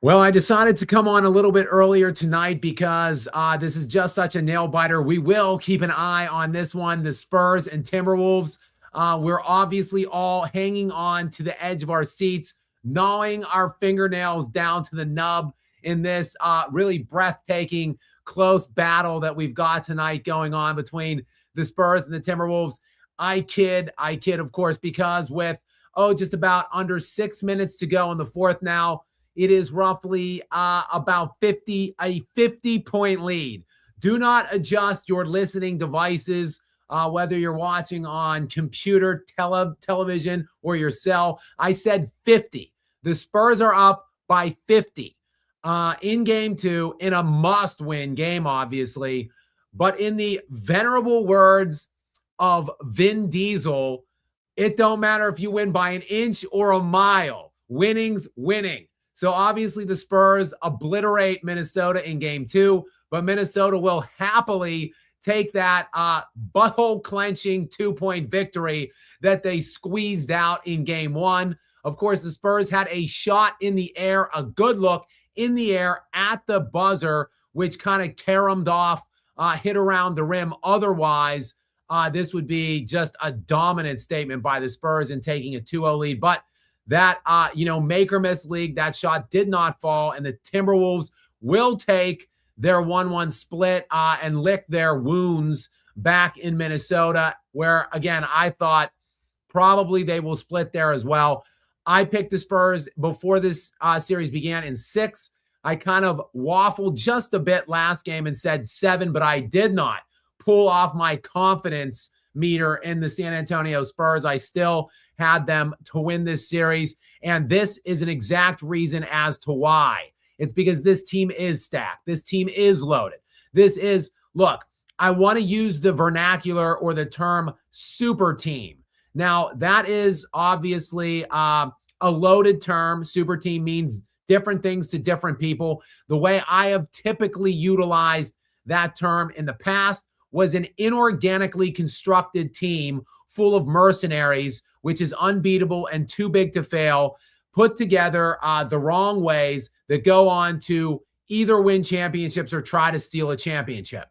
Well, I decided to come on a little bit earlier tonight because this is just such a nail biter. We will keep an eye on this one, the Spurs and Timberwolves. We're obviously all hanging on to the edge of our seats, gnawing our fingernails down to the nub in this really breathtaking, close battle that we've got tonight going on between the Spurs and the Timberwolves. I kid, of course, because with, just about under 6 minutes to go in the fourth now, it is roughly about a 50-point lead. Do not adjust your listening devices, whether you're watching on computer, television, or your cell. I said 50. The Spurs are up by 50 in game two, in a must-win game, obviously. But in the venerable words of Vin Diesel, it don't matter if you win by an inch or a mile. Winning's winning. So obviously the Spurs obliterate Minnesota in game two, but Minnesota will happily take that butthole clenching 2-point victory that they squeezed out in game one. Of course, the Spurs had a shot in the air, a good look in the air at the buzzer, which kind of caromed off, hit around the rim. Otherwise, this would be just a dominant statement by the Spurs in taking a 2-0 lead. But that, make or miss league, that shot did not fall, and the Timberwolves will take their 1-1 split and lick their wounds back in Minnesota, where, again, I thought probably they will split there as well. I picked the Spurs before this series began in 6. I kind of waffled just a bit last game and said 7, but I did not pull off my confidence meter in the San Antonio Spurs. I still had them to win this series, and this is an exact reason as to why. It's because this team is stacked. This team is loaded. Look, I want to use the vernacular or the term super team. Now, that is obviously a loaded term. Super team means different things to different people. The way I have typically utilized that term in the past was an inorganically constructed team full of mercenaries, which is unbeatable and too big to fail, put together the wrong ways, that go on to either win championships or try to steal a championship.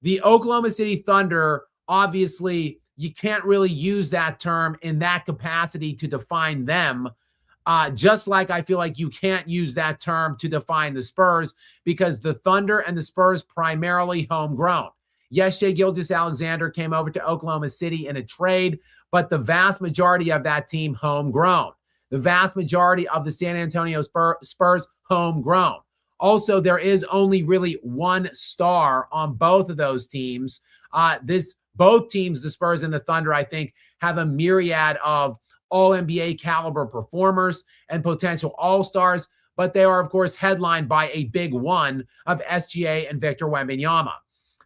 The Oklahoma City Thunder, obviously, you can't really use that term in that capacity to define them, just like I feel like you can't use that term to define the Spurs, because the Thunder and the Spurs primarily homegrown. Yes, Shai Gilgeous-Alexander came over to Oklahoma City in a trade, but the vast majority of that team homegrown. The vast majority of the San Antonio Spurs homegrown. Also, there is only really one star on both of those teams. Both teams, the Spurs and the Thunder, I think, have a myriad of all-NBA caliber performers and potential all-stars, but they are, of course, headlined by a big one of SGA and Victor Wembanyama.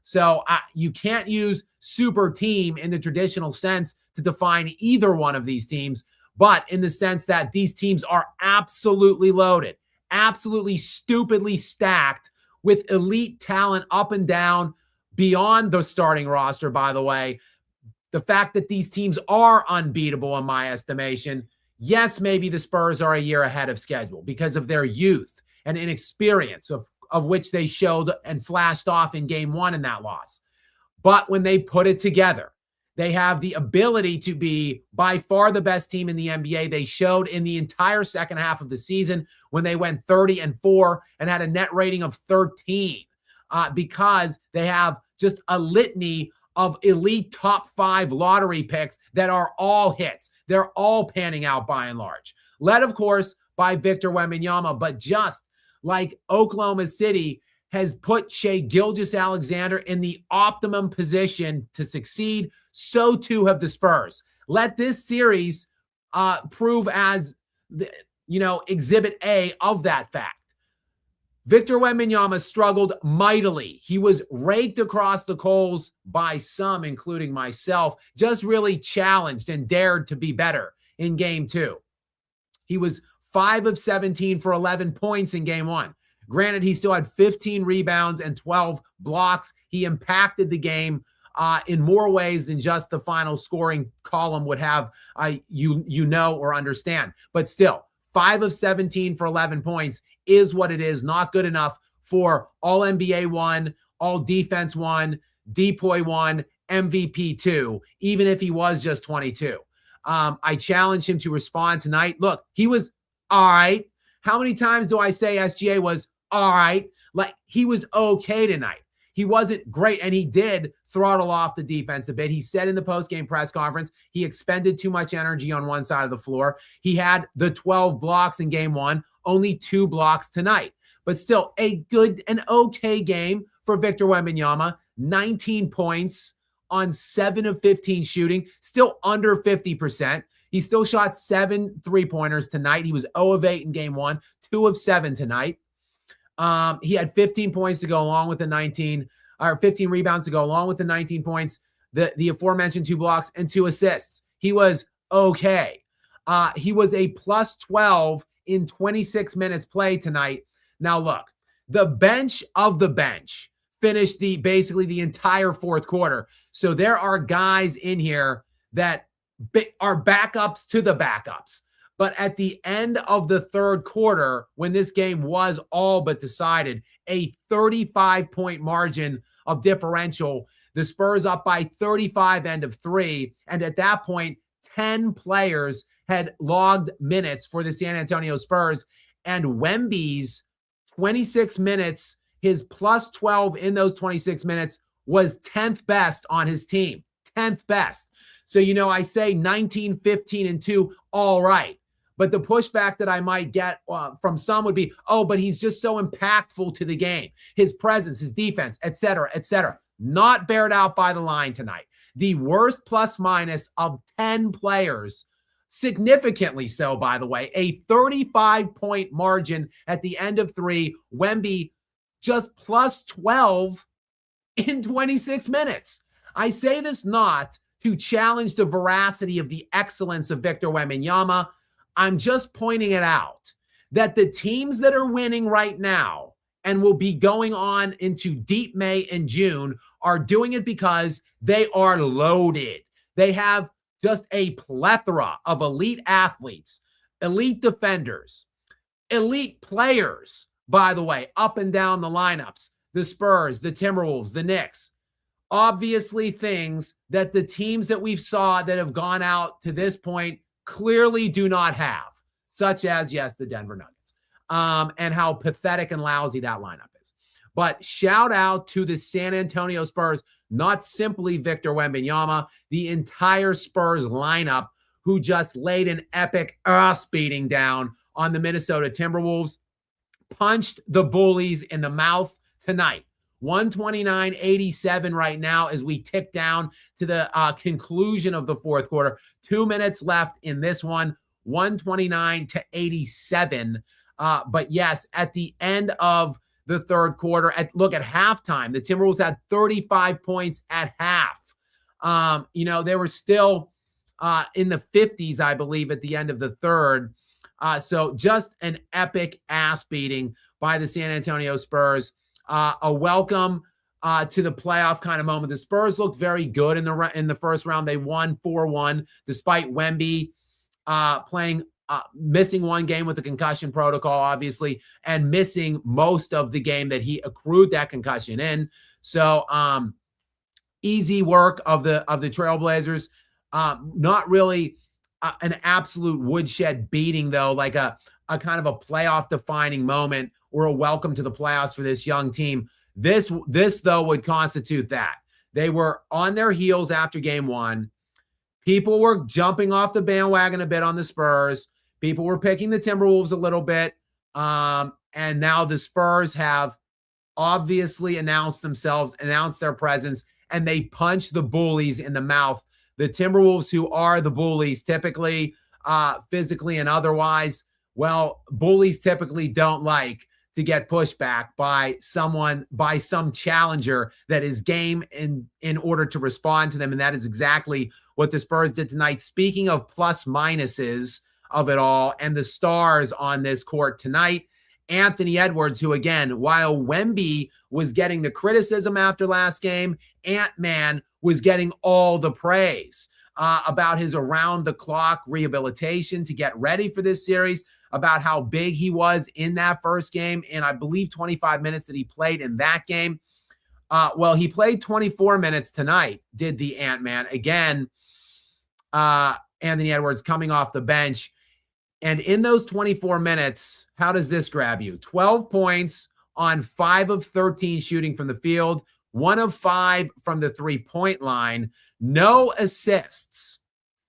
So you can't use super team in the traditional sense to define either one of these teams, but in the sense that these teams are absolutely loaded, absolutely stupidly stacked with elite talent up and down beyond the starting roster, by the way. The fact that these teams are unbeatable in my estimation, yes, maybe the Spurs are a year ahead of schedule because of their youth and inexperience, of which they showed and flashed off in game one in that loss. But when they put it together, they have the ability to be by far the best team in the NBA. They showed in the entire second half of the season when they went 30-4 and had a net rating of 13 because they have just a litany of elite top 5 lottery picks that are all hits. They're all panning out by and large. Led, of course, by Victor Wembanyama, but just like Oklahoma City has put Shai Gilgeous-Alexander in the optimum position to succeed, so too have the Spurs. Let this series prove as exhibit A of that fact. Victor Wembanyama struggled mightily. He was raked across the coals by some, including myself, just really challenged and dared to be better in game two. He was 5 of 17 for 11 points in game one. Granted, he still had 15 rebounds and 12 blocks. He impacted the game in more ways than just the final scoring column would have or understand. But still, 5 of 17 for 11 points is what it is. Not good enough for All NBA 1, All Defense 1, Depoy 1, MVP 2, even if he was just 22. I challenged him to respond tonight. Look, he was all right. How many times do I say SGA was all right? Like, he was okay tonight. He wasn't great, and he did throttle off the defense a bit. He said in the post-game press conference he expended too much energy on one side of the floor. He had the 12 blocks in game 1, only 2 blocks tonight. But still, a good and okay game for Victor Wembanyama. 19 points on 7 of 15 shooting, still under 50%. He still shot 7 3-pointers tonight. He was 0 of 8 in game 1, 2 of 7 tonight. He had 15 points to go along with the 19, or 15 rebounds to go along with the 19 points, the aforementioned 2 blocks and 2 assists. He was okay. He was a plus 12 in 26 minutes played tonight. Now look, the bench of the bench finished basically the entire fourth quarter. So there are guys in here that are backups to the backups. But at the end of the third quarter, when this game was all but decided, a 35-point margin of differential, the Spurs up by 35 end of 3. And at that point, 10 players had logged minutes for the San Antonio Spurs. And Wemby's 26 minutes, his plus 12 in those 26 minutes, was 10th best on his team. 10th best. So, I say 19, 15, and 2, all right. But the pushback that I might get from some would be, oh, but he's just so impactful to the game. His presence, his defense, et cetera, et cetera. Not bared out by the line tonight. The worst plus minus of 10 players, significantly so, by the way, a 35-point margin at the end of 3. Wemby just plus 12 in 26 minutes. I say this not to challenge the veracity of the excellence of Victor Wembanyama. I'm just pointing it out that the teams that are winning right now and will be going on into deep May and June are doing it because they are loaded. They have just a plethora of elite athletes, elite defenders, elite players, by the way, up and down the lineups, the Spurs, the Timberwolves, the Knicks. Obviously things that the teams that we've saw that have gone out to this point clearly do not have, such as, yes, the Denver Nuggets, and how pathetic and lousy that lineup is. But shout out to the San Antonio Spurs, not simply Victor Wembanyama, the entire Spurs lineup, who just laid an epic ass beating down on the Minnesota Timberwolves, punched the bullies in the mouth tonight. 129-87 right now as we tick down to the conclusion of the fourth quarter. 2 minutes left in this one, 129-87. But yes, at the end of the third quarter, look at halftime, the Timberwolves had 35 points at half. They were still in the 50s, I believe, at the end of the third. So just an epic ass beating by the San Antonio Spurs. A welcome to the playoff kind of moment. The Spurs looked very good in the first round. They won 4-1 despite Wemby missing one game with the concussion protocol, obviously, and missing most of the game that he accrued that concussion in. So easy work of the Trailblazers. Not really an absolute woodshed beating, though, like a kind of a playoff defining moment or a welcome to the playoffs for this young team. This though would constitute that. They were on their heels after game 1. People were jumping off the bandwagon a bit on the Spurs. People were picking the Timberwolves a little bit. And now the Spurs have obviously announced their presence, and they punched the bullies in the mouth. The Timberwolves, who are the bullies typically, physically and otherwise, well, bullies typically don't like to get pushed back by some challenger that is game in order to respond to them. And that is exactly what the Spurs did tonight. Speaking of plus minuses of it all and the stars on this court tonight, Anthony Edwards, who, again, while Wemby was getting the criticism after last game, Ant-Man was getting all the praise about his around-the-clock rehabilitation to get ready for this series, about how big he was in that first game, and I believe 25 minutes that he played in that game. Well, he played 24 minutes tonight, did the Ant-Man. Again, Anthony Edwards coming off the bench. And in those 24 minutes, how does this grab you? 12 points on 5 of 13 shooting from the field, 1 of 5 from the three-point line, no assists,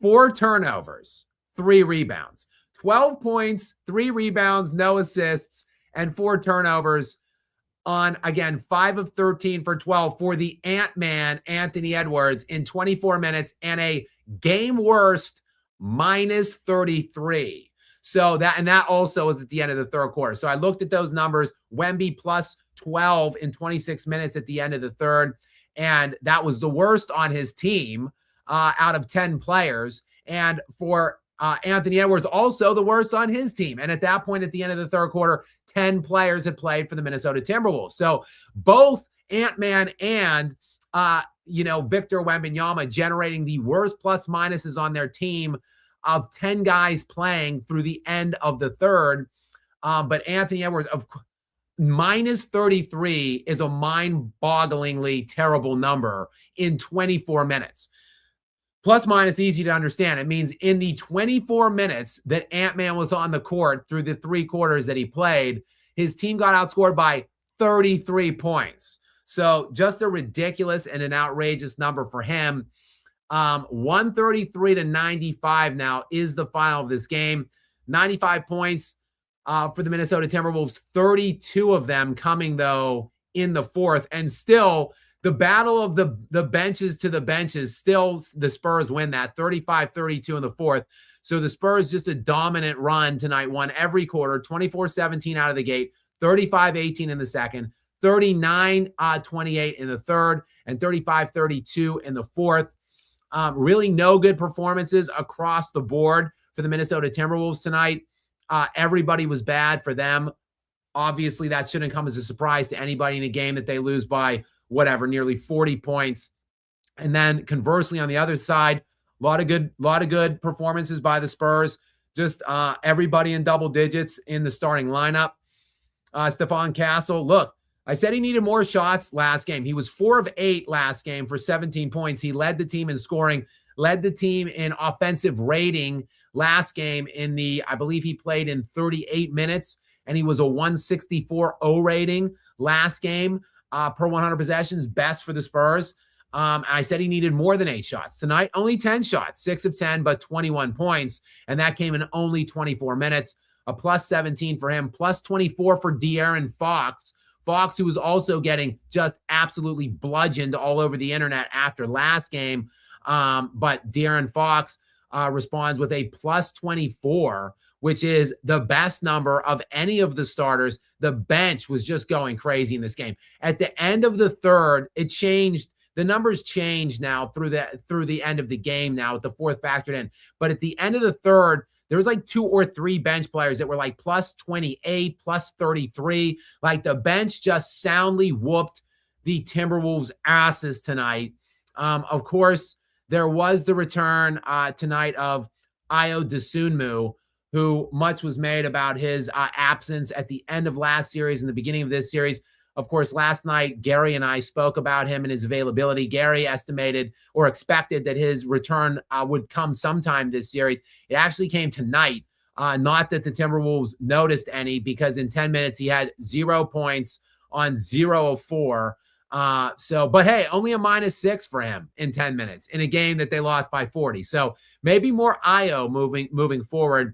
4 turnovers, 3 rebounds. 12 points, 3 rebounds, no assists, and 4 turnovers on, again, 5 of 13 for 12 for the Ant-Man, Anthony Edwards, in 24 minutes, and a game worst minus 33. So that also was at the end of the third quarter. So I looked at those numbers. Wemby plus 12 in 26 minutes at the end of the third. And that was the worst on his team out of 10 players. And for Anthony Edwards, also the worst on his team. And at that point, at the end of the third quarter, 10 players had played for the Minnesota Timberwolves. So both Ant-Man and, Victor Wembanyama generating the worst plus minuses on their team of 10 guys playing through the end of the third. But Anthony Edwards of minus 33 is a mind-bogglingly terrible number in 24 minutes. Plus minus easy to understand. It means in the 24 minutes that Ant-Man was on the court through the 3 quarters that he played, his team got outscored by 33 points. So just a ridiculous and an outrageous number for him. 133-95 now is the final of this game. 95 points for the Minnesota Timberwolves, 32 of them coming, though, in the fourth. And still, the battle of the benches to the benches, still the Spurs win that, 35-32 in the fourth. So the Spurs just a dominant run tonight, won every quarter, 24-17 out of the gate, 35-18 in the second, 39-28 in the third, and 35-32 in the fourth. Really no good performances across the board for the Minnesota Timberwolves tonight. Everybody was bad for them. Obviously, that shouldn't come as a surprise to anybody in a game that they lose by nearly 40 points. And then conversely, on the other side, a lot of good performances by the Spurs. Just everybody in double digits in the starting lineup. Stephon Castle, look, I said he needed more shots last game. He was 4 of 8 last game for 17 points. He led the team in scoring, led the team in offensive rating last game I believe he played in 38 minutes, and he was a 164 O rating last game per 100 possessions, best for the Spurs. And I said he needed more than 8 shots. Tonight, only 10 shots, 6 of 10, but 21 points, and that came in only 24 minutes. A plus 17 for him, plus 24 for De'Aaron Fox. Fox, who was also getting just absolutely bludgeoned all over the internet after last game. But De'Aaron Fox responds with a plus 24, which is the best number of any of the starters. The bench was just going crazy in this game. At the end of the third, it changed. The numbers changed now through the end of the game now with the fourth factored in. But at the end of the third, there was like 2 or 3 bench players that were like plus 28, plus 33. Like the bench just soundly whooped the Timberwolves' asses tonight. Of course, there was the return tonight of Ayo Dosunmu, who much was made about his absence at the end of last series and the beginning of this series. Of course, last night, Gary and I spoke about him and his availability. Gary estimated or expected that his return would come sometime this series. It actually came tonight. Not that the Timberwolves noticed any, because in 10 minutes, he had 0 points on 0 of 4. But hey, only a -6 for him in 10 minutes in a game that they lost by 40. So maybe more Ayo moving forward.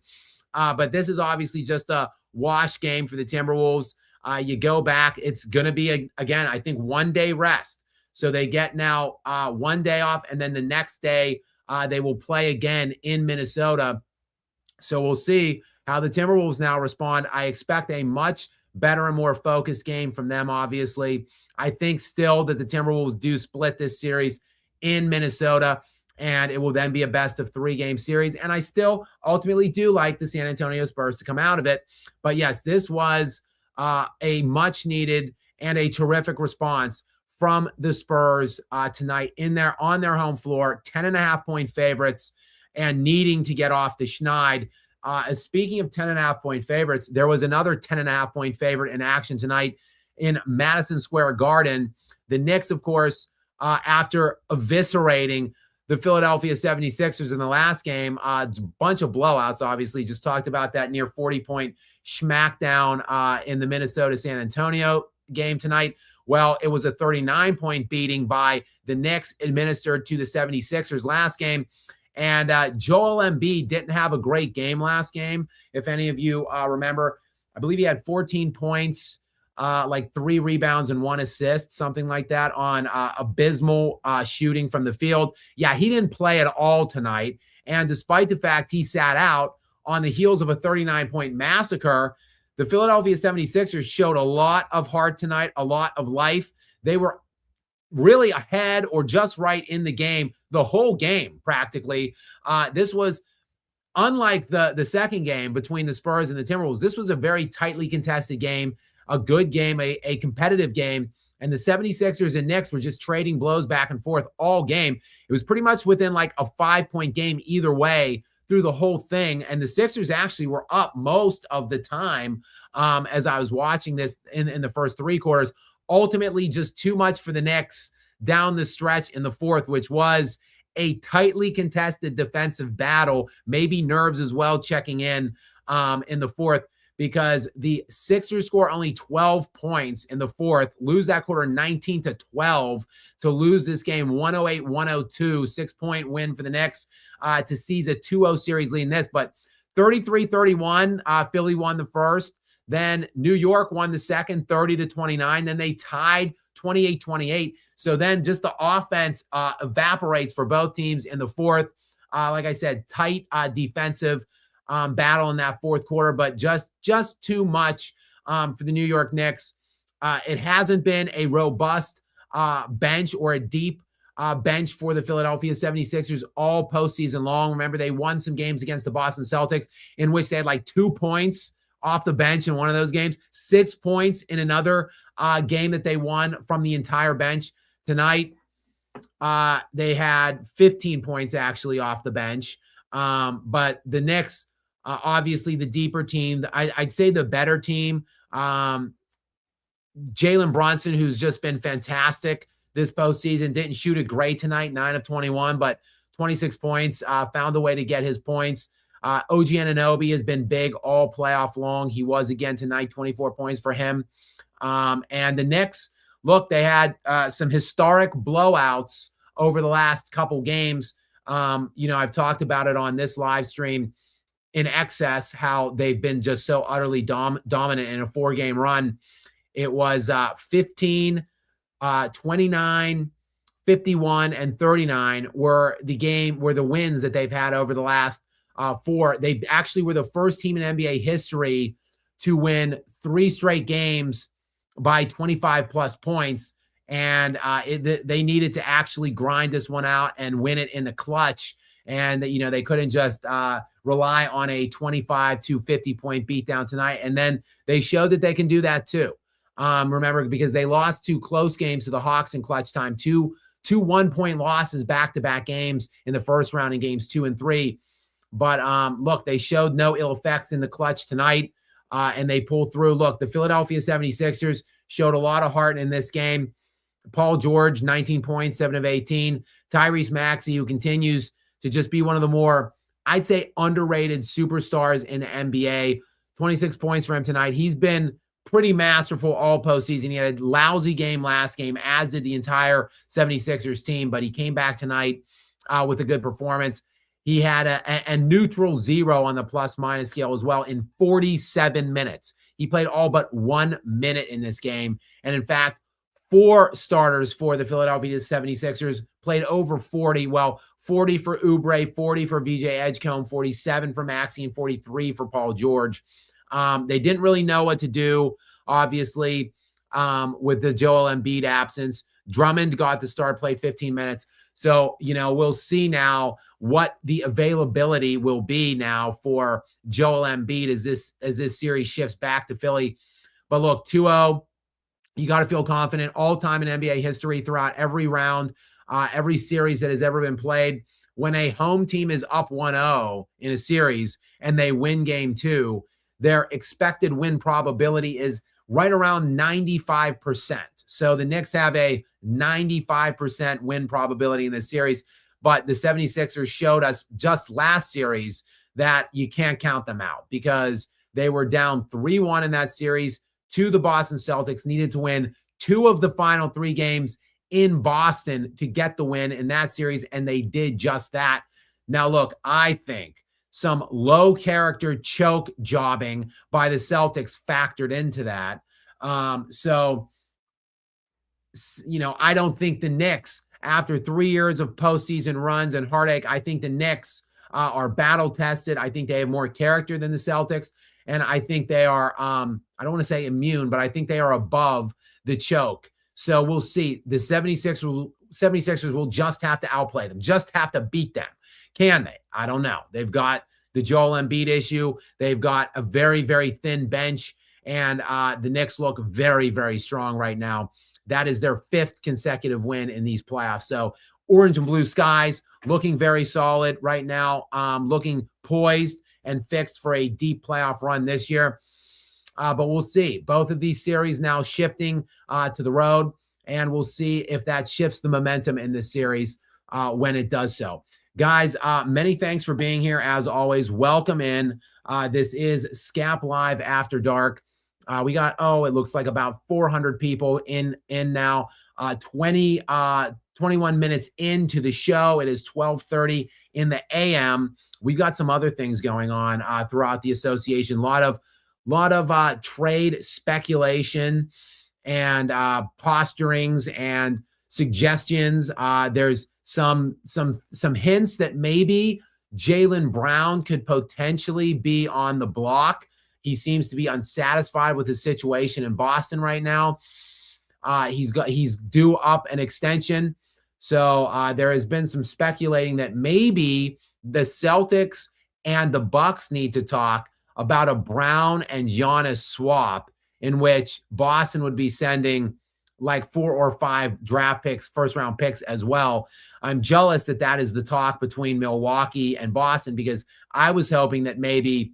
But this is obviously just a wash game for the Timberwolves. You go back, it's going to be, again, I think 1 day rest. So they get now 1 day off, and then the next day they will play again in Minnesota. So we'll see how the Timberwolves now respond. I expect a much better and more focused game from them, obviously. I think still that the Timberwolves do split this series in Minnesota, and it will then be a best-of-3 game series. And I still ultimately do like the San Antonio Spurs to come out of it. But yes, this was a much-needed and a terrific response from the Spurs tonight on their home floor, 10.5-point favorites, and needing to get off the schneid. Speaking of 10.5-point favorites, there was another 10.5-point favorite in action tonight in Madison Square Garden. The Knicks, of course, after eviscerating the Philadelphia 76ers in the last game, a bunch of blowouts, obviously. Just talked about that near 40-point smackdown in the Minnesota-San Antonio game tonight. Well, it was a 39-point beating by the Knicks administered to the 76ers last game. And Joel Embiid didn't have a great game last game. If any of you remember, I believe he had 14 points, like 3 rebounds and 1 assist, something like that, on abysmal shooting from the field. Yeah, he didn't play at all tonight. And despite the fact he sat out on the heels of a 39-point massacre, the Philadelphia 76ers showed a lot of heart tonight, a lot of life. They were really ahead or just right in the game, the whole game practically. This was unlike the second game between the Spurs and the Timberwolves. This was a very tightly contested game, a good game, a competitive game. And the 76ers and Knicks were just trading blows back and forth all game. It was pretty much within like a 5-point game either way through the whole thing. And the Sixers actually were up most of the time as I was watching this in the first 3 quarters. Ultimately, just too much for the Knicks down the stretch in the fourth, which was a tightly contested defensive battle, maybe nerves as well checking in the fourth, because the Sixers score only 12 points in the fourth, lose that quarter 19-12 to lose this game 108-102, 6-point win for the Knicks to seize a 2-0 series lead in this. But 33-31, Philly won the first. Then New York won the second, 30-29. Then they tied 28-28. So then just the offense evaporates for both teams in the fourth. Like I said, tight defensive battle in that fourth quarter, but just too much for the New York Knicks. It hasn't been a robust bench or a deep bench for the Philadelphia 76ers all postseason long. Remember, they won some games against the Boston Celtics in which they had like 2 points off the bench in one of those games, 6 points in another game that they won from the entire bench. Tonight, they had 15 points actually off the bench. But the Knicks, obviously the deeper team, I'd say the better team. Jalen Brunson, who's just been fantastic this postseason, didn't shoot it great tonight, 9 of 21, but 26 points, found a way to get his points. OG Anunoby has been big all playoff long. He was again tonight, 24 points for him. And the Knicks, look, they had some historic blowouts over the last couple games. I've talked about it on this live stream in excess, how they've been just so utterly dominant in a 4-game run. It was 15, 29, 51, and 39 were the wins that they've had over the last 4. They actually were the first team in NBA history to win 3 straight games by 25 plus points. And they needed to actually grind this one out and win it in the clutch. And they couldn't just rely on a 25 to 50 point beatdown tonight. And then they showed that they can do that too. Remember, because they lost 2 close games to the Hawks in clutch time, two 1-point losses back-to-back games in the first round in games 2 and 3. But look, they showed no ill effects in the clutch tonight, and they pulled through. Look, the Philadelphia 76ers showed a lot of heart in this game. Paul George, 19 points, 7 of 18. Tyrese Maxey, who continues to just be one of the more, I'd say, underrated superstars in the NBA. 26 points for him tonight. He's been pretty masterful all postseason. He had a lousy game last game, as did the entire 76ers team, but he came back tonight with a good performance. He had a neutral 0 on the plus-minus scale as well in 47 minutes. He played all but 1 minute in this game. And in fact, 4 starters for the Philadelphia 76ers played over 40. Well, 40 for Oubre, 40 for VJ Edgecombe, 47 for Maxey, and 43 for Paul George. They didn't really know what to do, obviously, with the Joel Embiid absence. Drummond got the start, played 15 minutes. So, we'll see now what the availability will be now for Joel Embiid as this series shifts back to Philly. But look, 2-0, you got to feel confident. All time in NBA history throughout every round, every series that has ever been played. when a home team is up 1-0 in a series and they win game 2, their expected win probability is right around 95%. So the Knicks have a 95% win probability in this series, but the 76ers showed us just last series that you can't count them out because they were down 3-1 in that series to the Boston Celtics, needed to win 2 of the final 3 games in Boston to get the win in that series, and they did just that. Now, look, I think some low character choke jobbing by the Celtics factored into that. So, I don't think the Knicks, after 3 years of postseason runs and heartache, I think the Knicks are battle tested. I think they have more character than the Celtics. And I think they are, I don't want to say immune, but I think they are above the choke. So we'll see. The 76ers will just have to outplay them, just have to beat them. Can they? I don't know. They've got the Joel Embiid issue. They've got a very, very thin bench. And the Knicks look very, very strong right now. That is their 5th consecutive win in these playoffs. So orange and blue skies looking very solid right now, looking poised and fixed for a deep playoff run this year. But we'll see. Both of these series now shifting to the road, and we'll see if that shifts the momentum in this series when it does so. Guys, many thanks for being here. As always, welcome in. This is Skap Live After Dark. We got, it looks like about 400 people in now. 21 minutes into the show. It is 12:30 in the a.m. We've got some other things going on throughout the association. A lot of trade speculation and posturings and suggestions. There's some hints that maybe Jaylen Brown could potentially be on the block. He seems to be unsatisfied with his situation in Boston right now. He's due up an extension. So there has been some speculating that maybe the Celtics and the Bucks need to talk about a Brown and Giannis swap in which Boston would be sending like 4 or 5 draft picks, first round picks as well. I'm jealous that is the talk between Milwaukee and Boston, because I was hoping that maybe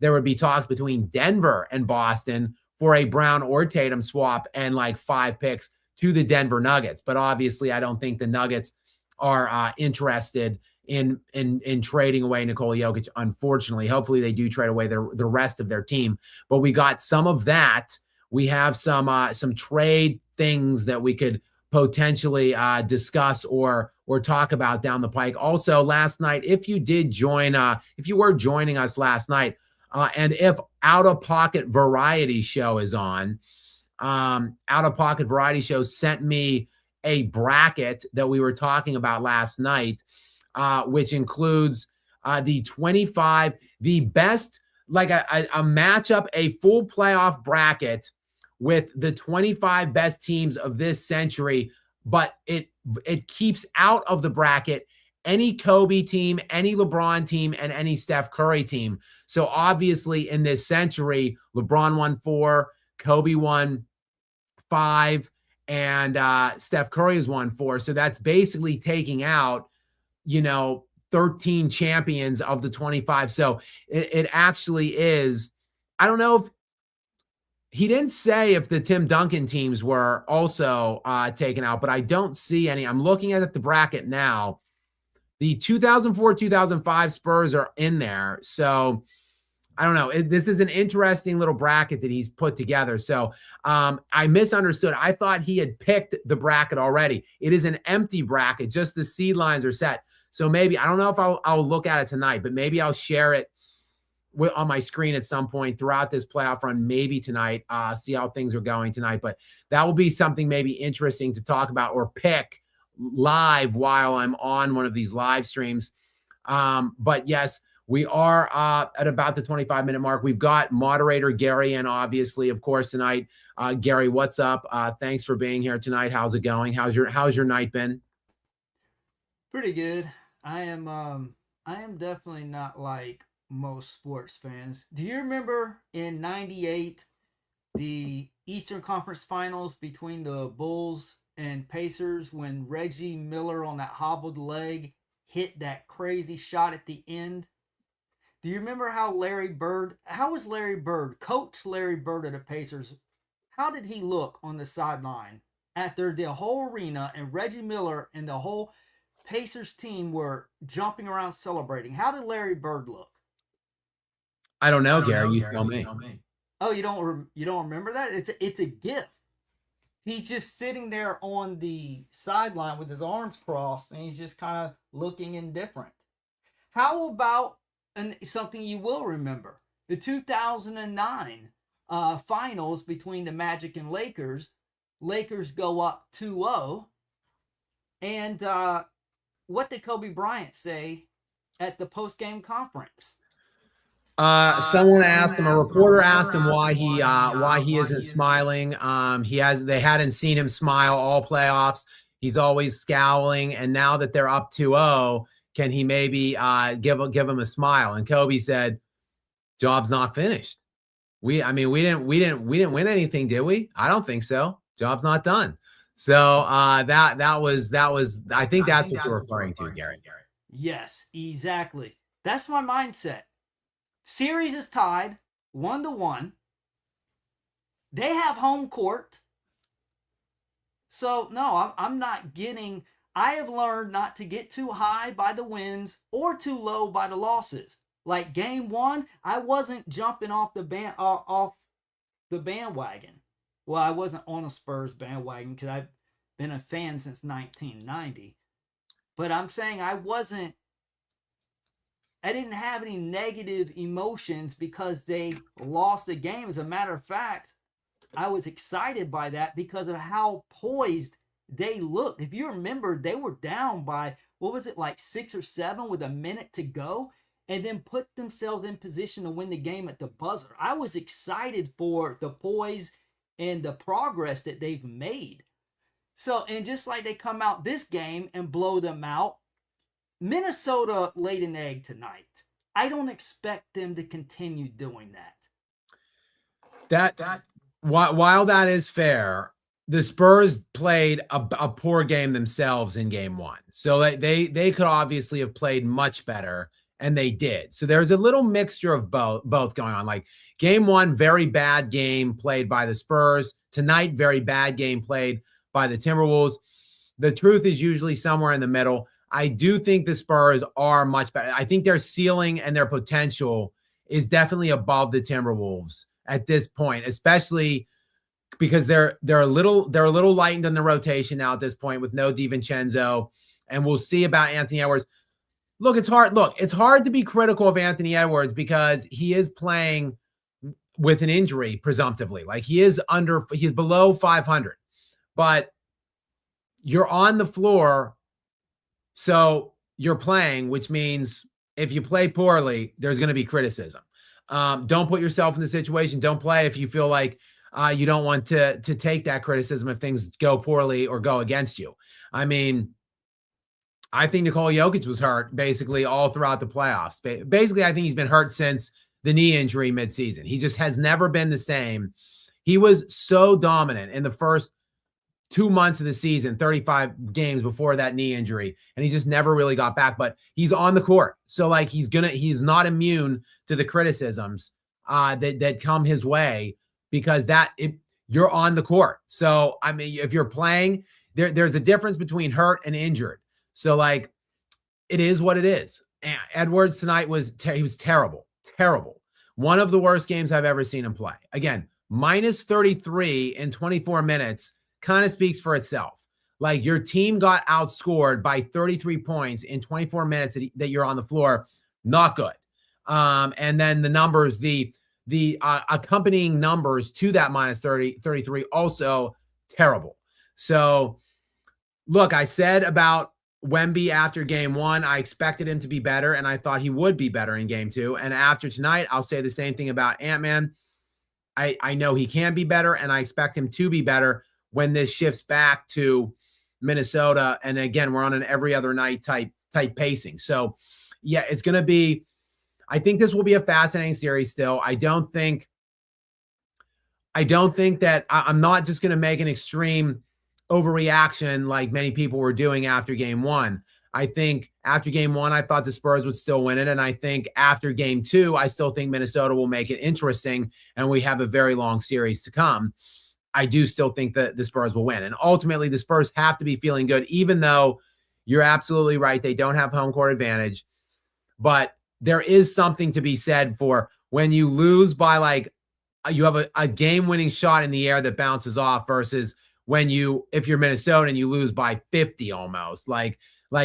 there would be talks between Denver and Boston for a Brown or Tatum swap and like 5 picks to the Denver Nuggets. But obviously, I don't think the Nuggets are interested in trading away Nikola Jokic, unfortunately. Hopefully, they do trade away the rest of their team. But we got some of that. We have some trade things that we could potentially discuss or talk about down the pike. Also, last night, if you were joining us last night, and if Out of Pocket Variety Show is on, Out of Pocket Variety Show sent me a bracket that we were talking about last night, which includes the 25, the best, like a matchup, a full playoff bracket with the 25 best teams of this century, but it keeps out of the bracket any Kobe team, any LeBron team, and any Steph Curry team. So obviously in this century, LeBron won 4, Kobe won 5, and Steph Curry has won 4. So that's basically taking out, 13 champions of the 25. So it actually is, I don't know if, he didn't say if the Tim Duncan teams were also taken out, but I don't see any. I'm looking at the bracket now. The 2004-2005 Spurs are in there. So I don't know. This is an interesting little bracket that he's put together. So I misunderstood. I thought he had picked the bracket already. It is an empty bracket. Just the seed lines are set. So maybe, I don't know if I'll look at it tonight, but maybe I'll share it on my screen at some point throughout this playoff run, maybe tonight, see how things are going tonight. But that will be something maybe interesting to talk about or pick live while I'm on one of these live streams. But yes, we are at about the 25-minute mark. We've got moderator Gary in, obviously, of course, tonight. Gary, what's up? Thanks for being here tonight. How's it going? How's your night been? Pretty good. I am definitely not like most sports fans. Do you remember in '98 the Eastern Conference Finals between the Bulls and Pacers when Reggie Miller on that hobbled leg hit that crazy shot at the end. Do you remember how was Larry Bird, Coach Larry Bird of the Pacers, how did he look on the sideline after the whole arena and Reggie Miller and the whole Pacers team were jumping around celebrating? How did Larry Bird look? I don't know, Gary. You tell me. Oh, you don't remember that? It's a gift. He's just sitting there on the sideline with his arms crossed, and he's just kind of looking indifferent. How about something you will remember? The 2009 finals between the Magic and Lakers. Lakers go up 2-0. And what did Kobe Bryant say at the post-game conference? Someone asked him, a reporter asked him why he isn't smiling. They hadn't seen him smile all playoffs. He's always scowling. And now that they're up 2-0, can he maybe give him a smile? And Kobe said, "Job's not finished. We didn't win anything, did we? I don't think so. Job's not done." So that was I think that's what you're referring to, Gary. Yes, exactly. That's my mindset. Series is tied 1-1. They have home court. So, no, I'm not getting. I have learned not to get too high by the wins or too low by the losses. Like game 1, I wasn't jumping off the bandwagon. Well, I wasn't on a Spurs bandwagon because I've been a fan since 1990. But I'm saying I didn't have any negative emotions because they lost the game. As a matter of fact, I was excited by that because of how poised they looked. If you remember, they were down by, what was it, like 6 or 7 with a minute to go, and then put themselves in position to win the game at the buzzer. I was excited for the poise and the progress that they've made. So, and just like they come out this game and blow them out, Minnesota laid an egg tonight. I don't expect them to continue doing that. While that is fair, the Spurs played a poor game themselves in game 1. So they could obviously have played much better, and they did. So there's a little mixture of both going on. Like game 1, very bad game played by the Spurs. Tonight, very bad game played by the Timberwolves. The truth is usually somewhere in the middle. I do think the Spurs are much better. I think their ceiling and their potential is definitely above the Timberwolves at this point, especially because they're a little lightened in the rotation now at this point with no DiVincenzo, and we'll see about Anthony Edwards. Look, it's hard to be critical of Anthony Edwards because he is playing with an injury presumptively. Like he's below 500, but you're on the floor. So you're playing, which means if you play poorly, there's going to be criticism. Don't put yourself in the situation. Don't play if you feel like you don't want to take that criticism if things go poorly or go against you. I mean, I think Nikola Jokic was hurt basically all throughout the playoffs. Basically, I think he's been hurt since the knee injury midseason. He just has never been the same. He was so dominant in the first 2 months of the season, 35 games before that knee injury, and he just never really got back. But he's on the court, so like he's not immune to the criticisms that come his way because you're on the court. So I mean, if you're playing, there's a difference between hurt and injured. So like, it is what it is. And Edwards tonight he was terrible. One of the worst games I've ever seen him play. Again, minus 33 in 24 minutes. Kind of speaks for itself. Like your team got outscored by 33 points in 24 minutes that you're on the floor. Not good. And then the numbers, the accompanying numbers to that minus 33 also terrible. So look, I said about Wemby after game 1, I expected him to be better, and I thought he would be better in game 2. And after tonight, I'll say the same thing about Ant-Man. I know he can be better, and I expect him to be better when this shifts back to Minnesota. And again, we're on an every other night type pacing. So yeah, I think this will be a fascinating series still. I don't think that I'm not just going to make an extreme overreaction like many people were doing after game 1. I think after game 1, I thought the Spurs would still win it. And I think after game 2, I still think Minnesota will make it interesting and we have a very long series to come. I do still think that the Spurs will win. And ultimately, the Spurs have to be feeling good, even though you're absolutely right. They don't have home court advantage. But there is something to be said for when you lose by like, you have a game-winning shot in the air that bounces off versus if you're Minnesota and you lose by 50 almost. Like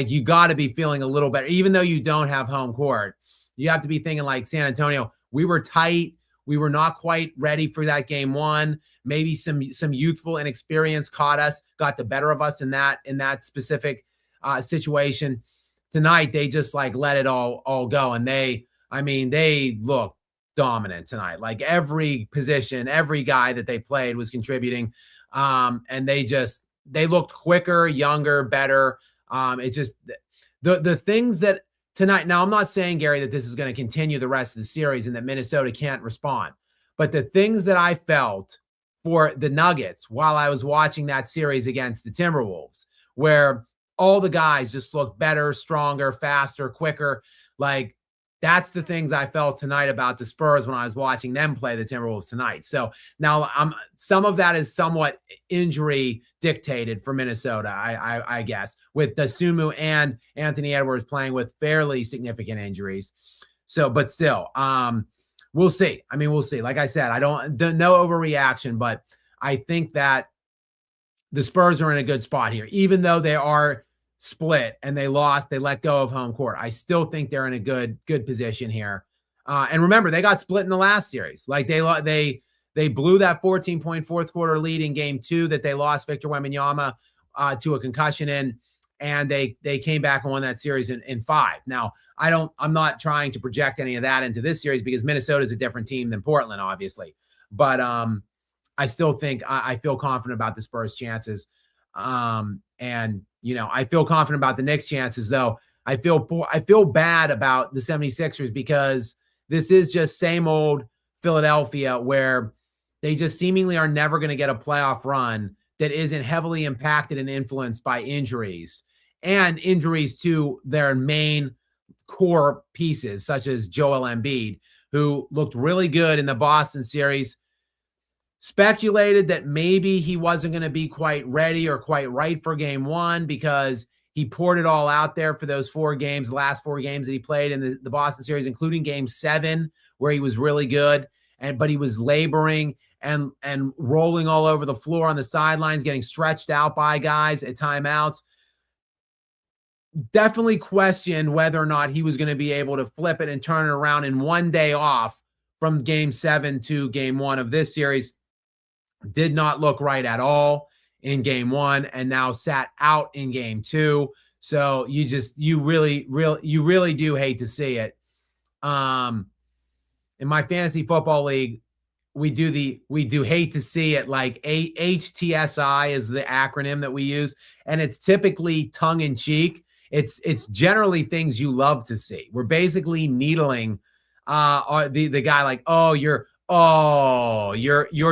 you got to be feeling a little better, even though you don't have home court. You have to be thinking like San Antonio, we were tight. We were not quite ready for that game 1. Maybe some youthful inexperience got the better of us in that specific situation. Tonight, they just like let it all go. And they look dominant tonight. Like every position, every guy that they played was contributing. And they looked quicker, younger, better. It's just the things that tonight. Now, I'm not saying, Gary, that this is going to continue the rest of the series and that Minnesota can't respond. But the things that I felt for the Nuggets while I was watching that series against the Timberwolves, where all the guys just looked better, stronger, faster, quicker. Like that's the things I felt tonight about the Spurs when I was watching them play the Timberwolves tonight. So now some of that is somewhat injury dictated for Minnesota, I guess, with Dosunmu and Anthony Edwards playing with fairly significant injuries. So, but still, we'll see. I mean, we'll see. Like I said, no overreaction, but I think that the Spurs are in a good spot here, even though they are split and they let go of home court. I still think they're in a good position here. And remember, they got split in the last series. Like they blew that 14-point fourth quarter lead in game 2 that they lost Victor Wembanyama to a concussion in, and they came back and won that series in 5. Now, I'm not trying to project any of that into this series because Minnesota is a different team than Portland, obviously. But I still think I feel confident about the Spurs' chances. And, I feel confident about the Knicks' chances, though. I feel bad about the 76ers because this is just same old Philadelphia where they just seemingly are never going to get a playoff run that isn't heavily impacted and influenced by injuries and injuries to their main core pieces, such as Joel Embiid, who looked really good in the Boston series. Speculated that maybe he wasn't going to be quite ready or quite right for game 1 because he poured it all out there for those 4 games, the last 4 games that he played in the Boston series, including game 7, where he was really good. But he was laboring and rolling all over the floor on the sidelines, getting stretched out by guys at timeouts. Definitely questioned whether or not he was going to be able to flip it and turn it around in one day off from game 7 to game 1 of this series. Did not look right at all in game 1 and now sat out in game 2. So you really do hate to see it. In my fantasy football league, we do hate to see it. Like HTSI is the acronym that we use, and it's typically tongue in cheek. It's generally things you love to see. We're basically needling the guy like, your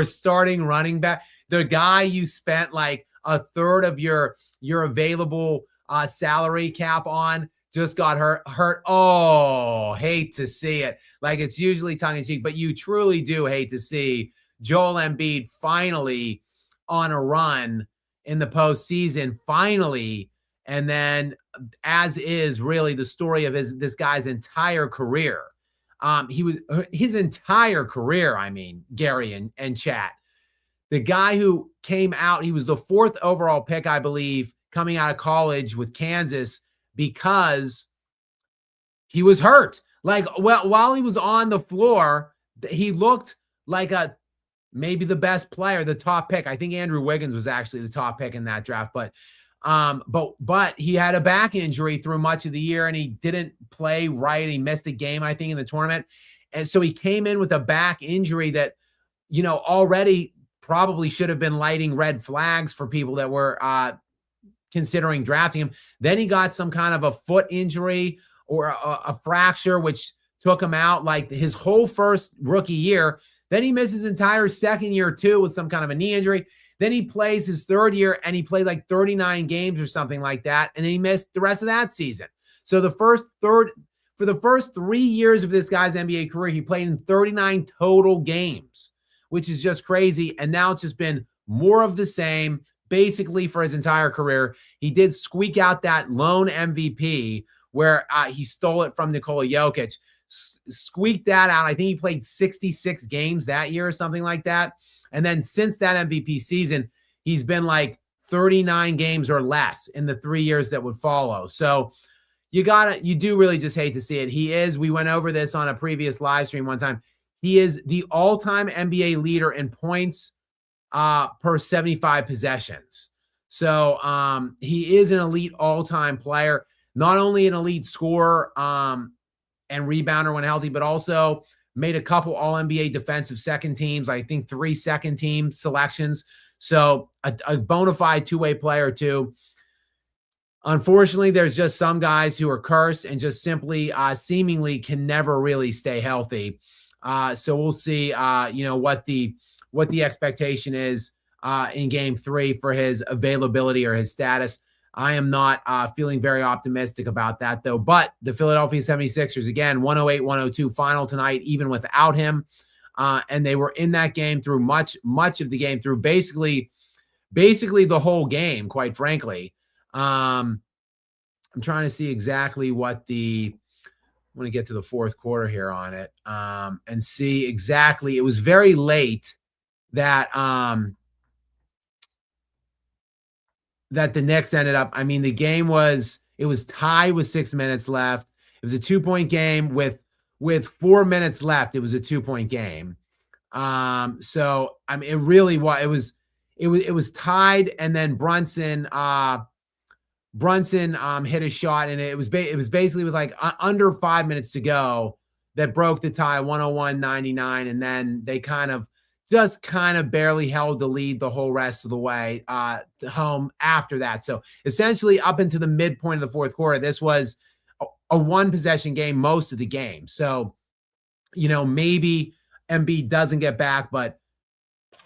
starting running back, the guy you spent like a third of your available salary cap on just got hurt. Oh, hate to see it. Like it's usually tongue in cheek, but you truly do hate to see Joel Embiid finally on a run in the postseason, finally. And then as is really the story of this guy's entire career. His entire career, Gary and chat. The guy who came out, he was the 4th overall pick, I believe, coming out of college with Kansas because he was hurt. Like, well, while he was on the floor, he looked like maybe the best player, the top pick. I think Andrew Wiggins was actually the top pick in that draft, but he had a back injury through much of the year and he didn't play right. He missed a game, I think, in the tournament. And so he came in with a back injury that, already probably should have been lighting red flags for people that were considering drafting him. Then he got some kind of a foot injury or a fracture, which took him out like his whole first rookie year. Then he missed his entire second year too with some kind of a knee injury. Then he plays his third year and he played like 39 games or something like that. And then he missed the rest of that season. So for the first 3 years of this guy's NBA career, he played in 39 total games, which is just crazy. And now it's just been more of the same basically for his entire career. He did squeak out that lone MVP where he stole it from Nikola Jokic, squeaked that out. I think he played 66 games that year or something like that. And then since that MVP season, he's been like 39 games or less in the 3 years that would follow. So you do really just hate to see it. We went over this on a previous live stream one time. He is the all-time NBA leader in points per 75 possessions. So he is an elite all-time player, not only an elite scorer and rebounder when healthy, but also made a couple all-NBA defensive second teams, I think 3 second team selections. So a bona fide two-way player too. Unfortunately, there's just some guys who are cursed and just simply seemingly can never really stay healthy. So we'll see, what the expectation is in game 3 for his availability or his status. I am not feeling very optimistic about that, though. But the Philadelphia 76ers, again, 108-102 final tonight, even without him. And they were in that game through much of the game, through basically the whole game, quite frankly. I'm trying to see exactly what I'm going to get to the fourth quarter here on it and see exactly. It was very late that the Knicks ended up. I mean, the game was tied with 6 minutes left. It was a 2-point game with 4 minutes left. It was a 2-point game. So I mean, it really was. It was tied, and then Brunson hit a shot, and it was basically with like under 5 minutes to go that broke the tie, 101-99, and then they kind of barely held the lead the whole rest of the way home after that. So essentially up into the midpoint of the fourth quarter, this was a one possession game most of the game. So, maybe Embiid doesn't get back, but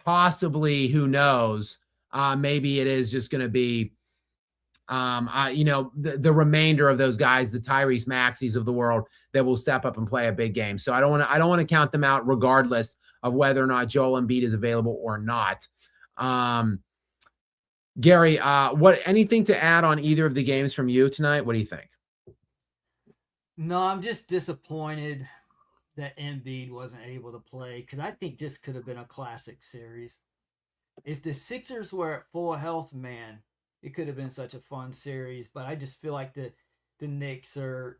possibly, who knows, maybe it is just going to be, the remainder of those guys, the Tyrese Maxeys of the world, that will step up and play a big game. So I don't want to count them out regardless of whether or not Joel Embiid is available or not. Gary, anything to add on either of the games from you tonight? What do you think? No, I'm just disappointed that Embiid wasn't able to play, because I think this could have been a classic series. If the Sixers were at full health, man, it could have been such a fun series. But I just feel like the Knicks are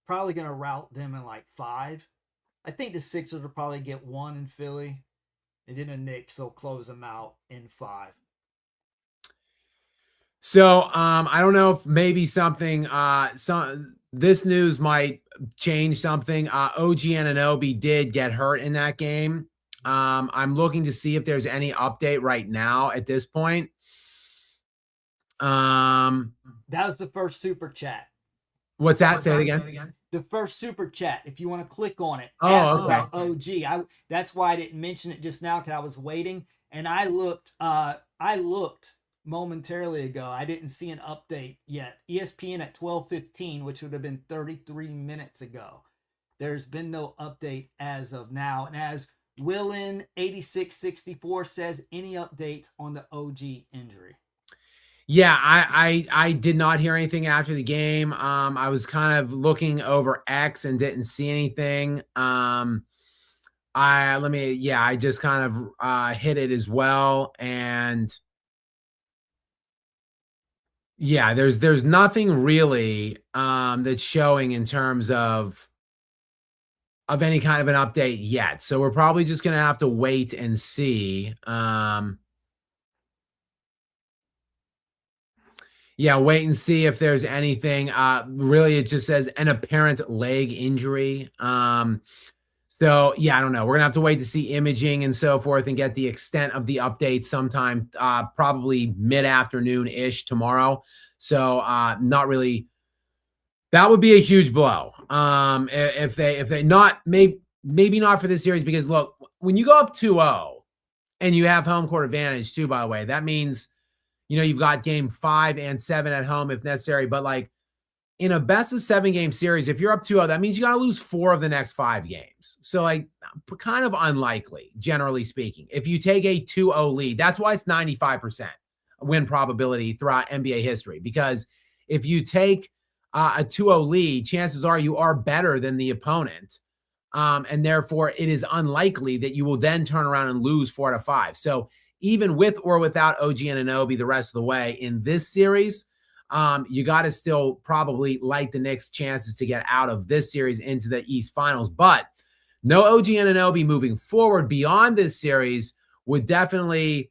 probably going to rout them in like 5. I think the Sixers will probably get 1 in Philly, and then the Knicks will close them out in 5. So I don't know if maybe this news might change something. OG Anunoby did get hurt in that game. I'm looking to see if there's any update right now at this point. That was the first super chat. What's that? Say it again. The first super chat. If you want to click on it. Oh, okay. OG. That's why I didn't mention it just now, because I was waiting, and I looked momentarily ago. I didn't see an update yet. ESPN at 12:15, which would have been 33 minutes ago. There's been no update as of now. And as Willin 8664 says, any updates on the OG injury? Yeah, I did not hear anything after the game. I was kind of looking over X and didn't see anything. I just kind of hit it as well, and yeah, there's nothing really that's showing in terms of any kind of an update yet. So we're probably just gonna have to wait and see. Wait and see if there's anything. Really, it just says an apparent leg injury. So yeah, I don't know. We're gonna have to wait to see imaging and so forth and get the extent of the update sometime, probably mid-afternoon-ish tomorrow. So not really. That would be a huge blow. If they not maybe not for this series, because look, when you go up 2-0 And you have home court advantage too, by the way. That means, you've got game 5 and 7 at home if necessary. But like in a best of 7 game series, if you're up 2-0, that means you got to lose 4 of the next 5 games. So like kind of unlikely, generally speaking. If you take a 2-0 lead, that's why it's 95% win probability throughout NBA history. Because if you take a 2-0 lead, chances are you are better than the opponent. And therefore, it is unlikely that you will then turn around and lose 4 out of 5. So even with or without OG Anunoby the rest of the way in this series, you got to still probably like the Knicks' chances to get out of this series into the East Finals. But no OG Anunoby moving forward beyond this series would definitely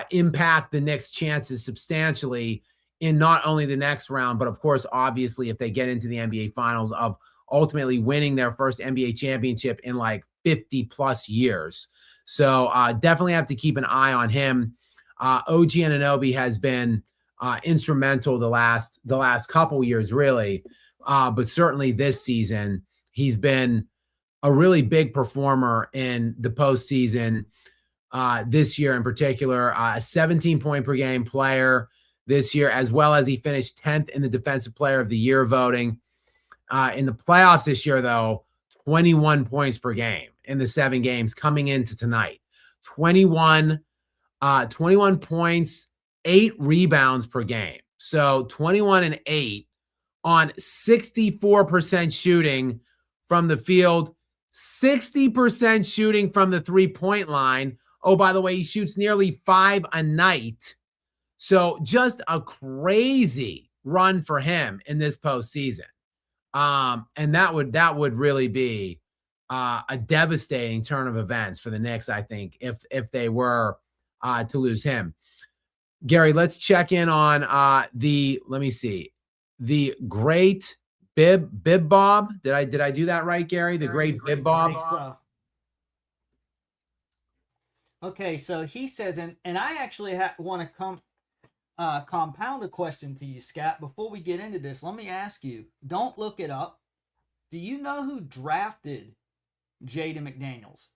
impact the Knicks' chances substantially in not only the next round, but of course, obviously, if they get into the NBA Finals, of ultimately winning their first NBA championship in like 50 plus years. So definitely have to keep an eye on him. OG Anunoby has been instrumental the last couple years, really. But certainly this season, he's been a really big performer in the postseason this year in particular. A 17-point per game player this year, as well as he finished 10th in the Defensive Player of the Year voting. In the playoffs this year, though, 21 points per game in the 7 games coming into tonight. 21 points, 8 rebounds per game. So 21 and 8 on 64% shooting from the field, 60% shooting from the 3-point line. Oh, by the way, he shoots nearly 5 a night. So just a crazy run for him in this postseason. And that would really be a devastating turn of events for the Knicks, I think, if they were to lose him. Gary, let's check in on the great Bib Bob. Did I do that right, Gary? The great Bib Bob. Okay, so he says, and I actually want to compound a question to you, Skap. Before we get into this, let me ask you, don't look it up. Do you know who drafted Jaden McDaniels?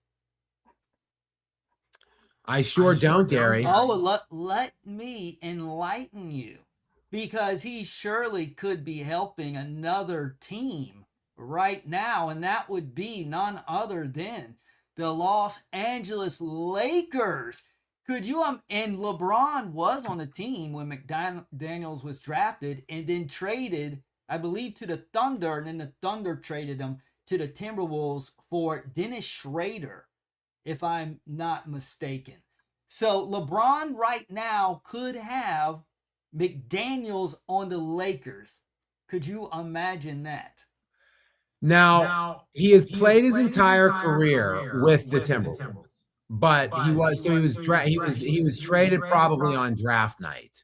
I sure don't, Gary. Oh, let me enlighten you, because he surely could be helping another team right now, and that would be none other than the Los Angeles Lakers. Could you and LeBron was on the team when McDaniels was drafted and then traded, I believe, to the Thunder, and then the Thunder traded him to the Timberwolves for Dennis Schrader, if I'm not mistaken. So LeBron right now could have McDaniels on the Lakers. Could you imagine that? Now he has played his entire career with the Timberwolves. But he was traded probably on draft night.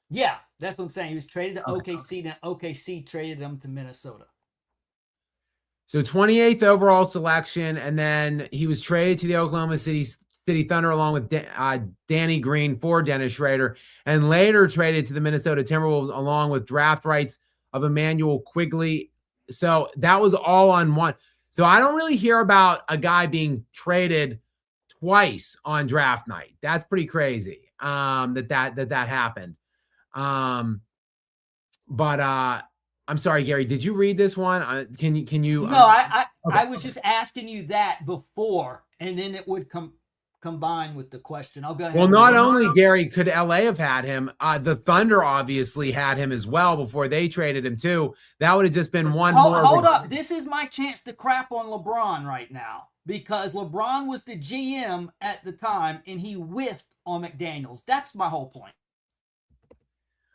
Yeah, that's what I'm saying. He was traded to OKC, then OKC traded him to Minnesota. So 28th overall selection, and then he was traded to the Oklahoma City Thunder along with Danny Green for Dennis Schrader, and later traded to the Minnesota Timberwolves along with draft rights of Emmanuel Quigley. So that was all on one. So I don't really hear about a guy being traded twice on draft night. That's pretty crazy that happened. But I'm sorry, Gary, did you read this one? Can you? No, I was just asking you that before, and then it would combine with the question. I'll go ahead. Well, not only, Gary, could LA have had him, the Thunder obviously had him as well before they traded him too. That would have just been one more. Hold up. This is my chance to crap on LeBron right now, because LeBron was the GM at the time and he whiffed on McDaniels. That's my whole point.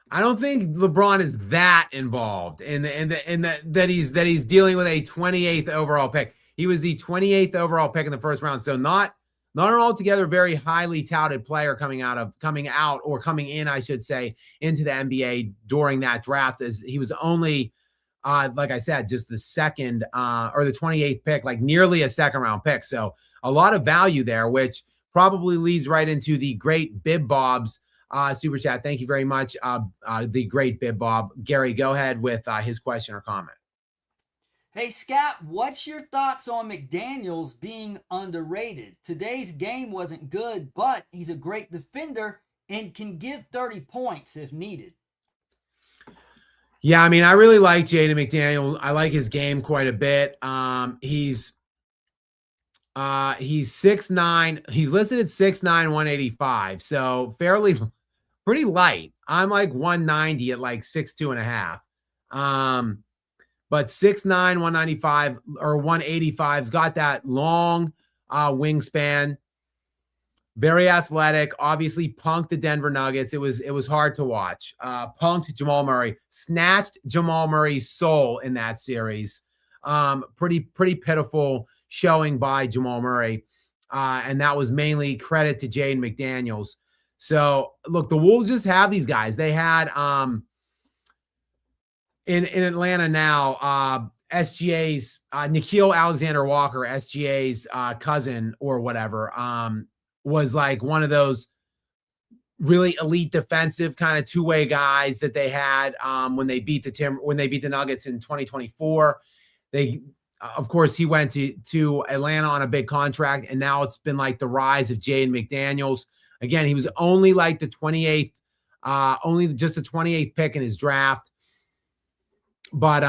I don't think LeBron is that involved in that he's dealing with a 28th overall pick. He was the 28th overall pick in the first round, so not an altogether very highly touted player coming in, I should say, into the NBA during that draft, as he was only, like I said, just the second or the 28th pick, like nearly a second round pick. So a lot of value there, which probably leads right into the great Bib Bob's super chat. Thank you very much, the great Bib Bob. Gary, go ahead with his question or comment. Hey, Scott, what's your thoughts on McDaniels being underrated? Today's game wasn't good, but he's a great defender and can give 30 points if needed. Yeah, I mean, I really like Jaden McDaniel. I like his game quite a bit. He's 6'9". He's listed at 6'9", 185. So pretty light. I'm like 190 at like 6'2" and a half. But 6'9", 195 or 185's got that long wingspan. Very athletic. Obviously punked the Denver Nuggets. It was hard to watch. Punked Jamal Murray. Snatched Jamal Murray's soul in that series. Pretty pitiful showing by Jamal Murray. And that was mainly credit to Jaden McDaniels. So look, the Wolves just have these guys. They had in Atlanta now, SGA's Nickeil Alexander-Walker, SGA's cousin or whatever, was like one of those really elite defensive kind of two-way guys that they had when they beat the Nuggets in 2024. Of course, he went to Atlanta on a big contract, and now it's been like the rise of Jaden McDaniels. Again, he was only like the 28th, only just the 28th pick in his draft, but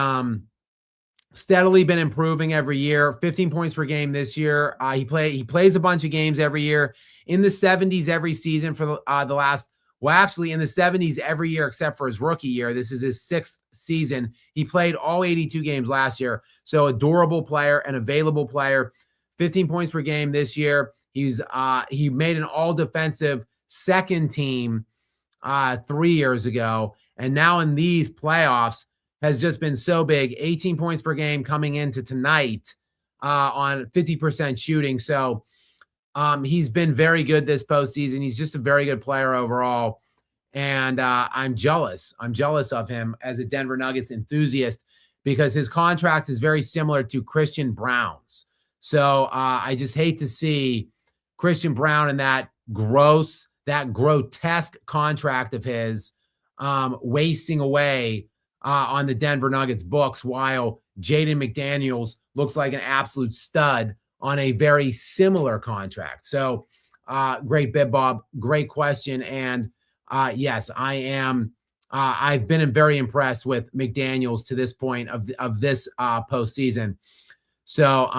steadily been improving every year. 15 points per game this year. He plays a bunch of games every year, in the 70s every season for the last. Well, actually, in the 70s every year except for his rookie year. This is his 6th season. He played all 82 games last year. So a durable player, an available player. 15 points per game this year. He made an all-defensive second team 3 years ago. And now in these playoffs has just been so big. 18 points per game coming into tonight on 50% shooting. So he's been very good this postseason. He's just a very good player overall. And I'm jealous. I'm jealous of him as a Denver Nuggets enthusiast because his contract is very similar to Christian Braun's. So I just hate to see Christian Braun and that grotesque contract of his wasting away on the Denver Nuggets books, while Jaden McDaniels looks like an absolute stud on a very similar contract. So great bit, Bob. Great question. And yes, I am. I've been very impressed with McDaniels to this point of this postseason. So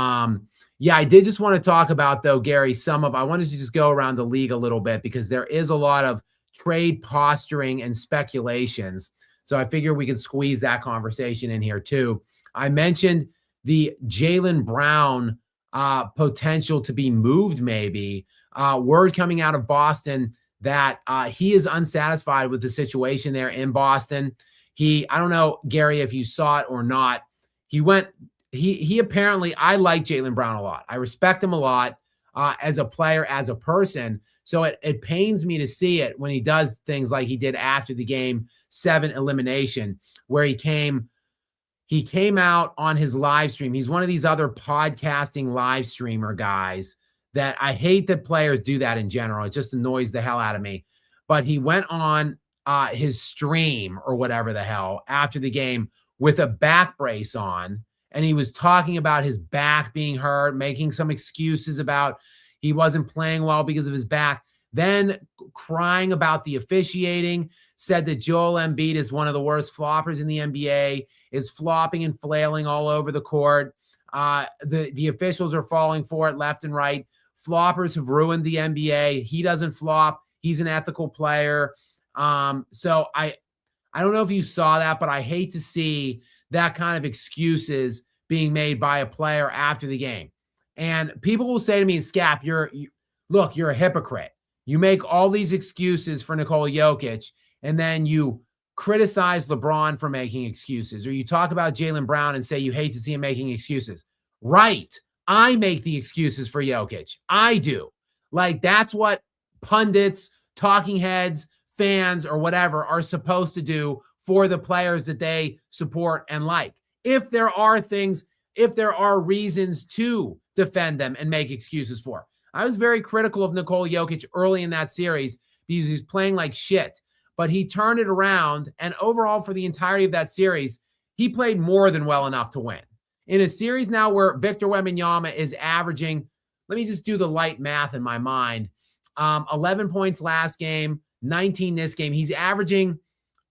yeah, I did just want to talk about, though, Gary, I wanted to just go around the league a little bit because there is a lot of trade posturing and speculations. So I figure we could squeeze that conversation in here too. I mentioned the Jaylen Brown potential to be moved, maybe. Word coming out of Boston that he is unsatisfied with the situation there in Boston. I don't know, Gary, if you saw it or not. He apparently, I like Jaylen Brown a lot. I respect him a lot as a player, as a person. So it pains me to see it when he does things like he did after the Game 7 elimination, where he came out on his live stream. He's one of these other podcasting live streamer guys that I hate that players do that in general. It just annoys the hell out of me. But he went on his stream or whatever the hell after the game with a back brace on. And he was talking about his back being hurt, making some excuses about he wasn't playing well because of his back, then crying about the officiating, said that Joel Embiid is one of the worst floppers in the NBA, is flopping and flailing all over the court. The officials are falling for it left and right. Floppers have ruined the NBA. He doesn't flop. He's an ethical player. So I don't know if you saw that, but I hate to see that kind of excuses being made by a player after the game. And people will say to me, Skap, you're a hypocrite. You make all these excuses for Nikola Jokic, and then you criticize LeBron for making excuses, or you talk about Jaylen Brown and say you hate to see him making excuses. Right. I make the excuses for Jokic. I do. Like, that's what pundits, talking heads, fans, or whatever are supposed to do for the players that they support and like. If there are reasons to defend them and make excuses for. I was very critical of Nikola Jokic early in that series because he's playing like shit, but he turned it around, and overall for the entirety of that series, he played more than well enough to win. In a series now where Victor Wembanyama is averaging, let me just do the light math in my mind, 11 points last game, 19 this game. He's averaging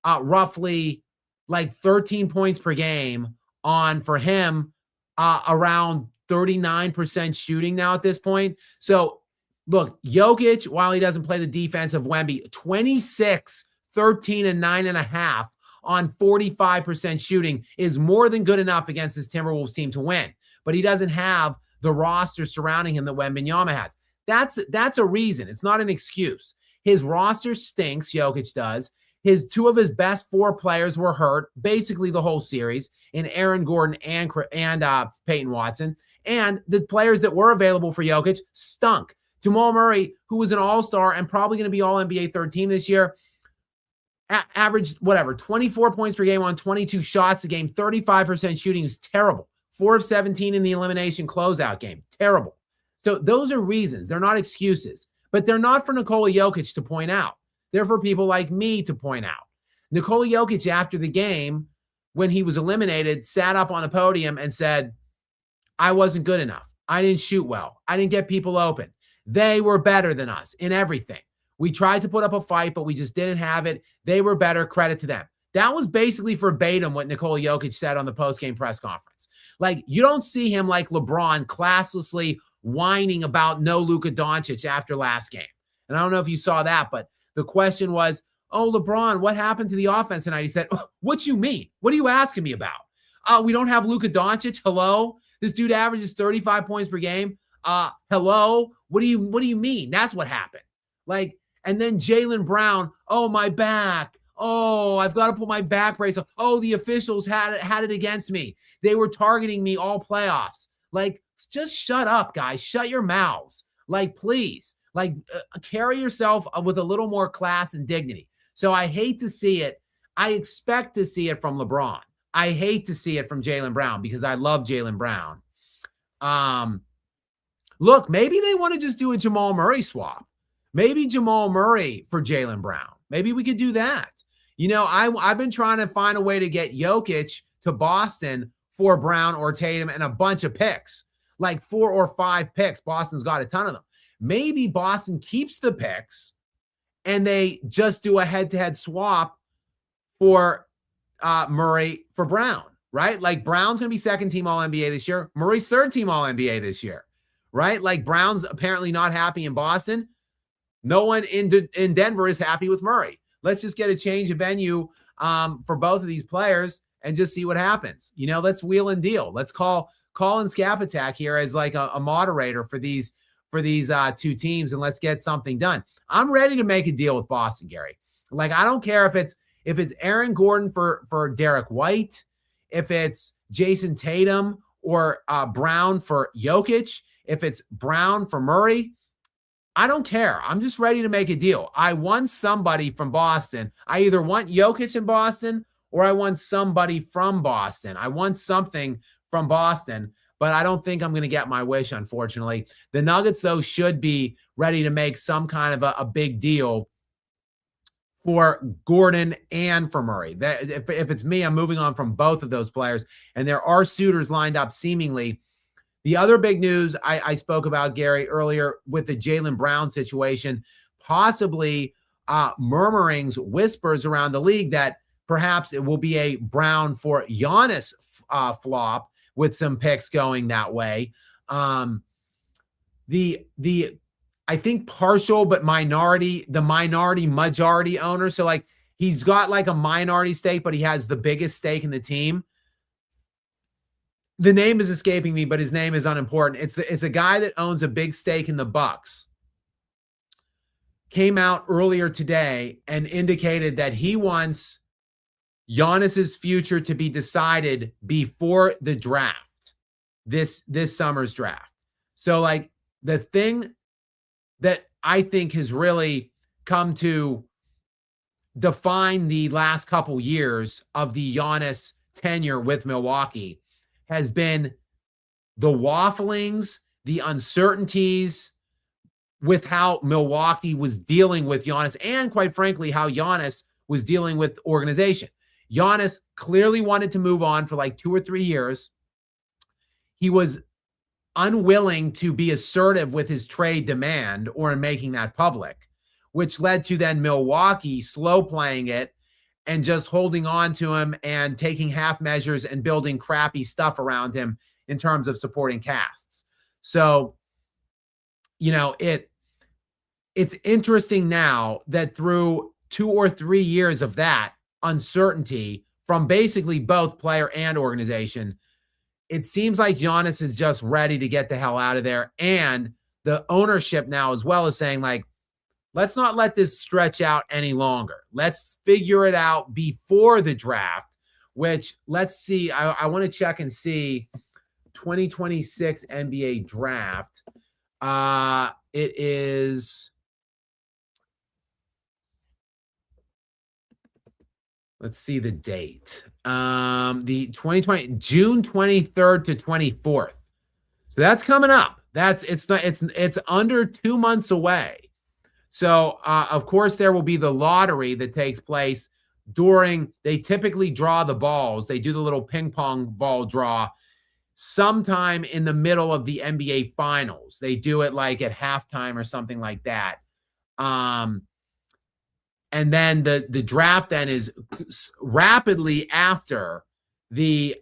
roughly like 13 points per game on, for him, around 39% shooting now at this point. So look, Jokic, while he doesn't play the defense of Wemby, 26, 13, and 9.5 on 45% shooting is more than good enough against this Timberwolves team to win. But he doesn't have the roster surrounding him that Wembanyama has. That's a reason. It's not an excuse. His roster stinks, Jokic does. Two of his best 4 players were hurt basically the whole series in Aaron Gordon and Peyton Watson. And the players that were available for Jokic stunk. Jamal Murray, who was an all-star and probably going to be all-NBA third team this year, averaged 24 points per game on 22 shots a game, 35% shooting is terrible. 4 of 17 in the elimination closeout game, terrible. So those are reasons. They're not excuses. But they're not for Nikola Jokic to point out. They're for people like me to point out. Nikola Jokic, after the game, when he was eliminated, sat up on a podium and said, I wasn't good enough. I didn't shoot well. I didn't get people open. They were better than us in everything. We tried to put up a fight, but we just didn't have it. They were better. Credit to them. That was basically verbatim what Nikola Jokic said on the post-game press conference. Like, you don't see him like LeBron classlessly whining about no Luka Doncic after last game. And I don't know if you saw that, but the question was, oh, LeBron, what happened to the offense tonight? He said, what you mean? What are you asking me about? We don't have Luka Doncic. Hello? This dude averages 35 points per game. Hello? What do you mean? That's what happened. Like, and then Jaylen Brown, oh, my back. Oh, I've got to put my back brace on. Oh, the officials had it against me. They were targeting me all playoffs. Like, just shut up, guys. Shut your mouths. Like, please. Like, carry yourself with a little more class and dignity. So I hate to see it. I expect to see it from LeBron. I hate to see it from Jaylen Brown because I love Jaylen Brown. Look, maybe they want to just do a Jamal Murray swap. Maybe Jamal Murray for Jaylen Brown. Maybe we could do that. You know, I've been trying to find a way to get Jokic to Boston for Brown or Tatum and a bunch of picks, like 4 or 5 picks. Boston's got a ton of them. Maybe Boston keeps the picks and they just do a head-to-head swap for Murray for Brown, right? Like, Brown's going to be second-team All-NBA this year. Murray's third-team All-NBA this year, right? Like, Brown's apparently not happy in Boston. No one in Denver is happy with Murray. Let's just get a change of venue for both of these players and just see what happens. You know, let's wheel and deal. Let's call in Skap Attack here as like a moderator for these 2 teams, and let's get something done. I'm ready to make a deal with Boston, Gary. Like, I don't care if it's Aaron Gordon for Derek White, if it's Jason Tatum or Brown for Jokic, if it's Brown for Murray. I don't care. I'm just ready to make a deal. I want somebody from Boston. I either want Jokic in Boston or I want somebody from Boston. I want something from Boston, but I don't think I'm going to get my wish, unfortunately. The Nuggets, though, should be ready to make some kind of a big deal for Gordon and for Murray. If it's me, I'm moving on from both of those players, and there are suitors lined up seemingly. The other big news I spoke about, Gary, earlier with the Jaylen Brown situation, possibly murmurings, whispers around the league that perhaps it will be a Brown for Giannis flop with some picks going that way. I think partial but minority, the majority owner. So like he's got like a minority stake, but he has the biggest stake in the team. The name is escaping me, but his name is unimportant. It's a guy that owns a big stake in the Bucks. Came out earlier today and indicated that he wants Giannis's future to be decided before the draft, this summer's draft. So like the thing that I think has really come to define the last couple years of the Giannis tenure with Milwaukee has been the wafflings, the uncertainties with how Milwaukee was dealing with Giannis, and quite frankly, how Giannis was dealing with organization. Giannis clearly wanted to move on for like 2 or 3 years. he was unwilling to be assertive with his trade demand or in making that public, which led to then Milwaukee slow playing it and just holding on to him and taking half measures and building crappy stuff around him in terms of supporting casts. So, it's interesting now that through 2 or 3 years of that uncertainty from basically both player and organization, it seems like Giannis is just ready to get the hell out of there. And the ownership now as well is saying, like, let's not let this stretch out any longer. Let's figure it out before the draft, which let's see. I want to check and see 2026 NBA draft. It is, let's see the date. The 2020 June 23rd to 24th. So that's coming up. It's under 2 months away. So, of course, there will be the lottery that takes place they typically draw the balls. They do the little ping pong ball draw sometime in the middle of the NBA finals. They do it like at halftime or something like that. And then the draft then is rapidly after the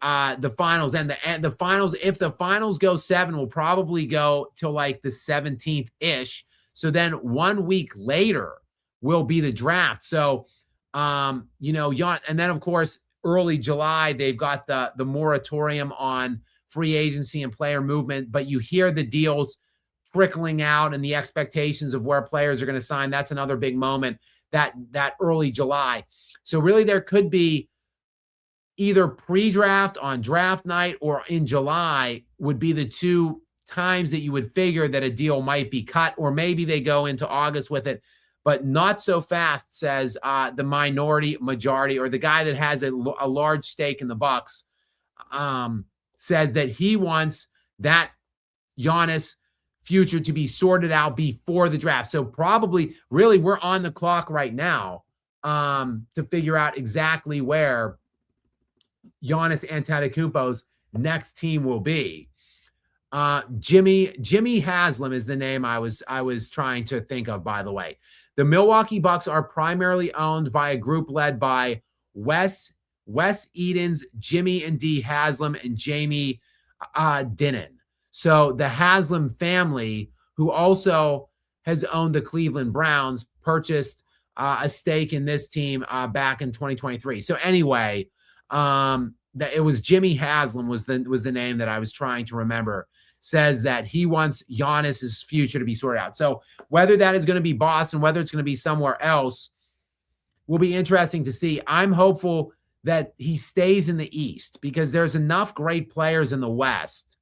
finals, and the finals, if the finals go 7, will probably go till like the 17th ish. So then 1 week later will be the draft. So, and then of course, early July, they've got the moratorium on free agency and player movement, but you hear the deals trickling out and the expectations of where players are going to sign. That's another big moment, that early July. So really there could be either pre-draft on draft night or in July would be the two times that you would figure that a deal might be cut, or maybe they go into August with it, but not so fast, says the majority, or the guy that has a large stake in the Bucks, says that he wants that Giannis future to be sorted out before the draft. So probably, really, we're on the clock right now to figure out exactly where Giannis Antetokounmpo's next team will be. Jimmy Haslam is the name I was trying to think of, by the way. The Milwaukee Bucks are primarily owned by a group led by Wes Edens, Jimmy and D Haslam, and Jamie Dinnan. So the Haslam family, who also has owned the Cleveland Browns, purchased a stake in this team back in 2023. So anyway, that it was Jimmy Haslam was the name that I was trying to remember, says that he wants Giannis's future to be sorted out. So whether that is going to be Boston, whether it's going to be somewhere else, will be interesting to see. I'm hopeful that he stays in the East because there's enough great players in the West.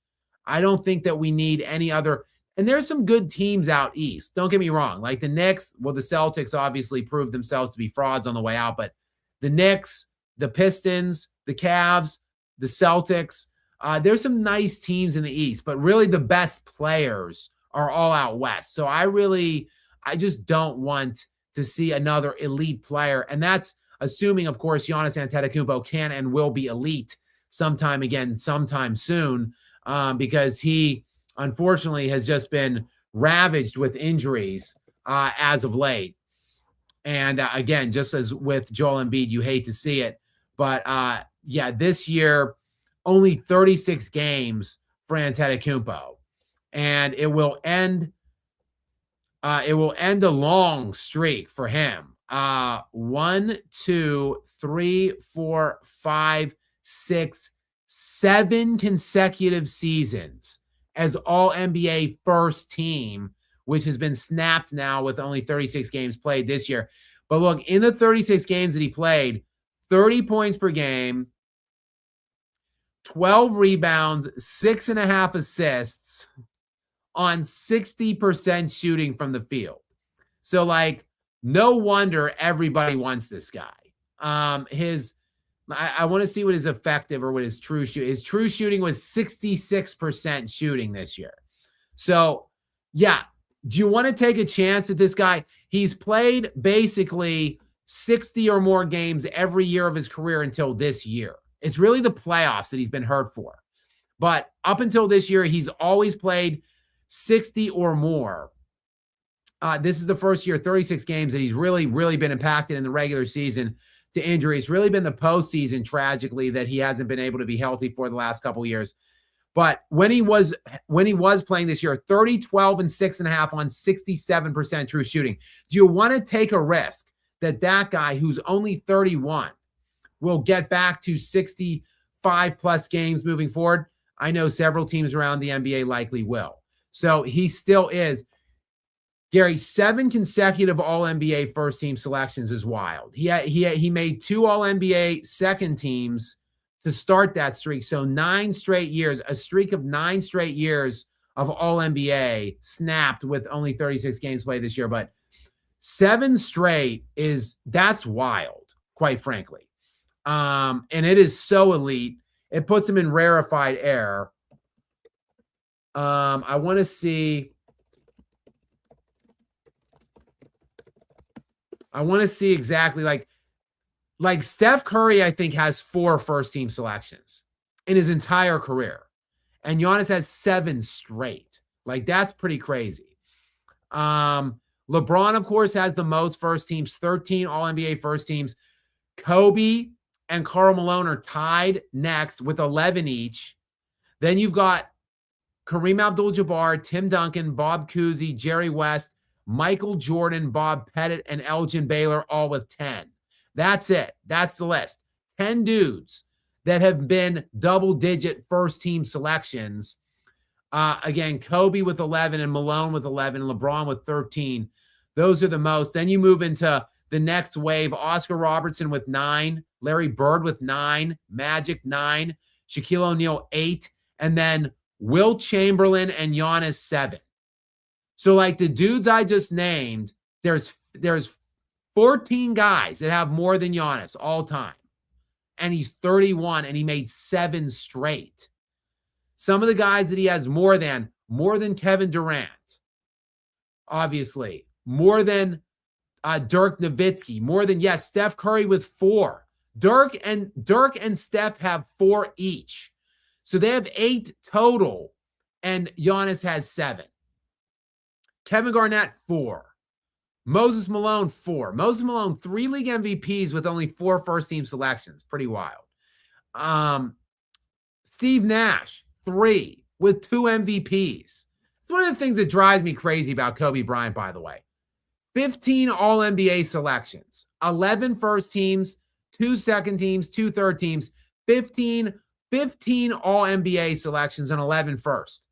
I don't think that we need any other. And there's some good teams out East. Don't get me wrong. Like the Knicks, well, the Celtics obviously proved themselves to be frauds on the way out, but the Knicks, the Pistons, the Cavs, the Celtics, there's some nice teams in the East, but really the best players are all out West. So I just don't want to see another elite player. And that's assuming, of course, Giannis Antetokounmpo can and will be elite sometime soon, because he unfortunately has just been ravaged with injuries as of late. And again, just as with Joel Embiid, you hate to see it. But this year, only 36 games for Antetokounmpo. And it will end a long streak for him. 1, 2, 3, 4, 5, 6, 7 consecutive seasons as all NBA first team, which has been snapped now with only 36 games played this year. But look, in the 36 games that he played, 30 points per game, 12 rebounds, 6.5 assists on 60% shooting from the field. So, like, no wonder everybody wants this guy. I want to see what his effective or what his true shooting. His true shooting was 66% shooting this year. So, yeah, do you want to take a chance at this guy? He's played basically 60 or more games every year of his career until this year. It's really the playoffs that he's been hurt for. But up until this year, he's always played 60 or more. This is the first year, 36 games, that he's really, really been impacted in the regular season to injury. It's really been the postseason, tragically, that he hasn't been able to be healthy for the last couple of years. But when he was playing this year, 30, 12, and 6.5 on 67% true shooting. Do you want to take a risk that guy who's only 31 will get back to 65 plus games moving forward? I know several teams around the NBA likely will. So he still is. Gary, 7 consecutive All-NBA first-team selections is wild. He made 2 All-NBA second teams to start that streak. So 9 straight years, a streak of 9 straight years of All-NBA snapped with only 36 games played this year. But 7 straight that's wild, quite frankly. And it is so elite. It puts him in rarefied air. I want to see exactly like Steph Curry, I think, has 4 first-team selections in his entire career. And Giannis has 7 straight. Like, that's pretty crazy. LeBron, of course, has the most first teams, 13 All-NBA first teams. Kobe and Karl Malone are tied next with 11 each. Then you've got Kareem Abdul-Jabbar, Tim Duncan, Bob Cousy, Jerry West, Michael Jordan, Bob Pettit, and Elgin Baylor, all with 10. That's it. That's the list. 10 dudes that have been double-digit first-team selections. Again, Kobe with 11 and Malone with 11 and LeBron with 13. Those are the most. Then you move into the next wave. Oscar Robertson with 9, Larry Bird with 9, Magic 9, Shaquille O'Neal 8, and then Wilt Chamberlain and Giannis 7. So like the dudes I just named, there's 14 guys that have more than Giannis all time. And he's 31 and he made 7 straight. Some of the guys that he has more than Kevin Durant, obviously, more than Dirk Nowitzki, Steph Curry with 4. Dirk and Steph have 4 each. So they have 8 total, and Giannis has 7. Kevin Garnett, 4. Moses Malone, 4. Moses Malone, 3 league MVPs with only 4 first-team selections. Pretty wild. Steve Nash, 3 with 2 MVPs. It's one of the things that drives me crazy about Kobe Bryant, by the way. 15 All-NBA selections, 11 first teams, 2 second teams, 2 third teams, 15 All-NBA selections, and 11 first.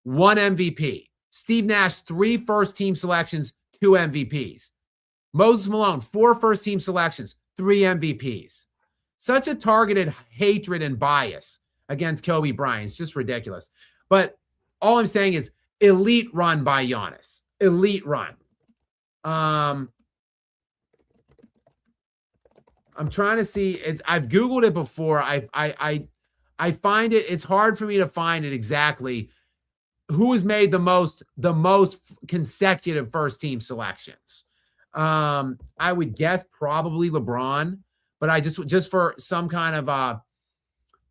1 MVP. Steve Nash, 3 first-team selections, 2 MVPs. Moses Malone, 4 first-team selections, 3 MVPs. Such a targeted hatred and bias against Kobe Bryant. It's just ridiculous. But all I'm saying is elite run by Giannis. Elite run. I'm trying to see. I've Googled it before. I find it's hard for me to find it exactly. Who has made the most consecutive first team selections? I would guess probably LeBron, but I just for some kind of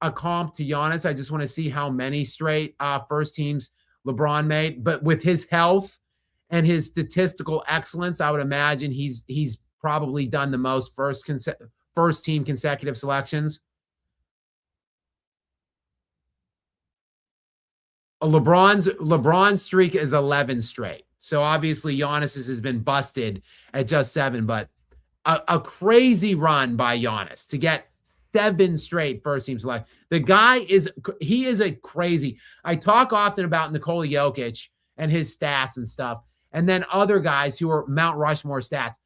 a comp to Giannis, I just want to see how many straight first teams LeBron made. But with his health and his statistical excellence, I would imagine he's probably done the most first team consecutive selections. LeBron's streak is 11 straight. So obviously Giannis's has been busted at just 7, but a crazy run by Giannis to get 7 straight first team select. The guy is a crazy. I talk often about Nikola Jokic and his stats and stuff, and then other guys who are Mount Rushmore stats.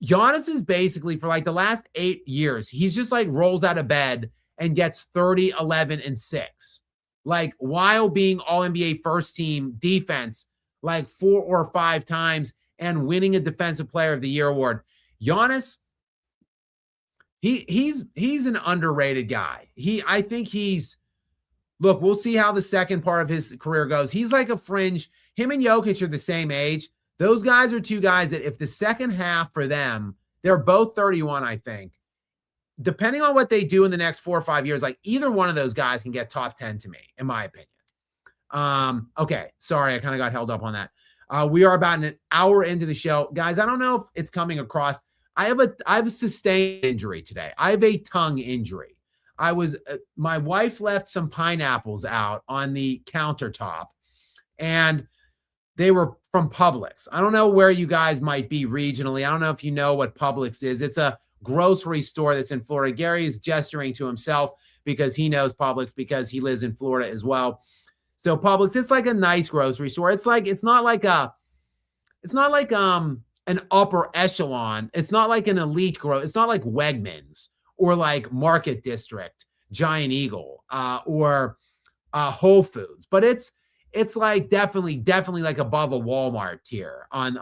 Giannis is basically, for like the last 8 years, he's just like rolls out of bed and gets 30, 11, and 6. Like while being All-NBA first team defense like 4 or 5 times and winning a Defensive Player of the Year award. Giannis, he's an underrated guy. I think look, we'll see how the second part of his career goes. He's like a fringe. Him and Jokic are the same age. Those guys are 2 guys that if the second half for them, they're both 31, I think. depending on what they do in the next 4 or 5 years, like either one of those guys can get top 10 to me, in my opinion. Okay. Sorry, I kind of got held up on that. We are about an hour into the show. Guys, I don't know if it's coming across. I have a sustained injury today. I have a tongue injury. My wife left some pineapples out on the countertop, and they were from Publix. I don't know where you guys might be regionally. I don't know if you know what Publix is. It's a grocery store that's in Florida. Gary is gesturing to himself because he knows Publix because he lives in Florida as well. So Publix, it's like a nice grocery store. It's not like an upper echelon. It's not like an elite it's not like Wegmans or like Market District, Giant Eagle, or Whole Foods. But it's like definitely like above a Walmart tier on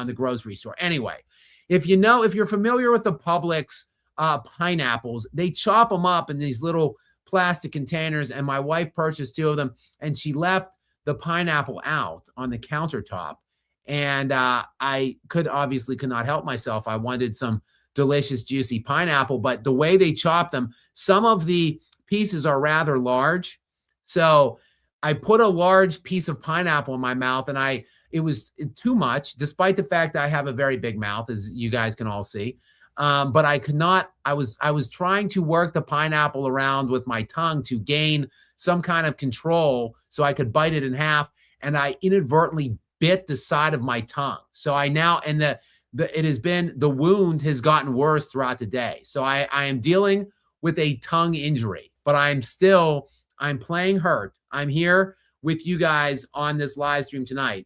the grocery store. Anyway, if you're familiar with the Publix pineapples, they chop them up in these little plastic containers, and my wife purchased 2 of them, and she left the pineapple out on the countertop, and I could not help myself. I wanted some delicious juicy pineapple, but the way they chop them, some of the pieces are rather large, so I put a large piece of pineapple in my mouth, and it was too much, despite the fact that I have a very big mouth, as you guys can all see. But I could not. I was trying to work the pineapple around with my tongue to gain some kind of control so I could bite it in half, and I inadvertently bit the side of my tongue. So I now, and the wound has gotten worse throughout the day. So I am dealing with a tongue injury, but I'm playing hurt. I'm here with you guys on this live stream tonight.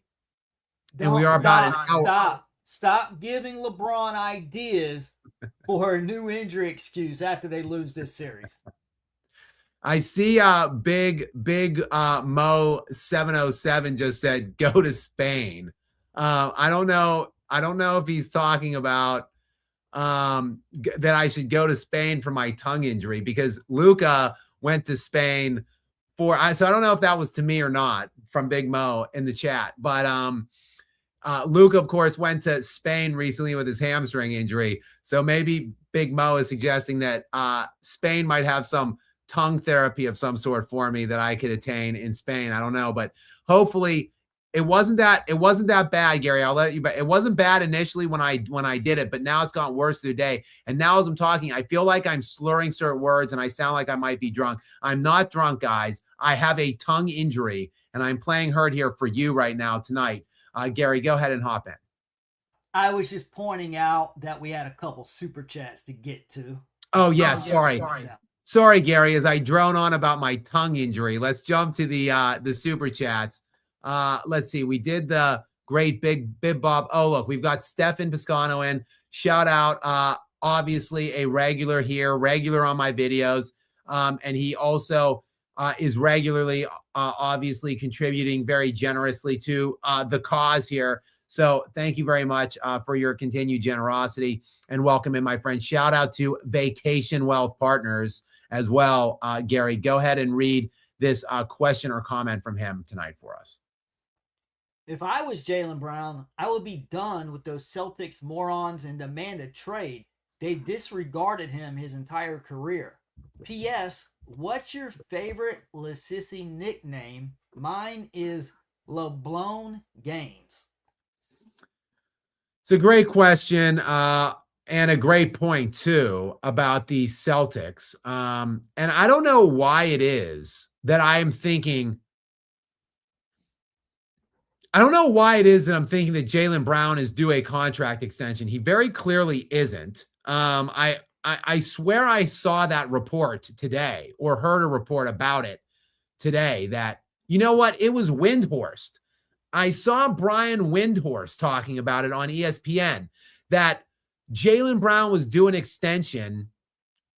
And we are about an hour. Stop giving LeBron ideas for a new injury excuse after they lose this series. I see big Mo 707 just said go to Spain. I don't know if he's talking about that I should go to Spain for my tongue injury, because Luca went to Spain so I don't know if that was to me or not from Big Mo in the chat, but Luke, of course, went to Spain recently with his hamstring injury. So maybe Big Mo is suggesting that Spain might have some tongue therapy of some sort for me that I could attain in Spain. I don't know, but hopefully it wasn't that bad, Gary. I'll let you, but it wasn't bad initially when I did it, but now it's gotten worse through the day. And now as I'm talking, I feel like I'm slurring certain words and I sound like I might be drunk. I'm not drunk, guys. I have a tongue injury and I'm playing hurt here for you right now tonight. Gary, go ahead and hop in. I was just pointing out that we had a couple super chats to get to. Oh, yeah. Sorry, Gary, as I drone on about my tongue injury. Let's jump to the super chats. Let's see. We did the great big Bib Bob. Oh, look, we've got Stefan Piscano in. Shout out, obviously a regular here, regular on my videos. And he also is regularly, obviously contributing very generously to the cause here. So thank you very much for your continued generosity, and welcome in, my friend. Shout out to Vacation Wealth Partners as well. Gary, go ahead and read this question or comment from him tonight for us. If I was Jaylen Brown, I would be done with those Celtics morons and demand a trade. They've disregarded him his entire career. P.S. What's your favorite LeSissy nickname? Mine is LeBlone Games. It's a great question and a great point, too, about the Celtics. And I don't know why it is that I'm thinking that Jaylen Brown is due a contract extension. He very clearly isn't. I swear I saw that report today, or heard a report about it today, that, you know what, it was Windhorst. I saw Brian Windhorst talking about it on ESPN, that Jaylen Brown was due an extension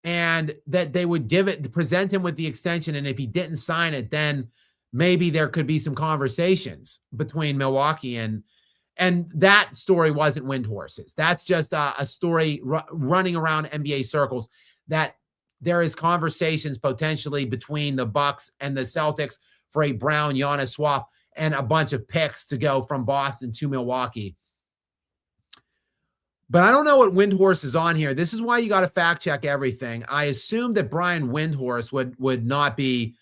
and that they would present him with the extension. And if he didn't sign it, then maybe there could be some conversations between Milwaukee and that story wasn't Windhorst's. That's just a story running around NBA circles, that there is conversations potentially between the Bucks and the Celtics for a Brown-Giannis swap and a bunch of picks to go from Boston to Milwaukee. But I don't know what Windhorse is on here. This is why you got to fact check everything. I assumed that Brian Windhorse would not be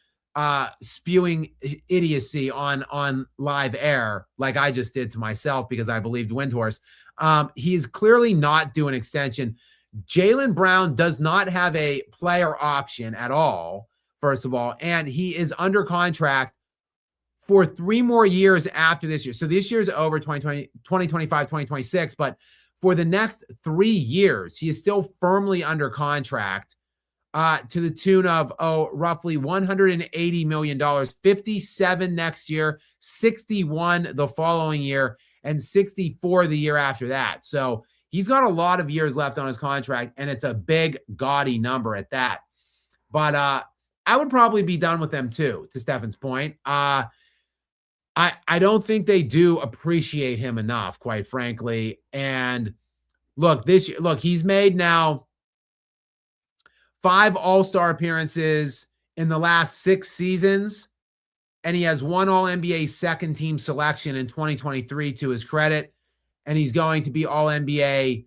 spewing idiocy on live air like I just did to myself because I believed Windhorse. He is clearly not due an extension. Jaylen Brown does not have a player option at all, first of all, and he is under contract for 3 more years after this year. So this year's over 2020, 2025, 2026, but for the next 3 years, he is still firmly under contract to the tune of roughly $180 million, 57 next year, 61 the following year, and 64 the year after that. So he's got a lot of years left on his contract, and it's a big, gaudy number at that. But I would probably be done with them too, to Stefan's point. I don't think they do appreciate him enough, quite frankly. And look, this year, he's made now 5 All-Star appearances in the last 6 seasons, and he has 1 All-NBA second-team selection in 2023 to his credit, and he's going to be All-NBA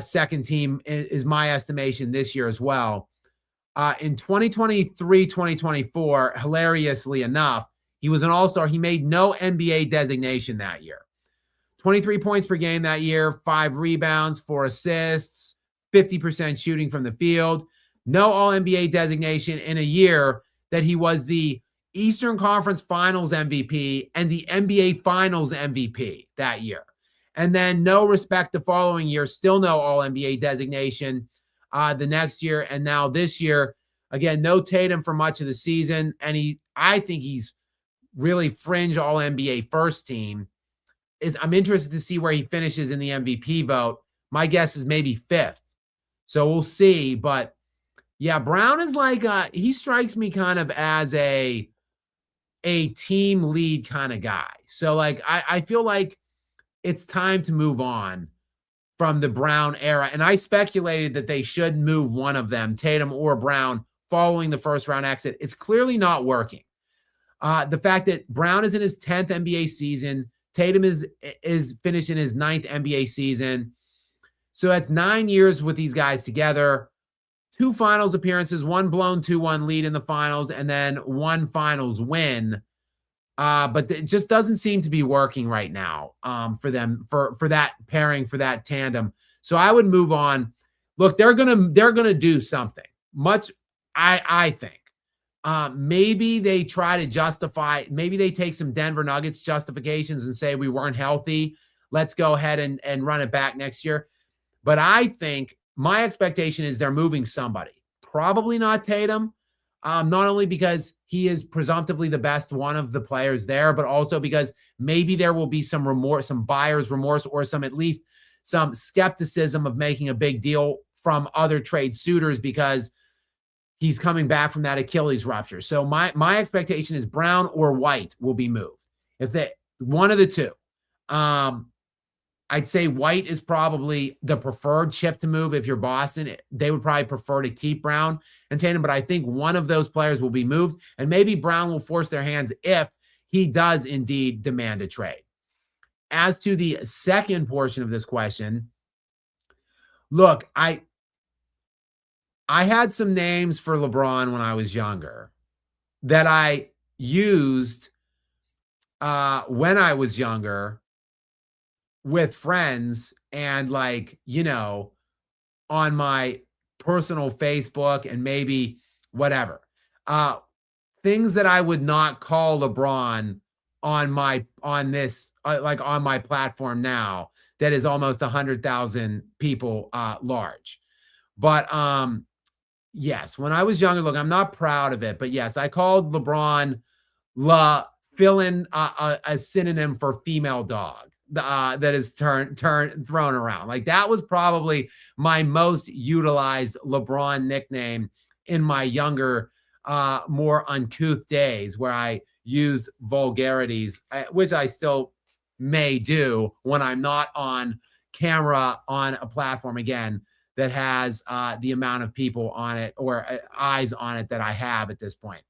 second team is my estimation this year as well. In 2023, 2024, hilariously enough, he was an all-star. He made no NBA designation that year. 23 points per game that year, 5 rebounds, 4 assists, 50% shooting from the field. No All-NBA designation in a year that he was the Eastern Conference Finals MVP and the NBA Finals MVP that year. And then no respect the following year, still no All-NBA designation the next year. And now this year, again, no Tatum for much of the season. And I think he's really fringe All-NBA first team. I'm interested to see where he finishes in the MVP vote. My guess is maybe 5th. So we'll see. But yeah, Brown is like, he strikes me kind of as a team lead kind of guy. So like, I feel like it's time to move on from the Brown era. And I speculated that they should move one of them, Tatum or Brown, following the first round exit. It's clearly not working. The fact that Brown is in his 10th NBA season, Tatum is finishing his 9th NBA season. So that's 9 years with these guys together. 2 finals appearances, 1 blown 2-1 lead in the finals, and then 1 finals win. But it just doesn't seem to be working right now for them, for that pairing, for that tandem. So I would move on. Look, they're gonna do something. I think. Maybe they try to justify, maybe they take some Denver Nuggets justifications and say we weren't healthy. Let's go ahead and run it back next year. But I think my expectation is they're moving somebody. Probably not Tatum. Not only because he is presumptively the best one of the players there, but also because maybe there will be some remorse, some buyer's remorse, or at least some skepticism of making a big deal from other trade suitors because he's coming back from that Achilles rupture. So my expectation is Brown or White will be moved. If they one of the two. I'd say White is probably the preferred chip to move. If you're Boston, they would probably prefer to keep Brown and Tatum, but I think one of those players will be moved, and maybe Brown will force their hands if he does indeed demand a trade. As to the second portion of this question, look, I had some names for LeBron when I was younger that I used when I was younger with friends and on my personal Facebook and maybe whatever. Things that I would not call LeBron on my platform now that is almost 100,000 people large. But yes, when I was younger, look, I'm not proud of it, but yes, I called LeBron fill in a synonym for female dog. That is thrown around. Like that was probably my most utilized LeBron nickname in my younger, more uncouth days where I used vulgarities, which I still may do when I'm not on camera on a platform again that has the amount of people on it or eyes on it that I have at this point.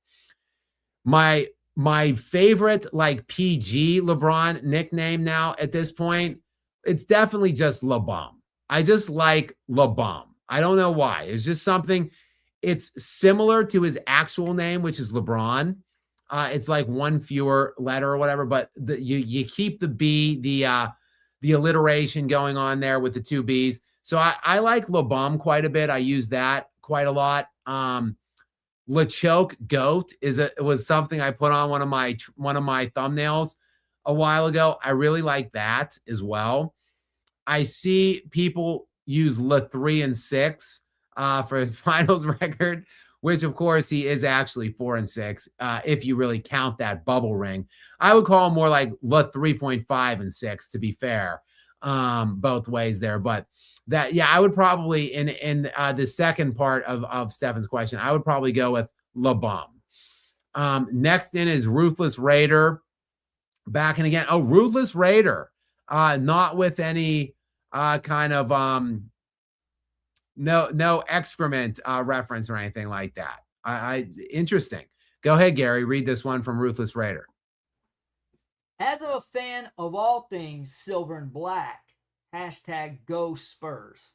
My favorite PG LeBron nickname now at this point, it's definitely just LeBum. I just like LeBum. I don't know why. It's just something. It's similar to his actual name, which is LeBron. It's like one fewer letter or whatever, but you keep the B, the alliteration going on there with the two B's. So I like LeBum quite a bit. I use that quite a lot. LeChoke Goat was something I put on one of my thumbnails a while ago. I really like that as well. I see people use Le3 and 6 for his finals record, which of course he is actually 4 and 6 if you really count that bubble ring. I would call him more like Le 3.5 and 6 to be fair, both ways there. But that, yeah, I would probably in the second part of Stefan's question, I would probably go with LeBum. Next in is Ruthless Raider. Back in again. Oh, Ruthless Raider. Not with any kind of no excrement reference or anything like that. Interesting. Go ahead, Gary. Read this one from Ruthless Raider. As a fan of all things silver and black, #Go Spurs.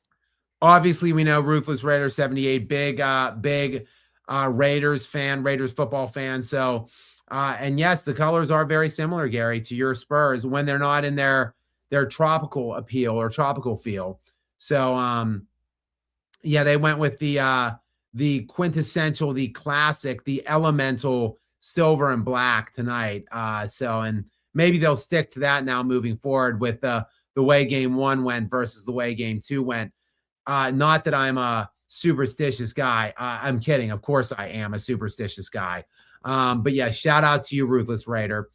Obviously, we know Ruthless Raider 78, big Raiders fan, Raiders football fan. So, and yes, the colors are very similar, Gary, to your Spurs when they're not in their tropical appeal or tropical feel. So, yeah, they went with the quintessential, the classic, the elemental silver and black tonight. So, and maybe they'll stick to that now moving forward with the way game 1 went versus the way game 2 went. Not that I'm a superstitious guy. I'm kidding. Of course I am a superstitious guy. But yeah, shout out to you, Ruthless Raider.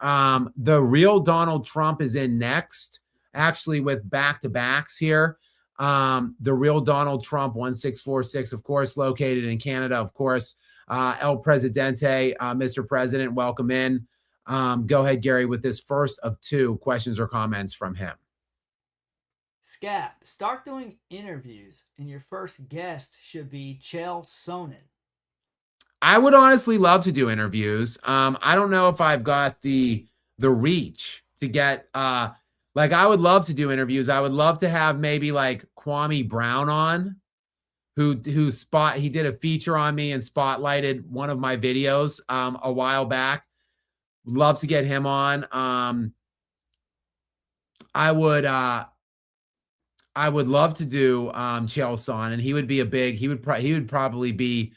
The real Donald Trump is in next, actually, with back-to-backs here. The real Donald Trump 1646, of course, located in Canada, of course. El Presidente, Mr. President, welcome in. Go ahead, Gary, with this first of 2 questions or comments from him. Skap, start doing interviews, and your first guest should be Chael Sonnen. I would honestly love to do interviews. I don't know if I've got the reach to get like I would love to do interviews. I would love to have maybe like Kwame Brown on, who he did a feature on me and spotlighted one of my videos a while back. Love to get him on. I would love to do Chael Sonnen, and he would be he would probably be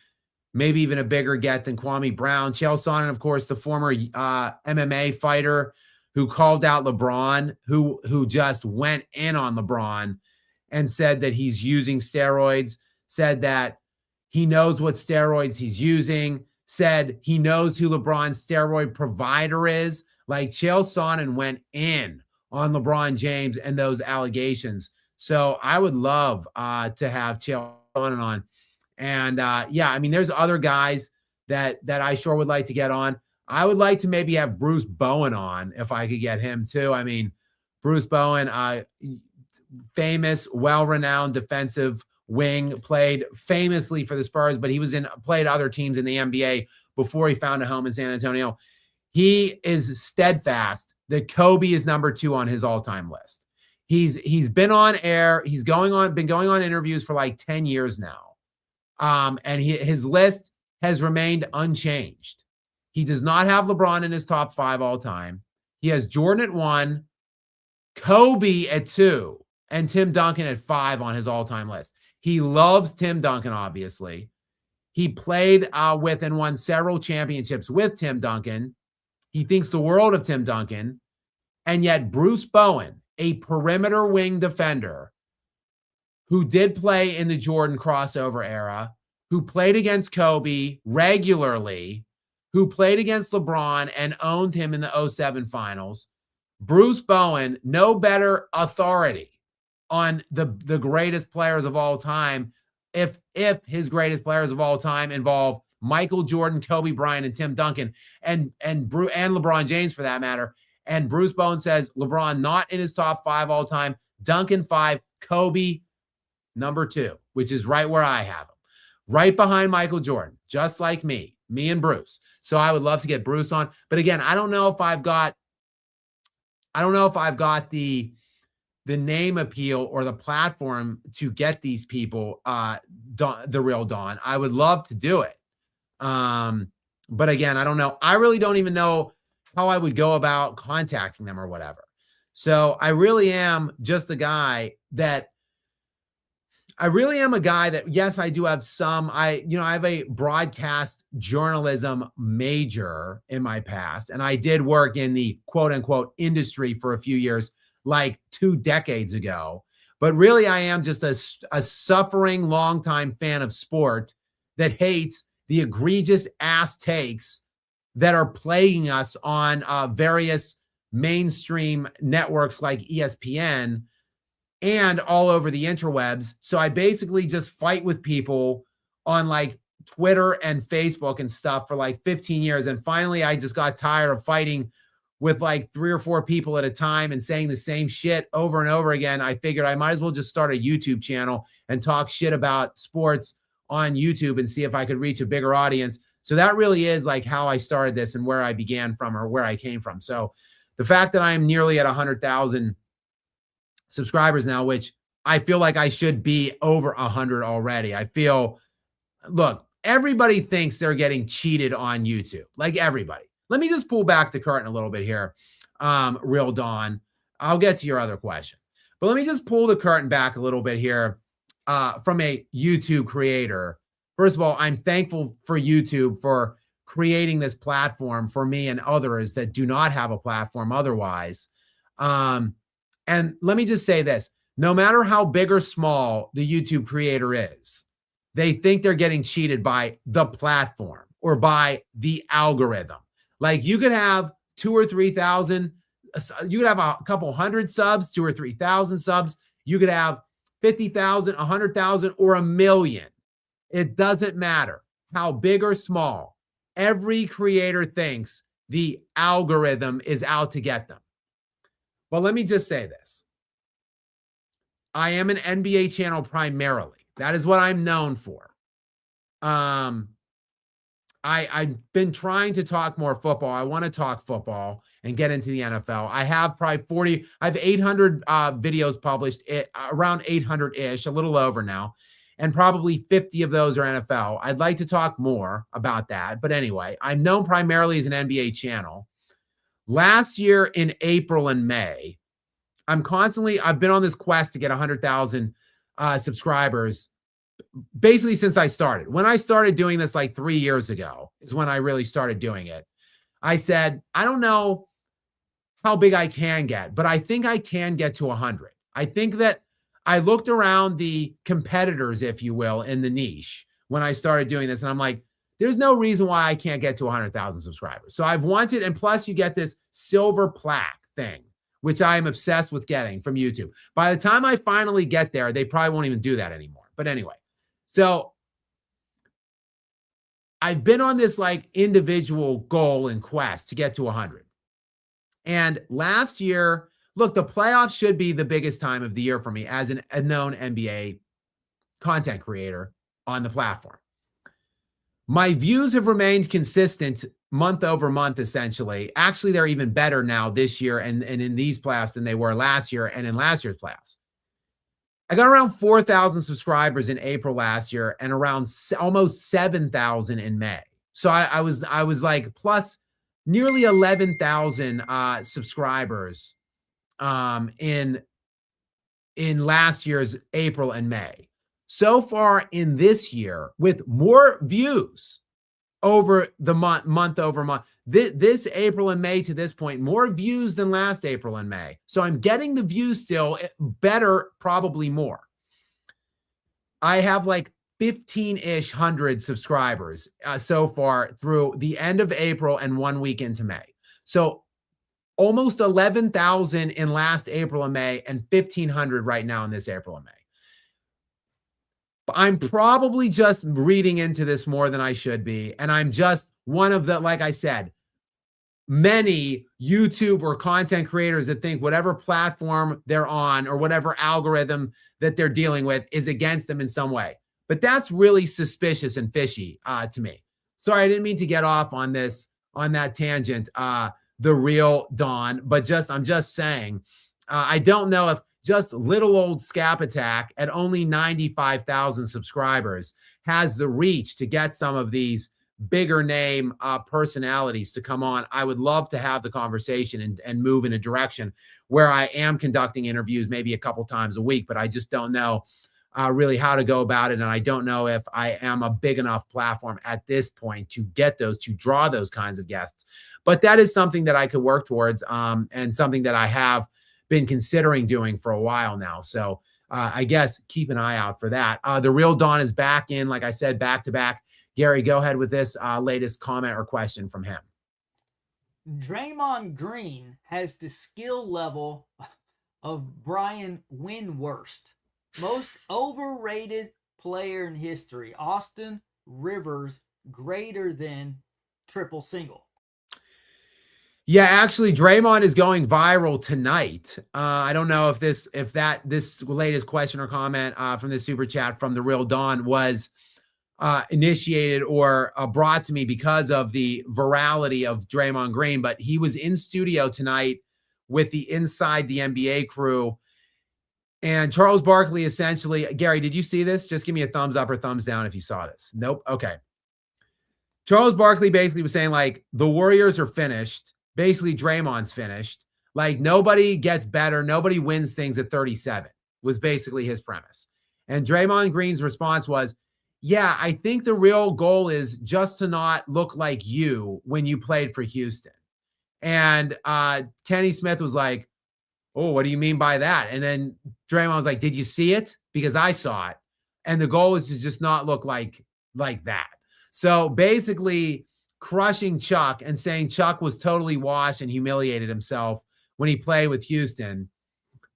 maybe even a bigger get than Kwame Brown. Chael Sonnen, of course, the former MMA fighter who called out LeBron, who just went in on LeBron and said that he's using steroids, said that he knows what steroids he's using, said he knows who LeBron's steroid provider is. Like, Chael Sonnen went in on LeBron James and those allegations. So I would love to have Chael Sonnen on. And yeah, I mean, there's other guys that I sure would like to get on. I would like to maybe have Bruce Bowen on if I could get him too. I mean, Bruce Bowen, famous, well-renowned defensive wing, played famously for the Spurs, but he played other teams in the NBA before he found a home in San Antonio. He is steadfast that Kobe is number 2 on his all-time list. He's been on air. He's been going on interviews for like 10 years now. And his list has remained unchanged. He does not have LeBron in his top 5 all time. He has Jordan at 1, Kobe at 2, and Tim Duncan at 5 on his all-time list. He loves Tim Duncan, obviously. He played with and won several championships with Tim Duncan. He thinks the world of Tim Duncan. And yet Bruce Bowen, a perimeter wing defender who did play in the Jordan crossover era, who played against Kobe regularly, who played against LeBron and owned him in the 07 finals. Bruce Bowen, no better authority on the greatest players of all time, if his greatest players of all time involve Michael Jordan, Kobe Bryant, and Tim Duncan, and LeBron James for that matter. And Bruce Bowen says LeBron not in his top 5 all time, Duncan 5, Kobe number 2, which is right where I have him, right behind Michael Jordan, just like me and Bruce. So I would love to get Bruce on, but again, I don't know if I've got the the name appeal or the platform to get these people the real Don. I would love to do it. But again, I don't know. I really don't even know how I would go about contacting them or whatever. So I really am just a guy that yes, I do have some, I have a broadcast journalism major in my past, and I did work in the quote unquote industry for a few years, like 2 decades ago. But really, I am just a suffering longtime fan of sport that hates the egregious ass takes that are plaguing us on various mainstream networks like ESPN and all over the interwebs. So I basically just fight with people on like Twitter and Facebook and stuff for like 15 years. And finally, I just got tired of fighting with like 3 or 4 people at a time and saying the same shit over and over again. I figured I might as well just start a YouTube channel and talk shit about sports on YouTube and see if I could reach a bigger audience. So that really is like how I started this and where I began from, or where I came from. So the fact that I'm nearly at 100,000 subscribers now, which I feel like I should be over 100 already. Look, everybody thinks they're getting cheated on YouTube, like everybody. Let me just pull back the curtain a little bit here, Real Don. I'll get to your other question, but let me just pull the curtain back a little bit here from a YouTube creator. First of all, I'm thankful for YouTube for creating this platform for me and others that do not have a platform otherwise. And let me just say this, no matter how big or small the YouTube creator is, they think they're getting cheated by the platform or by the algorithm. Like you could have 2,000 or 3,000, you could have a couple hundred subs, 2,000 or 3,000 subs. You could have 50,000, 100,000, or 1 million. It doesn't matter how big or small. Every creator thinks the algorithm is out to get them. Well, let me just say this. I am an NBA channel primarily. That is what I'm known for. I've been trying to talk more football. I want to talk football and get into the NFL. I have probably 800 videos published, around 800-ish, a little over now. And probably 50 of those are NFL. I'd like to talk more about that. But anyway, I'm known primarily as an NBA channel. Last year in April and May, I've been on this quest to get 100,000 subscribers basically since I started. When I started doing this like 3 years ago is when I really started doing it. I said, I don't know how big I can get, but I think I can get to 100. I think that I looked around the competitors, if you will, in the niche when I started doing this, and I'm like, there's no reason why I can't get to 100,000 subscribers. So I've wanted, and plus you get this silver plaque thing, which I am obsessed with getting from YouTube. By the time I finally get there, they probably won't even do that anymore. But anyway, so I've been on this like individual goal and quest to get to 100. And last year, look, the playoffs should be the biggest time of the year for me as a known NBA content creator on the platform. My views have remained consistent month over month, essentially. Actually, they're even better now this year and in these playoffs than they were last year and in last year's playoffs. I got around 4,000 subscribers in April last year and around almost 7,000 in May. So I was like plus nearly 11,000 subscribers in last year's April and May. So far in this year, with more views over the month over month, this April and May to this point, more views than last April and May. So I'm getting the views still, better, probably more. I have like 15-ish hundred subscribers so far through the end of April and 1 week into May. So almost 11,000 in last April and May and 1,500 right now in this April and May. I'm probably just reading into this more than I should be. And I'm just one of the, like I said, many YouTube or content creators that think whatever platform they're on or whatever algorithm that they're dealing with is against them in some way. But that's really suspicious and fishy to me. Sorry, I didn't mean to get off on that tangent, the real Don, but I'm just saying, I don't know if just little old Skap Attack at only 95,000 subscribers has the reach to get some of these bigger name personalities to come on. I would love to have the conversation and move in a direction where I am conducting interviews maybe a couple times a week, but I just don't know really how to go about it. And I don't know if I am a big enough platform at this point to get those, to draw those kinds of guests. But that is something that I could work towards and something that I have been considering doing for a while now. So I guess keep an eye out for that. The Real Don is back in, like I said, back to back. Gary, go ahead with this latest comment or question from him. Draymond Green has the skill level of Brian Windhorst, most overrated player in history. Austin Rivers greater than triple single. Yeah, actually, Draymond is going viral tonight. I don't know if this latest question or comment from the super chat from the Real Don was initiated or brought to me because of the virality of Draymond Green, but he was in studio tonight with the Inside the NBA crew. And Charles Barkley essentially, Gary, did you see this? Just give me a thumbs up or thumbs down if you saw this. Nope. Okay. Charles Barkley basically was saying, like, the Warriors are finished. Basically, Draymond's finished. Like, nobody gets better. Nobody wins things at 37 was basically his premise. And Draymond Green's response was, yeah, I think the real goal is just to not look like you when you played for Houston. And Kenny Smith was like, oh, what do you mean by that? And then Draymond was like, did you see it? Because I saw it. And the goal is to just not look like that. So basically crushing Chuck and saying Chuck was totally washed and humiliated himself when he played with Houston.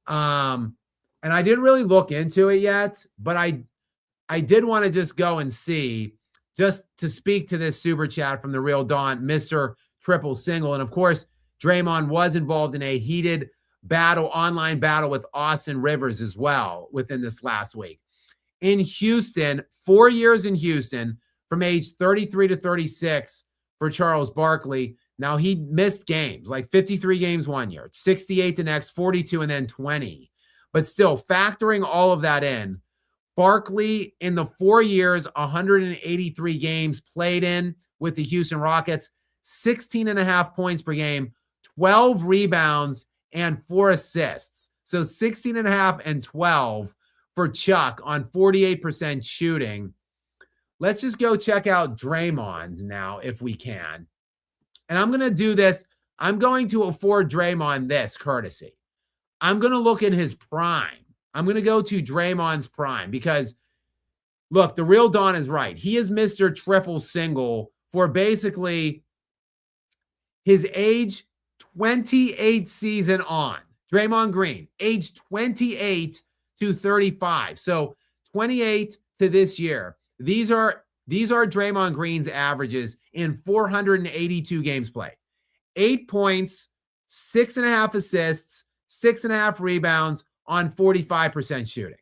And I didn't really look into it yet, but I did want to just go and see, just to speak to this super chat from the Real Don, Mr. Triple Single. And of course, Draymond was involved in a heated online battle with Austin Rivers as well within this last week. In Houston, 4 years in Houston, from age 33 to 36 for Charles Barkley. Now, he missed games, like 53 games one year, 68 the next, 42, and then 20. But still, factoring all of that in, Barkley in the 4 years, 183 games played in with the Houston Rockets, 16.5 points per game, 12 rebounds, and 4 assists. So 16.5 and 12 for Chuck on 48% shooting. Let's just go check out Draymond now if we can. And I'm going to do this. I'm going to afford Draymond this courtesy. I'm going to look in his prime. I'm going to go to Draymond's prime because, look, the Real Don is right. He is Mr. Triple Single for basically his age 28 season on. Draymond Green, age 28 to 35. So 28 to this year. These are Draymond Green's averages in 482 games played. 8 points, 6.5 assists, 6.5 rebounds on 45% shooting.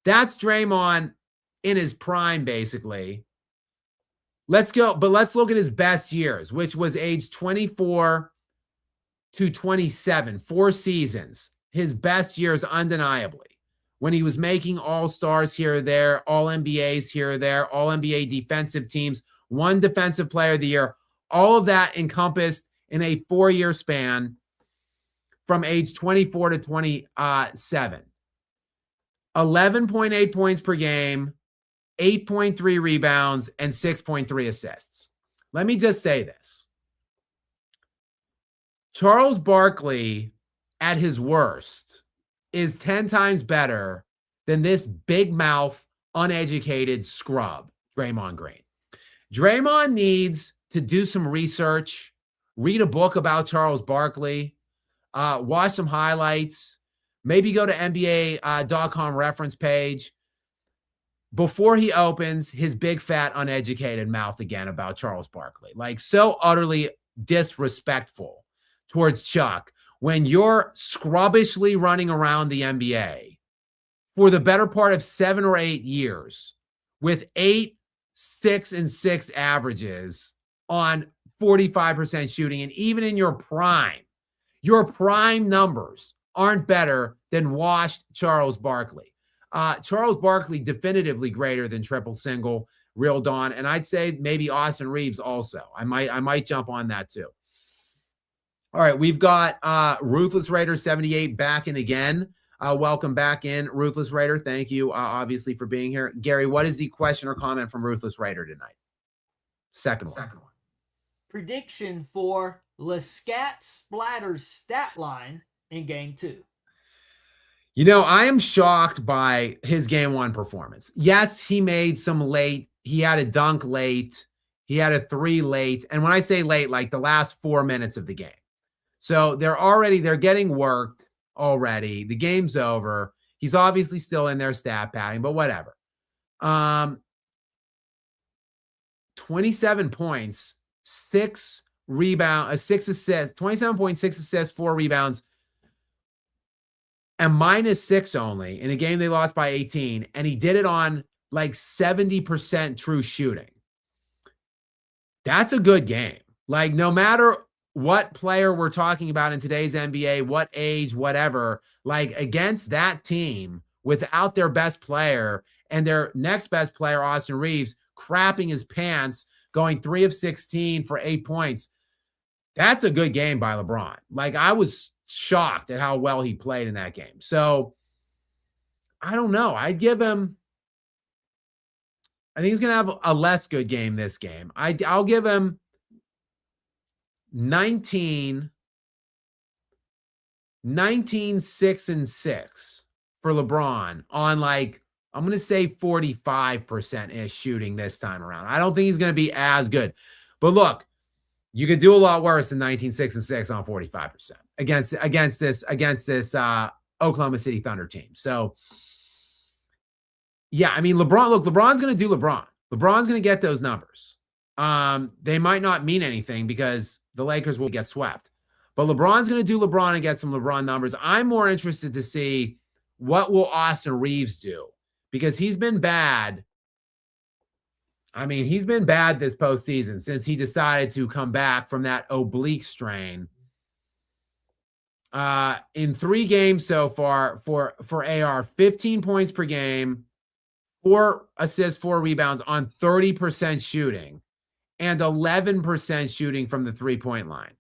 That's Draymond in his prime, basically. Let's look at his best years, which was age 24 to 27, 4 seasons. His best years, undeniably, when he was making all-stars here or there, all-NBAs here or there, all-NBA defensive teams, 1 defensive player of the year, all of that encompassed in a 4-year span from age 24 to 27. 11.8 points per game, 8.3 rebounds, and 6.3 assists. Let me just say this. Charles Barkley, at his worst, is 10 times better than this big mouth, uneducated scrub, Draymond Green. Draymond needs to do some research, read a book about Charles Barkley, watch some highlights, maybe go to NBA.com reference page before he opens his big, fat, uneducated mouth again about Charles Barkley. Like, so utterly disrespectful towards Chuck when you're scrubbishly running around the NBA for the better part of 7 or 8 years with 8, 6, and 6 averages on 45% shooting. And even in your prime numbers aren't better than washed Charles Barkley. Charles Barkley definitively greater than triple single, real Dawn, and I'd say maybe Austin Reeves also. I might jump on that too. All right, we've got Ruthless Raider 78 back in again. Welcome back in, Ruthless Raider. Thank you, obviously, for being here. Gary, what is the question or comment from Ruthless Raider tonight? Second one. Prediction for Skap Splatter's stat line in Game 2. You know, I am shocked by his Game 1 performance. Yes, he made some late. He had a dunk late. He had a 3 late. And when I say late, like the last 4 minutes of the game. So they're getting worked already. The game's over. He's obviously still in their stat padding, but whatever. 27 points, 6 rebounds, 6 assists, 27.6 assists, 4 rebounds, and -6 only in a game they lost by 18. And he did it on like 70% true shooting. That's a good game. Like, no matter what player we're talking about in today's NBA, what age, whatever, like against that team without their best player and their next best player, Austin Reeves, crapping his pants, going 3 of 16 for 8 points. That's a good game by LeBron. Like, I was shocked at how well he played in that game. So I don't know. I'd give him, I think he's going to have a less good game this game. I'll give him 19, 6 and 6 for LeBron on, like, I'm going to say 45%-ish shooting this time around. I don't think he's going to be as good. But look, you could do a lot worse than 19, 6 and 6 on 45% against this Oklahoma City Thunder team. So yeah, I mean, LeBron's going to do LeBron. LeBron's going to get those numbers. They might not mean anything because the Lakers will get swept. But LeBron's going to do LeBron and get some LeBron numbers. I'm more interested to see what will Austin Reeves do, because he's been bad. I mean, he's been bad this postseason since he decided to come back from that oblique strain. In 3 games so far for AR, 15 points per game, 4 assists, 4 rebounds on 30% shooting, and 11% shooting from the 3-point line.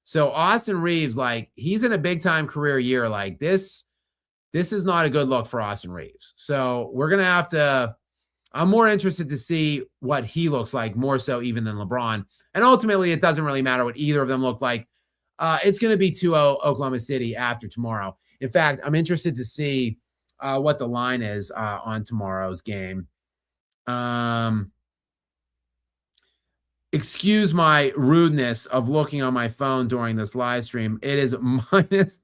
So Austin Reeves, like, he's in a big-time career year. Like, this is not a good look for Austin Reeves. So we're going to have to – I'm more interested to see what he looks like, more so even than LeBron. And ultimately, it doesn't really matter what either of them look like. It's going to be 2-0 Oklahoma City after tomorrow. In fact, I'm interested to see what the line is on tomorrow's game. Excuse my rudeness of looking on my phone during this live stream. It is minus.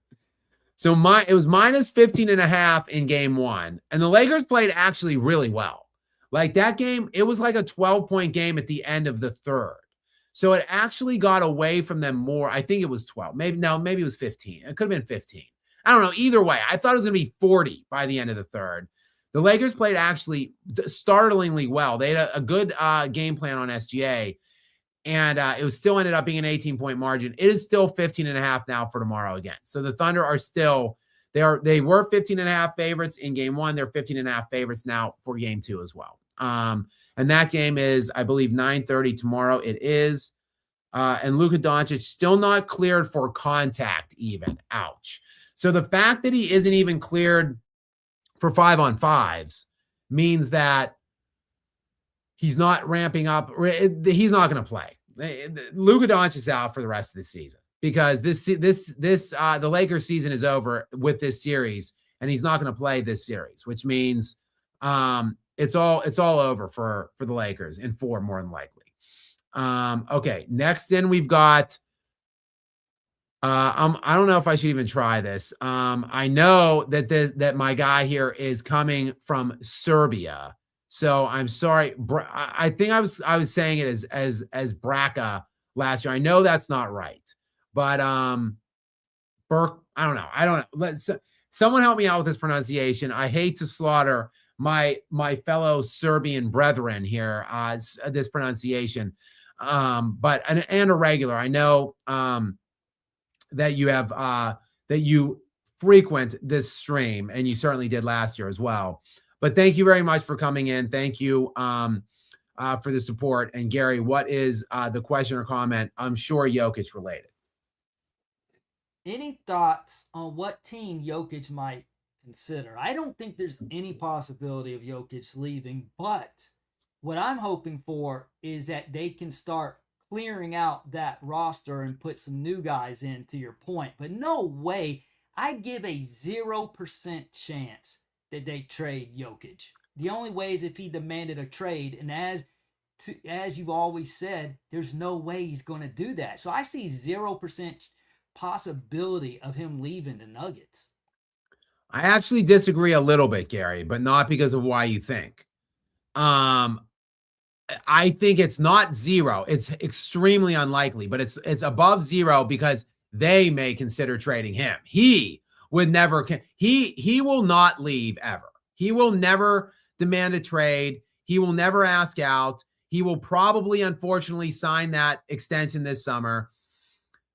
So it was minus 15.5 in game 1. And the Lakers played actually really well. Like, that game, it was like a 12-point game at the end of the third. So it actually got away from them more. I think it was 12. Maybe it was 15. It could have been 15. I don't know. Either way, I thought it was going to be 40 by the end of the third. The Lakers played actually startlingly well. They had a good game plan on SGA. And it was still ended up being an 18-point margin. It is still 15.5 now for tomorrow again. So the Thunder are still, they were 15.5 favorites in game 1. They're 15.5 favorites now for game 2 as well. And that game is, I believe, 9:30 tomorrow. It is. And Luka Doncic still not cleared for contact even. Ouch. So the fact that he isn't even cleared for 5-on-5s means that he's not ramping up. He's not going to play. Luka Doncic is out for the rest of the season because the Lakers season is over with this series, and he's not going to play this series, which means it's all over for the Lakers in 4 more than likely. Okay, next in we've got. I don't know if I should even try this. I know that my guy here is coming from Serbia. So I'm sorry. I think I was saying it as Braca last year. I know that's not right, but Burke. I don't know. Someone help me out with this pronunciation. I hate to slaughter my fellow Serbian brethren here. This pronunciation, but and a regular. I know that you have that you frequent this stream, and you certainly did last year as well. But thank you very much for coming in. Thank you for the support. And Gary, what is the question or comment? I'm sure Jokic related. Any thoughts on what team Jokic might consider? I don't think there's any possibility of Jokic leaving, but what I'm hoping for is that they can start clearing out that roster and put some new guys in, to your point. But no way. I give a 0% chance that they trade Jokic. The only way is if he demanded a trade, and as you've always said, there's no way he's going to do that. So I see 0% possibility of him leaving the Nuggets. I actually disagree a little bit, Gary, but not because of why you think. I think it's not 0. It's extremely unlikely, but it's above 0 because they may consider trading him. He would never, he will not leave ever. He will never demand a trade. He will never ask out. He will probably, unfortunately, sign that extension this summer,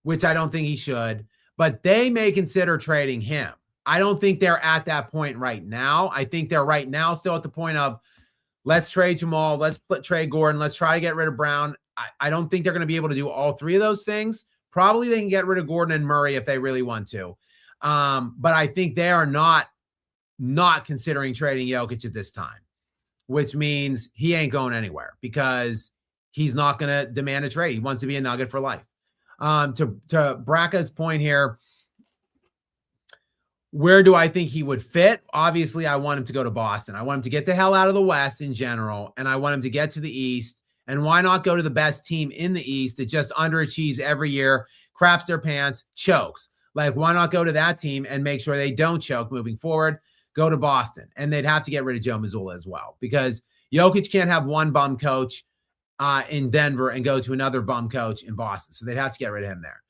which I don't think he should, but they may consider trading him. I don't think they're at that point right now. I think they're right now still at the point of, let's trade Jamal, let's trade Gordon, let's try to get rid of Brown. I don't think they're going to be able to do all three of those things. Probably they can get rid of Gordon and Murray if they really want to. But I think they are not considering trading Jokic at this time, which means he ain't going anywhere because he's not going to demand a trade. He wants to be a Nugget for life. To Braca's point here, where do I think he would fit? Obviously, I want him to go to Boston. I want him to get the hell out of the West in general, and I want him to get to the East. And why not go to the best team in the East that just underachieves every year, craps their pants, chokes? Like, why not go to that team and make sure they don't choke moving forward? Go to Boston. And they'd have to get rid of Joe Mazzulla as well, because Jokic can't have one bum coach in Denver and go to another bum coach in Boston. So they'd have to get rid of him there.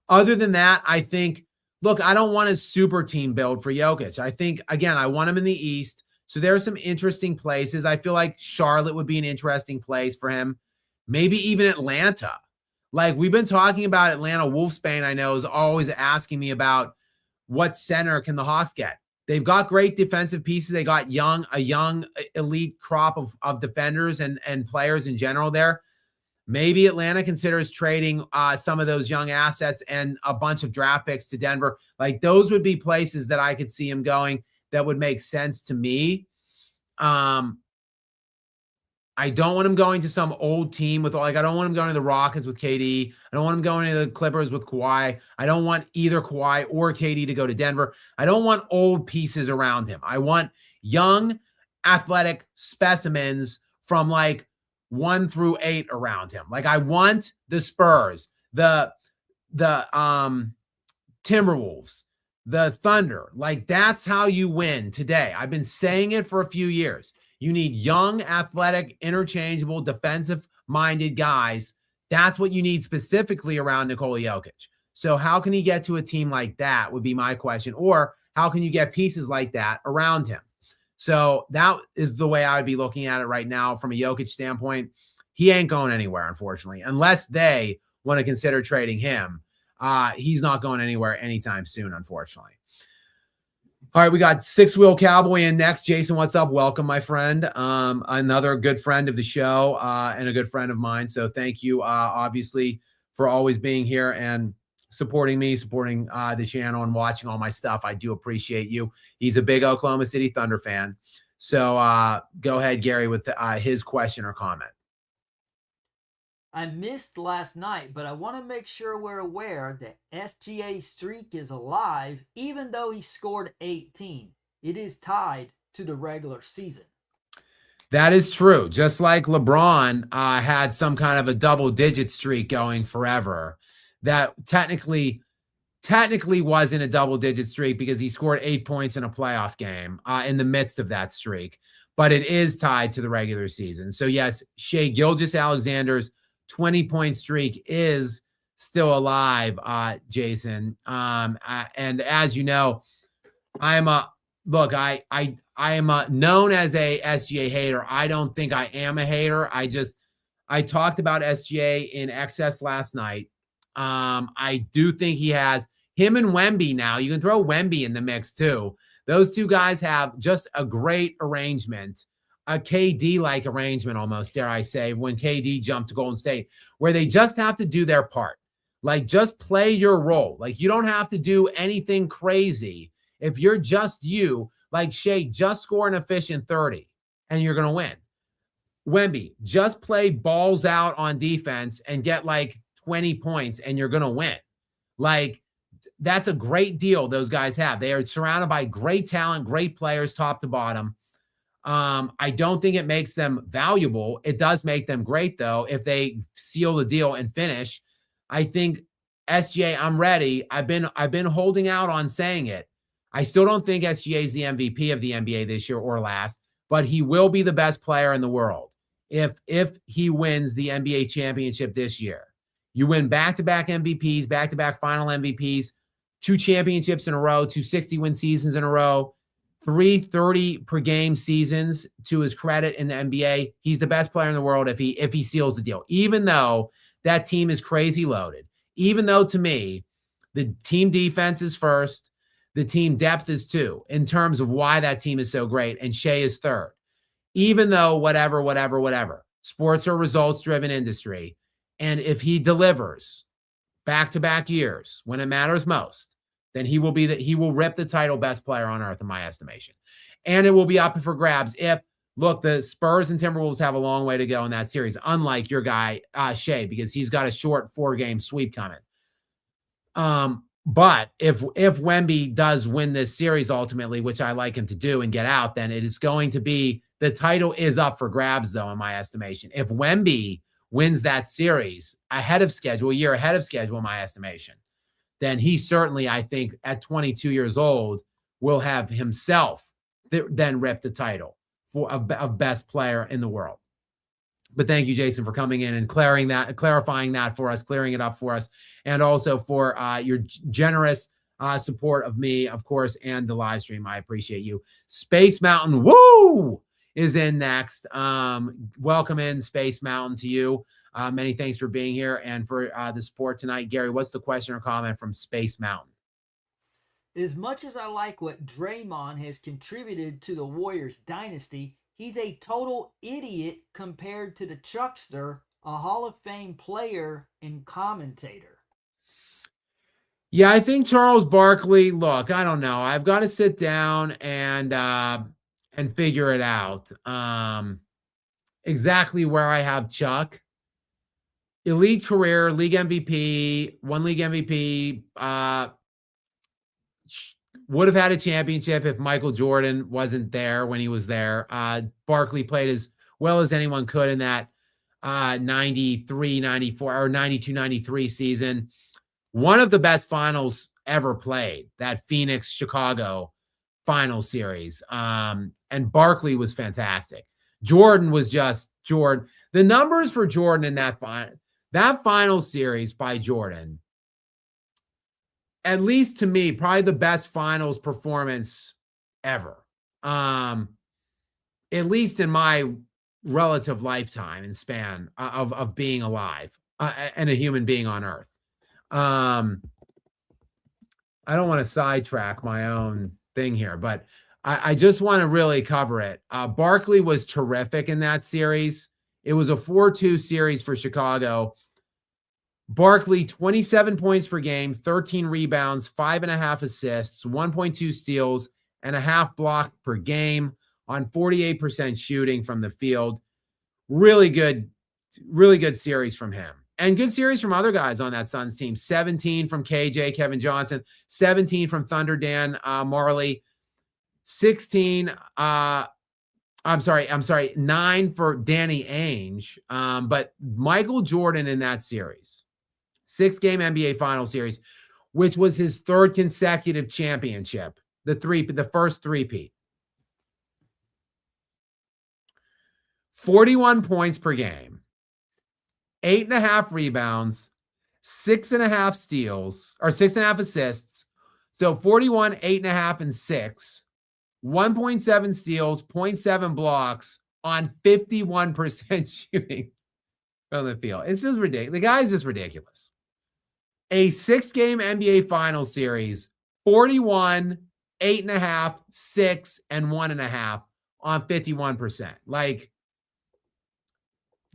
Other than that, I think, look, I don't want a super team build for Jokic. I think, again, I want him in the East. So there are some interesting places. I feel like Charlotte would be an interesting place for him. Maybe even Atlanta. Like, we've been talking about Atlanta. Wolfsbane, I know, is always asking me about what center can the Hawks get. They've got great defensive pieces. They got a young elite crop of defenders and players in general there. Maybe Atlanta considers trading some of those young assets and a bunch of draft picks to Denver. Like, those would be places that I could see him going that would make sense to me. I don't want him going to some old team with, like, I don't want him going to the Rockets with KD. I don't want him going to the Clippers with Kawhi. I don't want either Kawhi or KD to go to Denver. I don't want old pieces around him. I want young, athletic specimens from like 1 through 8 around him. Like, I want the Spurs, the Timberwolves, the Thunder. Like, that's how you win today. I've been saying it for a few years. You need young, athletic, interchangeable, defensive-minded guys. That's what you need specifically around Nikola Jokic. So how can he get to a team like that would be my question. Or how can you get pieces like that around him? So that is the way I would be looking at it right now from a Jokic standpoint. He ain't going anywhere, unfortunately, unless they want to consider trading him. He's not going anywhere anytime soon, unfortunately. All right, we got Six Wheel Cowboy in next. Jason, what's up? Welcome, my friend. Another good friend of the show and a good friend of mine. So thank you, obviously, for always being here and supporting me, supporting the channel and watching all my stuff. I do appreciate you. He's a big Oklahoma City Thunder fan. So go ahead, Gary, with his question or comment. I missed last night, but I want to make sure we're aware that SGA's streak is alive, even though he scored 18. It is tied to the regular season. That is true. Just like LeBron had some kind of a double-digit streak going forever, that technically wasn't a double-digit streak because he scored 8 points in a playoff game in the midst of that streak. But it is tied to the regular season. So, yes, Shai Gilgeous-Alexander's 20-point streak is still alive, Jason. And as you know, I am known as a SGA hater. I don't think I am a hater. I talked about SGA in excess last night. I do think he has Him and Wemby now, you can throw Wemby in the mix too. Those two guys have just a great arrangement, a KD-like arrangement almost, dare I say, when KD jumped to Golden State, where they just have to do their part. Like, just play your role. Like, you don't have to do anything crazy. If you're just you, like Shea, just score an efficient 30 and you're going to win. Wemby, just play balls out on defense and get like 20 points and you're going to win. Like, that's a great deal those guys have. They are surrounded by great talent, great players, top to bottom. I don't think it makes them valuable. It does make them great, though, if they seal the deal and finish. I think SGA, I'm ready. I've been holding out on saying it. I still don't think SGA is the MVP of the NBA this year or last, but he will be the best player in the world if he wins the NBA championship this year. You win back-to-back MVPs, back-to-back final MVPs, 2 championships in a row, 2 60-win seasons in a row, 3 30-per-game seasons to his credit in the NBA. He's the best player in the world if he seals the deal, even though that team is crazy loaded. Even though, to me, the team defense is first, the team depth is 2 in terms of why that team is so great, and Shea is 3rd. Even though whatever, sports are a results-driven industry, and if he delivers back-to-back years when it matters most, then he will rip the title best player on earth in my estimation. And it will be up for grabs if, look, the Spurs and Timberwolves have a long way to go in that series, unlike your guy, Shea, because he's got a short 4-game sweep coming. But if Wemby does win this series ultimately, which I like him to do and get out, then it is going to be, the title is up for grabs, though, in my estimation. If Wemby wins that series ahead of schedule, a year ahead of schedule, in my estimation, then he certainly, I think, at 22 years old, will have himself then rip the title of best player in the world. But thank you, Jason, for coming in and clarifying that for us, clearing it up for us, and also for your generous support of me, of course, and the live stream. I appreciate you. Space Mountain, woo, is in next. Welcome in, Space Mountain, to you. Many thanks for being here and for the support tonight. Gary, what's the question or comment from Space Mountain? As much as I like what Draymond has contributed to the Warriors dynasty, he's a total idiot compared to the Chuckster, a Hall of Fame player and commentator. Yeah, I think Charles Barkley, look, I don't know. I've got to sit down and figure it out. Exactly where I have Chuck. Elite career, league MVP, 1 league MVP, would have had a championship if Michael Jordan wasn't there when he was there. Barkley played as well as anyone could in that 93, 94, or 92, 93 season. One of the best finals ever played, that Phoenix-Chicago final series. And Barkley was fantastic. Jordan was just Jordan. The numbers for Jordan in that final series by Jordan, at least to me, probably the best finals performance ever. At least in my relative lifetime and span of being alive and a human being on Earth. I don't want to sidetrack my own thing here, but I just want to really cover it. Barkley was terrific in that series. It was a 4-2 series for Chicago. Barkley, 27 points per game, 13 rebounds, 5.5 assists, 1.2 steals, and a half block per game on 48% shooting from the field. Really good series from him. And good series from other guys on that Suns team. 17 from KJ, Kevin Johnson, 17 from Thunder Dan Marley, 16, 9 for Danny Ainge. But Michael Jordan in that series, 6-game NBA final series, which was his 3rd consecutive championship, the first three-peat. 41 points per game, 8.5 rebounds, 6.5 steals, or 6.5 assists. So 41, 8.5, and 6. 1.7 steals, 0.7 blocks on 51% shooting from the field. It's just ridiculous. The guy's just ridiculous. A 6-game NBA final series, 41, 8.5, 6, and 1.5 on 51%. Like,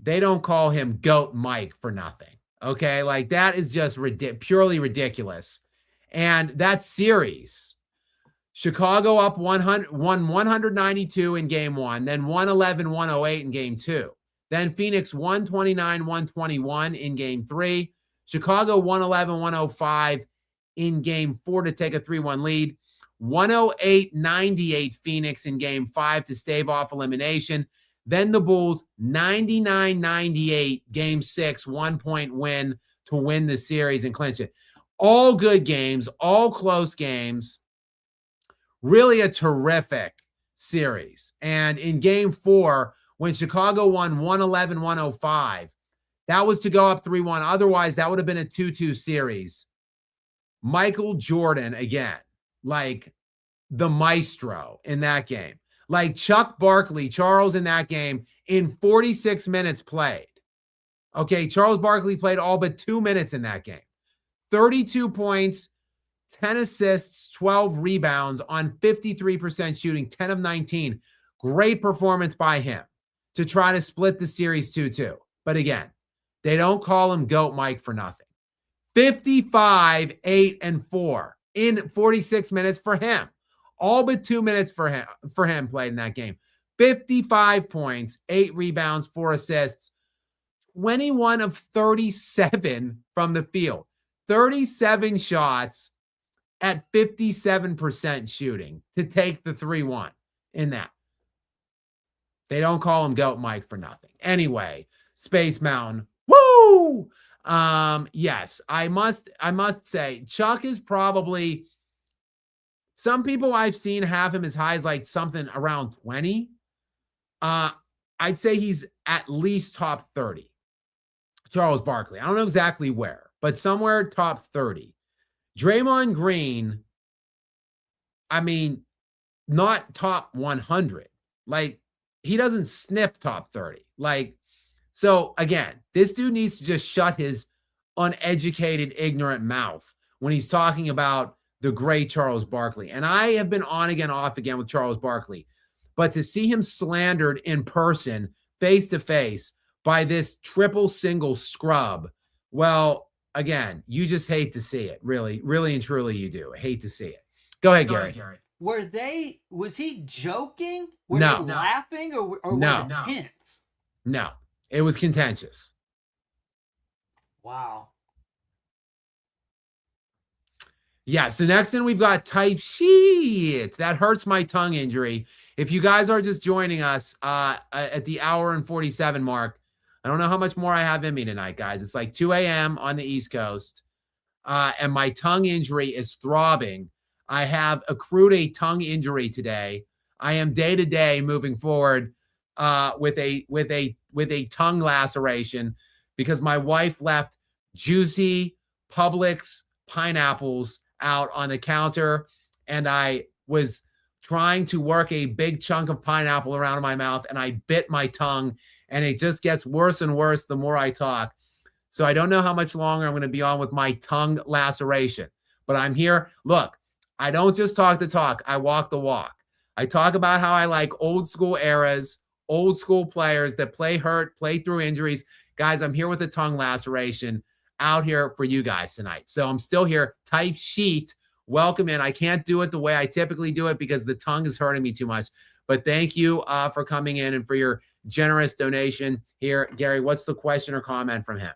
they don't call him GOAT Mike for nothing. Okay. Like, that is just purely ridiculous. And that series, Chicago up 192 in game one, then 111-108 in game two. Then Phoenix 129-121 in game three. Chicago 111-105 in game four to take a 3-1 lead. 108-98 Phoenix in game five to stave off elimination. Then the Bulls 99-98 game six, 1-point win to win the series and clinch it. All good games, all close games. Really a terrific series. And in game four, when Chicago won 111-105, that was to go up 3-1. Otherwise, that would have been a 2-2 series. Michael Jordan, again, like the maestro in that game. Like Chuck Barkley, Charles in that game, in 46 minutes played. Okay, Charles Barkley played all but 2 minutes in that game. 32 points, 10 assists, 12 rebounds on 53% shooting, 10 of 19. Great performance by him to try to split the series 2-2. But again, they don't call him GOAT Mike for nothing. 55, 8, and 4 in 46 minutes for him. All but 2 minutes for him played in that game. 55 points, 8 rebounds, 4 assists, 21 of 37 from the field. 37 shots at 57% shooting to take the 3-1 in that. They don't call him GOAT Mike for nothing. Anyway, Space Mountain. Woo! Yes, I must say Chuck is probably, some people I've seen have him as high as like something around 20. I'd say he's at least top 30. Charles Barkley. I don't know exactly where, but somewhere top 30. Draymond Green, I mean, not top 100. Like, he doesn't sniff top 30. Like, so again, this dude needs to just shut his uneducated, ignorant mouth when he's talking about the great Charles Barkley. And I have been on again, off again with Charles Barkley. But to see him slandered in person, face to face, by this triple single scrub, well, again, you just hate to see it. Really, really and truly you do. I hate to see it. Go ahead, Gary. Was he joking? Were No. they laughing or No. was it tense? No, it was contentious. Wow. Yeah, so next in we've got type sheet. That hurts my tongue injury. If you guys are just joining us at the hour and 47 mark, I don't know how much more I have in me tonight, guys. It's like 2 a.m. on the East Coast, and my tongue injury is throbbing. I have accrued a tongue injury today. I am day to day moving forward with a tongue laceration because my wife left juicy Publix pineapples out on the counter, and I was trying to work a big chunk of pineapple around in my mouth, and I bit my tongue, and it just gets worse and worse the more I talk. So I don't know how much longer I'm going to be on with my tongue laceration, but I'm here. Look, I don't just talk the talk. I walk the walk. I talk about how I like old school eras, old school players that play hurt, play through injuries. Guys, I'm here with a tongue laceration out here for you guys tonight. So I'm still here. Type sheet. Welcome in. I can't do it the way I typically do it because the tongue is hurting me too much. But thank you for coming in and for your generous donation here. Gary, what's the question or comment from him?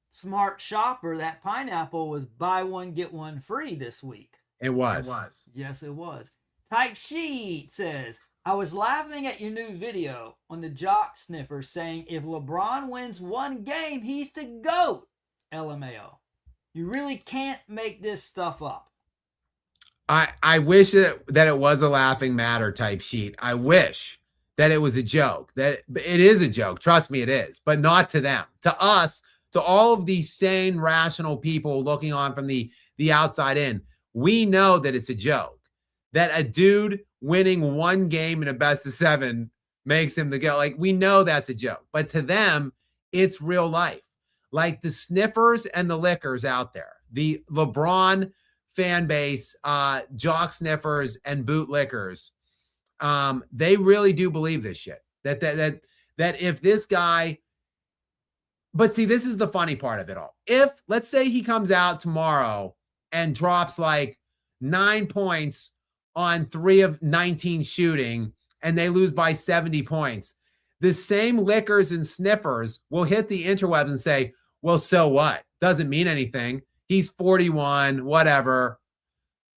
Smart shopper, that pineapple was buy one, get one free this week. It was. Yes, it was. Type sheet says, I was laughing at your new video on the jock sniffer saying if LeBron wins one game, he's the GOAT. LMAO. You really can't make this stuff up. I wish that it was a laughing matter type sheet. I wish that it was a joke. That it is a joke. Trust me, it is. But not to them. To us, to all of these sane, rational people looking on from the outside in, we know that it's a joke. That a dude winning one game in a best of 7 makes him the GOAT. Like, we know that's a joke. But to them, it's real life. like the sniffers and the lickers out there, the LeBron fan base, jock sniffers and boot lickers, they really do believe this shit. That if this guy, but see, this is the funny part of it all. If, let's say, he comes out tomorrow and drops like 9 points on 3 of 19 shooting and they lose by 70 points, the same lickers and sniffers will hit the interwebs and say, well, so what? Doesn't mean anything. He's 41, whatever.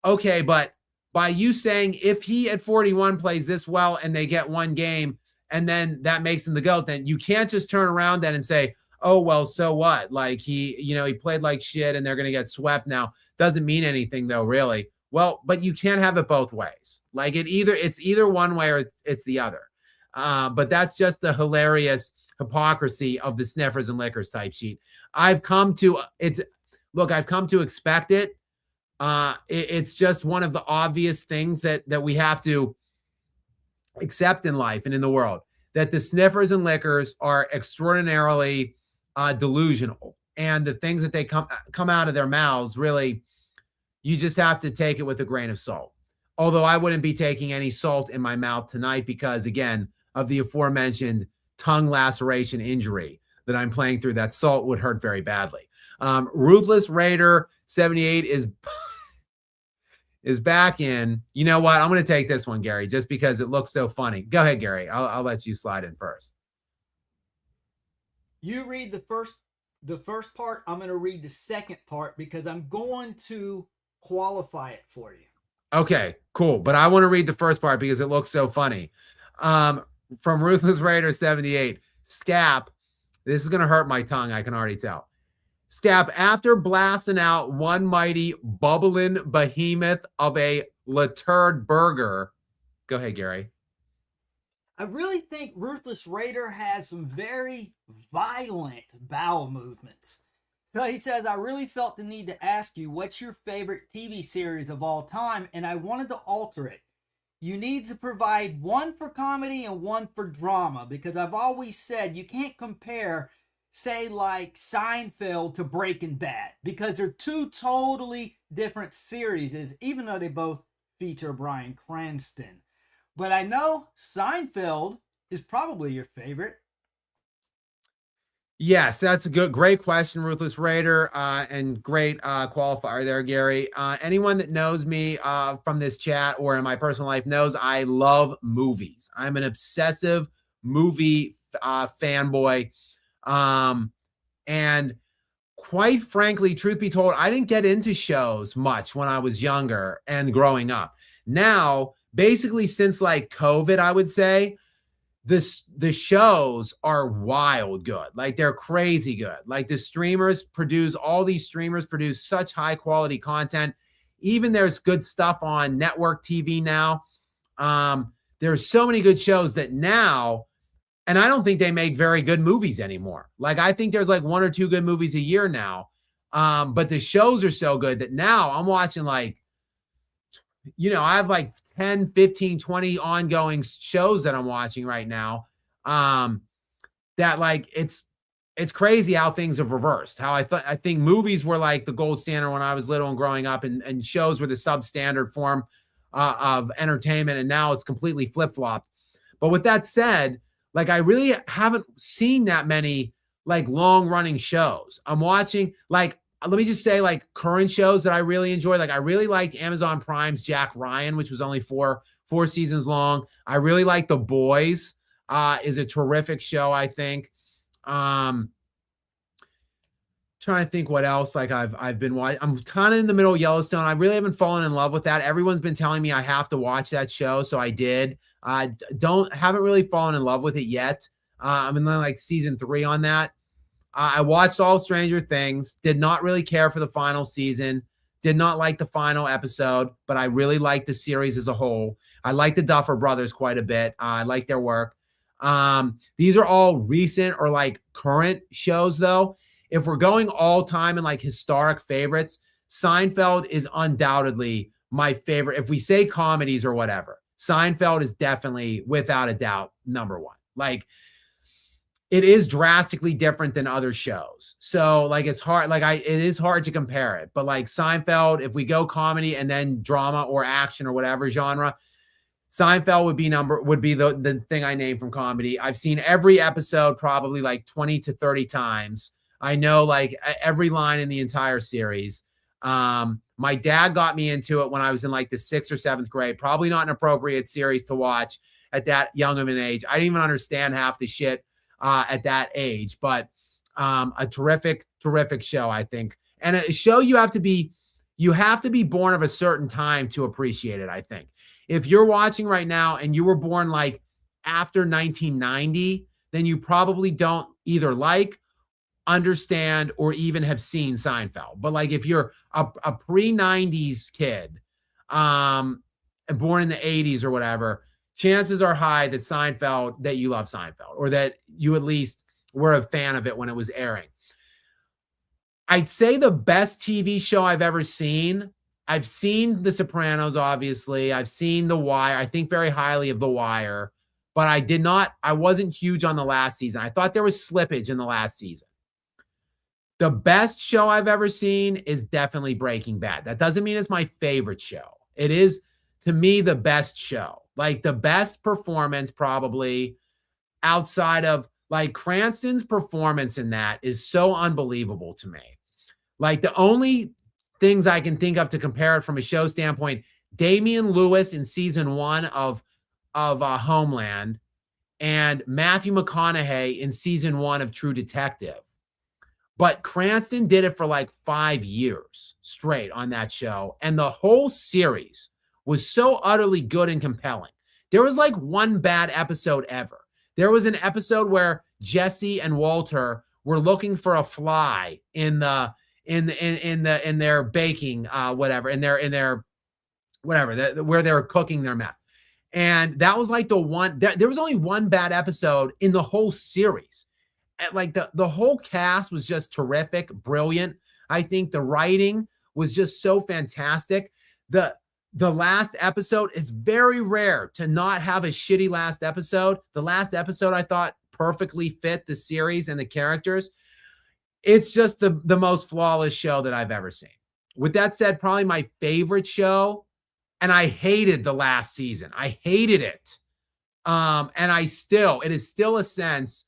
Okay, but by you saying if he at 41 plays this well and they get one game and then that makes him the GOAT, then you can't just turn around then and say, oh, well, so what? Like he played like shit and they're going to get swept now. Doesn't mean anything though, really. Well, but you can't have it both ways. Like it's either one way or it's the other. But that's just the hilarious hypocrisy of the sniffers and lickers type sheet. I've come to expect it. It's just one of the obvious things that we have to accept in life and in the world, that the sniffers and lickers are extraordinarily delusional, and the things that they come out of their mouths, really, you just have to take it with a grain of salt. Although I wouldn't be taking any salt in my mouth tonight because, again, of the aforementioned tongue laceration injury that I'm playing through, that salt would hurt very badly. Ruthless Raider 78 is back in. You know what? I'm going to take this one, Gary, just because it looks so funny. Go ahead, Gary. I'll let you slide in first. You read the first part. I'm going to read the second part because I'm going to qualify it for you. Okay, cool. But I want to read the first part because it looks so funny. From Ruthless Raider 78, Skap. This is going to hurt my tongue, I can already tell. Skap, after blasting out one mighty bubbling behemoth of a Laturd burger. Go ahead, Gary. I really think Ruthless Raider has some very violent bowel movements. So he says, I really felt the need to ask you what's your favorite TV series of all time, and I wanted to alter it. You need to provide one for comedy and one for drama, because I've always said you can't compare, say, like Seinfeld to Breaking Bad, because they're two totally different series, even though they both feature Bryan Cranston. But I know Seinfeld is probably your favorite. Yes, that's a great question, Ruthless Raider, and great qualifier there, Gary. Anyone that knows me from this chat or in my personal life knows I love movies. I'm an obsessive movie fanboy. And quite frankly, truth be told, I didn't get into shows much when I was younger and growing up. Now, basically since like COVID, I would say, the shows are wild good. Like they're crazy good. Like all these streamers produce such high quality content. Even there's good stuff on network TV now. There's so many good shows that now, and I don't think they make very good movies anymore. Like I think there's like 1 or 2 good movies a year now. But the shows are so good that now I'm watching I have like 10, 15, 20 ongoing shows that I'm watching right now. That like, it's crazy how things have reversed. How I think movies were like the gold standard when I was little and growing up, and shows were the substandard form of entertainment. And now it's completely flip-flopped. But with that said, like, I really haven't seen that many like long running shows. I'm watching, like, let me just say, like, current shows that I really enjoy. Like, I really liked Amazon Prime's Jack Ryan, which was only four seasons long. I really like The Boys. Is a terrific show, I think. Trying to think what else like I've been watching. I'm kind of in the middle of Yellowstone. I really haven't fallen in love with that. Everyone's been telling me I have to watch that show, so I did. Haven't really fallen in love with it yet. I'm in like season 3 on that. I watched all Stranger Things, did not really care for the final season, did not like the final episode, but I really liked the series as a whole. I like the Duffer Brothers quite a bit. I like their work. These are all recent or like current shows though. If we're going all time and like historic favorites, Seinfeld is undoubtedly my favorite. If we say comedies or whatever, Seinfeld is definitely without a doubt number 1. Like, it is drastically different than other shows. So like it's hard, like it is hard to compare it. But like Seinfeld, if we go comedy and then drama or action or whatever genre, Seinfeld would be the thing I named from comedy. I've seen every episode probably like 20 to 30 times. I know like every line in the entire series. My dad got me into it when I was in like the 6th or 7th grade. Probably not an appropriate series to watch at that young of an age. I didn't even understand half the shit at that age, but a terrific show, I think. And a show you have to be born of a certain time to appreciate it, I think. If you're watching right now and you were born like after 1990, then you probably don't either like, understand, or even have seen Seinfeld. But like if you're a pre-90s kid, born in the 80s or whatever, chances are high that you love Seinfeld, or that you at least were a fan of it when it was airing. I'd say the best TV show I've ever seen. I've seen The Sopranos, obviously. I've seen The Wire. I think very highly of The Wire, but I wasn't huge on the last season. I thought there was slippage in the last season. The best show I've ever seen is definitely Breaking Bad. That doesn't mean it's my favorite show. It is, to me, the best show. Like the best performance probably outside of like Cranston's performance in that is so unbelievable to me. Like the only things I can think of to compare it from a show standpoint, Damian Lewis in season 1 of Homeland, and Matthew McConaughey in season 1 of True Detective. But Cranston did it for like 5 years straight on that show. And the whole series was so utterly good and compelling. There was like one bad episode ever. There was an episode where Jesse and Walter were looking for a fly in their baking, whatever, in their whatever, where they were cooking their meth. And that was like the one, there was only one bad episode in the whole series. Like the whole cast was just terrific, brilliant. I think the writing was just so fantastic. The last episode, it's very rare to not have a shitty last episode. The last episode I thought perfectly fit the series and the characters. It's just the most flawless show that I've ever seen. With that said, probably my favorite show, and I hated the last season. I hated it. And it is still a sense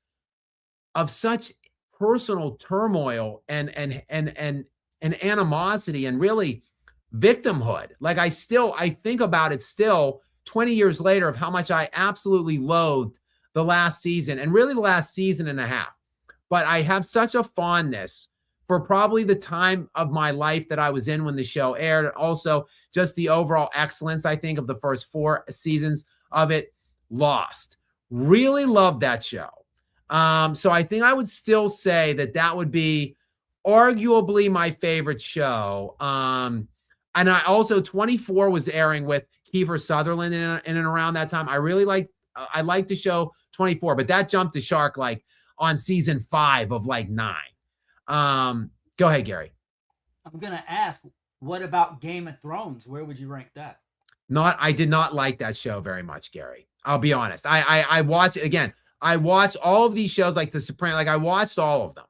of such personal turmoil and animosity and really victimhood. Like I think about it still 20 years later of how much I absolutely loathed the last season, and really the last season and a half. But I have such a fondness for probably the time of my life that I was in when the show aired, and also just the overall excellence, I think, of the first 4 seasons of it. Lost. Really loved that show. So I think I would still say that would be arguably my favorite show. And I also, 24 was airing with Kiefer Sutherland in and around that time. I liked the show 24, but that jumped the shark like on season 5 of like 9. Go ahead, Gary. I'm going to ask, what about Game of Thrones? Where would you rank that? I did not like that show very much, Gary. I'll be honest. I watched it again. I watched all of these shows like The Sopranos. Like I watched all of them.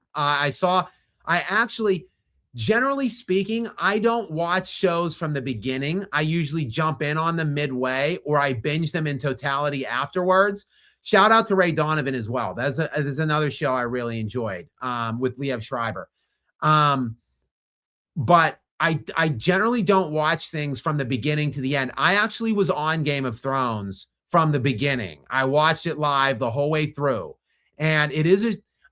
Generally speaking, I don't watch shows from the beginning. I usually jump in on them midway, or I binge them in totality afterwards. Shout out to Ray Donovan as well. That's another show I really enjoyed with Liev Schreiber. But I generally don't watch things from the beginning to the end. I actually was on Game of Thrones from the beginning. I watched it live the whole way through. And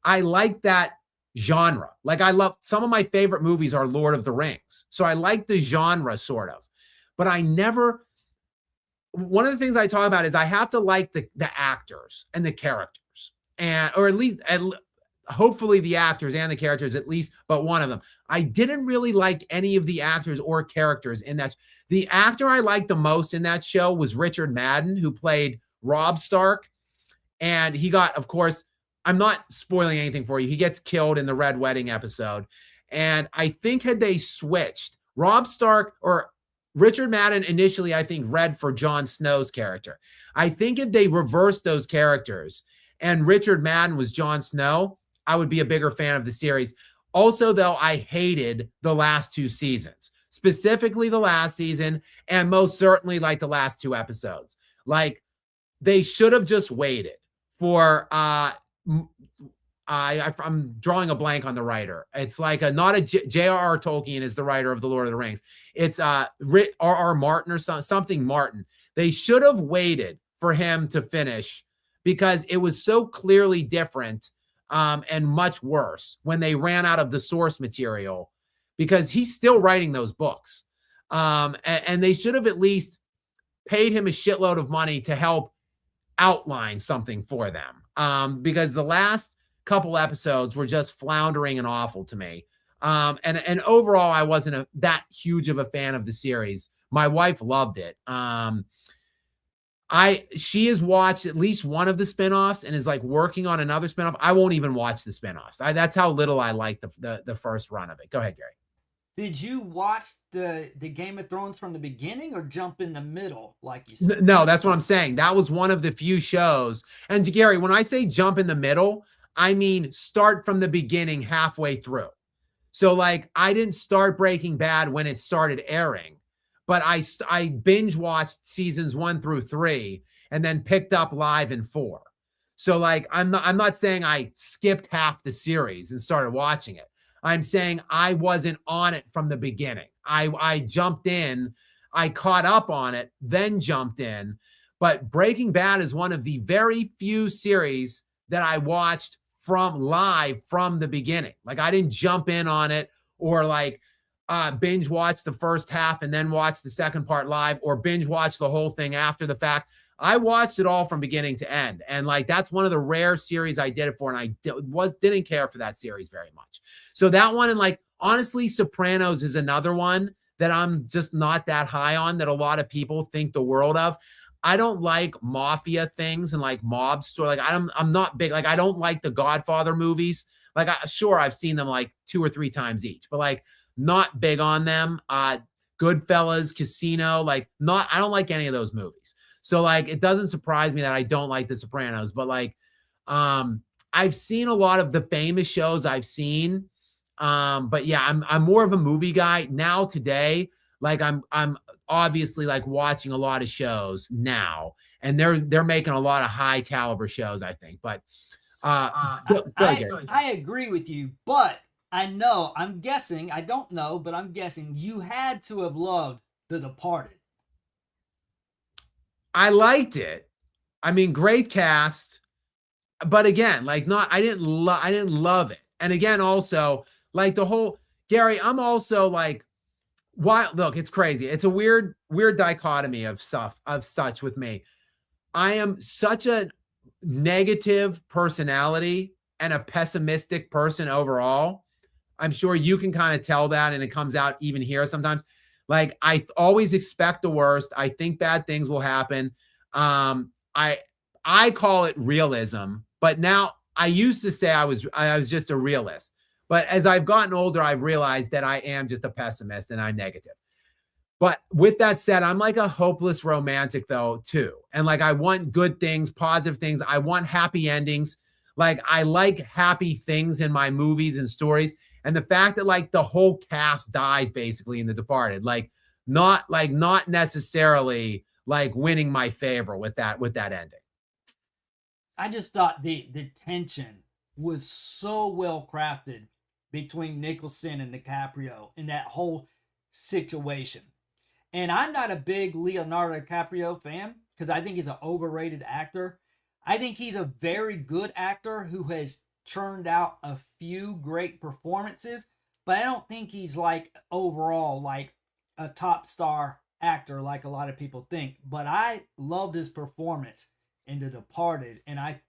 I like that genre. Like some of my favorite movies are Lord of the Rings. So I like the genre sort of, but one of the things I talk about is I have to like the actors and the characters, or at least hopefully the actors and the characters, at least, but one of them. I didn't really like any of the actors or characters in that. The actor I liked the most in that show was Richard Madden, who played Robb Stark. And he got, of course, I'm not spoiling anything for you, he gets killed in the Red Wedding episode. And I think had they switched, Robb Stark or Richard Madden initially, I think, read for Jon Snow's character. I think if they reversed those characters and Richard Madden was Jon Snow, I would be a bigger fan of the series. Also, though, I hated the last 2 seasons, specifically the last season, and most certainly like the last 2 episodes. Like, they should have just waited for I'm drawing a blank on the writer. It's like not a J.R.R. Tolkien is the writer of the Lord of the Rings. It's R.R. Martin or something Martin. They should have waited for him to finish because it was so clearly different and much worse when they ran out of the source material, because he's still writing those books. And they should have at least paid him a shitload of money to help outline something for them, because the last couple episodes were just floundering and awful to me. And overall, I wasn't that huge of a fan of the series. My wife loved it. She has watched at least one of the spinoffs and is like working on another spinoff. I won't even watch the spinoffs. That's how little I like the first run of it. Go ahead, Gary. Did you watch the Game of Thrones from the beginning or jump in the middle, like you said? No, that's what I'm saying. That was one of the few shows. And Gary, when I say jump in the middle, I mean start from the beginning halfway through. So like I didn't start Breaking Bad when it started airing, but I binge watched seasons 1 through 3 and then picked up live in 4. So like I'm not saying I skipped half the series and started watching it. I'm saying I wasn't on it from the beginning. I jumped in, I caught up on it, then jumped in. But Breaking Bad is one of the very few series that I watched from live from the beginning. Like I didn't jump in on it or like binge watch the first half and then watch the second part live, or binge watch the whole thing after the fact. I watched it all from beginning to end. And like, that's one of the rare series I did it for. And I didn't care for that series very much. So that one, and like, honestly, Sopranos is another one that I'm just not that high on, that a lot of people think the world of. I don't like mafia things and like mob story. Like I'm not big. Like I don't like the Godfather movies. Like sure, I've seen them like 2 or 3 times each, but like not big on them. Goodfellas, Casino, like I don't like any of those movies. So like, it doesn't surprise me that I don't like The Sopranos, but like, I've seen a lot of the famous shows I've seen. But yeah, I'm more of a movie guy now today. Like I'm obviously like watching a lot of shows now, and they're making a lot of high caliber shows, I think. But I agree with you, but I'm guessing, I don't know, but I'm guessing you had to have loved The Departed. I liked it. I mean, great cast, but again, like I didn't love it. And again, also like the whole Gary, I'm also like, why? Look, it's crazy. It's a weird dichotomy of such with me. I am such a negative personality and a pessimistic person overall. I'm sure you can kind of tell that, and it comes out even here sometimes. Like I always expect the worst. I think bad things will happen. I call it realism, but now I used to say I was just a realist. But as I've gotten older, I've realized that I am just a pessimist and I'm negative. But with that said, I'm like a hopeless romantic though too. And like I want good things, positive things. I want happy endings. Like I like happy things in my movies and stories. And the fact that like the whole cast dies basically in The Departed, like not necessarily like winning my favor with that ending. I just thought the tension was so well crafted between Nicholson and DiCaprio in that whole situation. And I'm not a big Leonardo DiCaprio fan because I think he's an overrated actor. I think he's a very good actor who has churned out a few great performances, but I don't think he's like overall like a top star actor like a lot of people think. But I loved his performance in The Departed, and I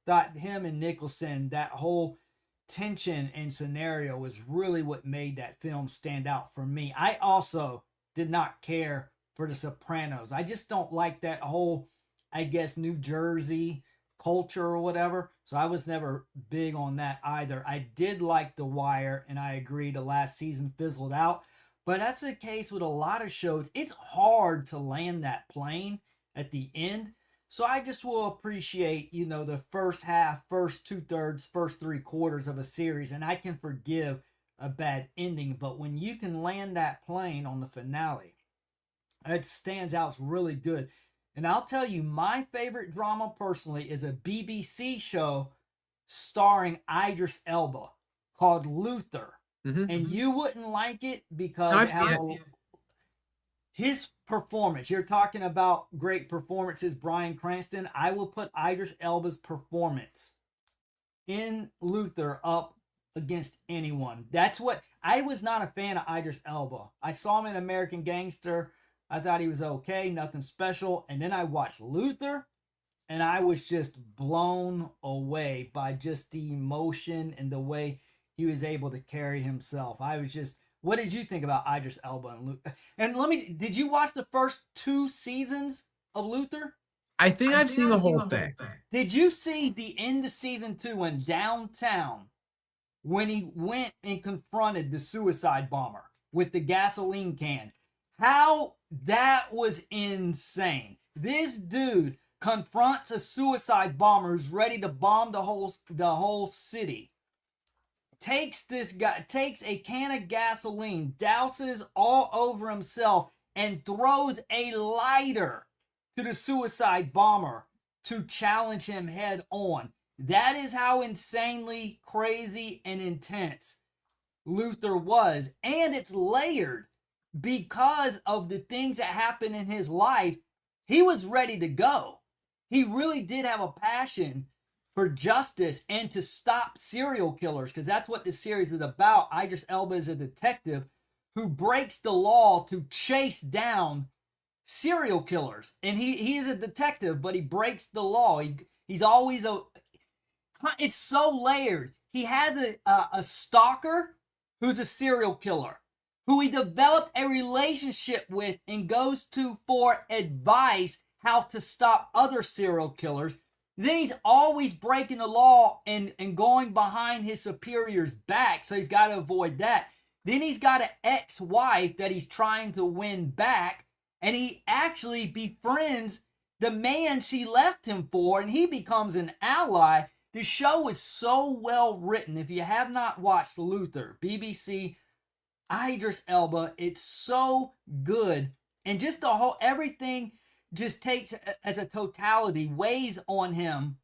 thought him and Nicholson, that whole tension and scenario was really what made that film stand out for me. I also did not care for The Sopranos. I just don't like that whole, I guess, New Jersey culture or whatever. So I was never big on that either. I did like The Wire, and I agree the last season fizzled out. But that's the case with a lot of shows. It's hard to land that plane at the end. So I just will appreciate, the first half, first 2/3, first 3/4 of a series, and I can forgive a bad ending. But when you can land that plane on the finale, it stands out. It's really good. And I'll tell you, my favorite drama personally is a BBC show starring Idris Elba called Luther. Mm-hmm. And you wouldn't like it because I've seen it. His performance. You're talking about great performances, Bryan Cranston. I will put Idris Elba's performance in Luther up against anyone. That's what I was not a fan of Idris Elba. I saw him in American Gangster. I thought he was okay, nothing special. And then I watched Luther, and I was just blown away by just the emotion and the way he was able to carry himself. I was just, what did you think about Idris Elba and Luther? And did you watch the first 2 seasons of Luther? I think I've seen the whole thing. Did you see the end of season 2 when downtown, when he went and confronted the suicide bomber with the gasoline can? How that was insane. This dude confronts a suicide bomber who's ready to bomb the whole city. Takes a can of gasoline, douses all over himself, and throws a lighter to the suicide bomber to challenge him head on. That is how insanely crazy and intense Luther was. And it's layered because of the things that happened in his life. He was ready to go. He really did have a passion for justice and to stop serial killers, because that's what this series is about. Idris Elba is a detective who breaks the law to chase down serial killers. And he is a detective, but he breaks the law. He's always it's so layered. He has a stalker who's a serial killer, who he developed a relationship with and goes to for advice how to stop other serial killers. Then he's always breaking the law and going behind his superior's back, so he's got to avoid that. Then he's got an ex-wife that he's trying to win back, and he actually befriends the man she left him for, and he becomes an ally. The show is so well written. If you have not watched Luther, BBC, Idris Elba, it's so good. And just the whole, everything just takes as a totality, weighs on him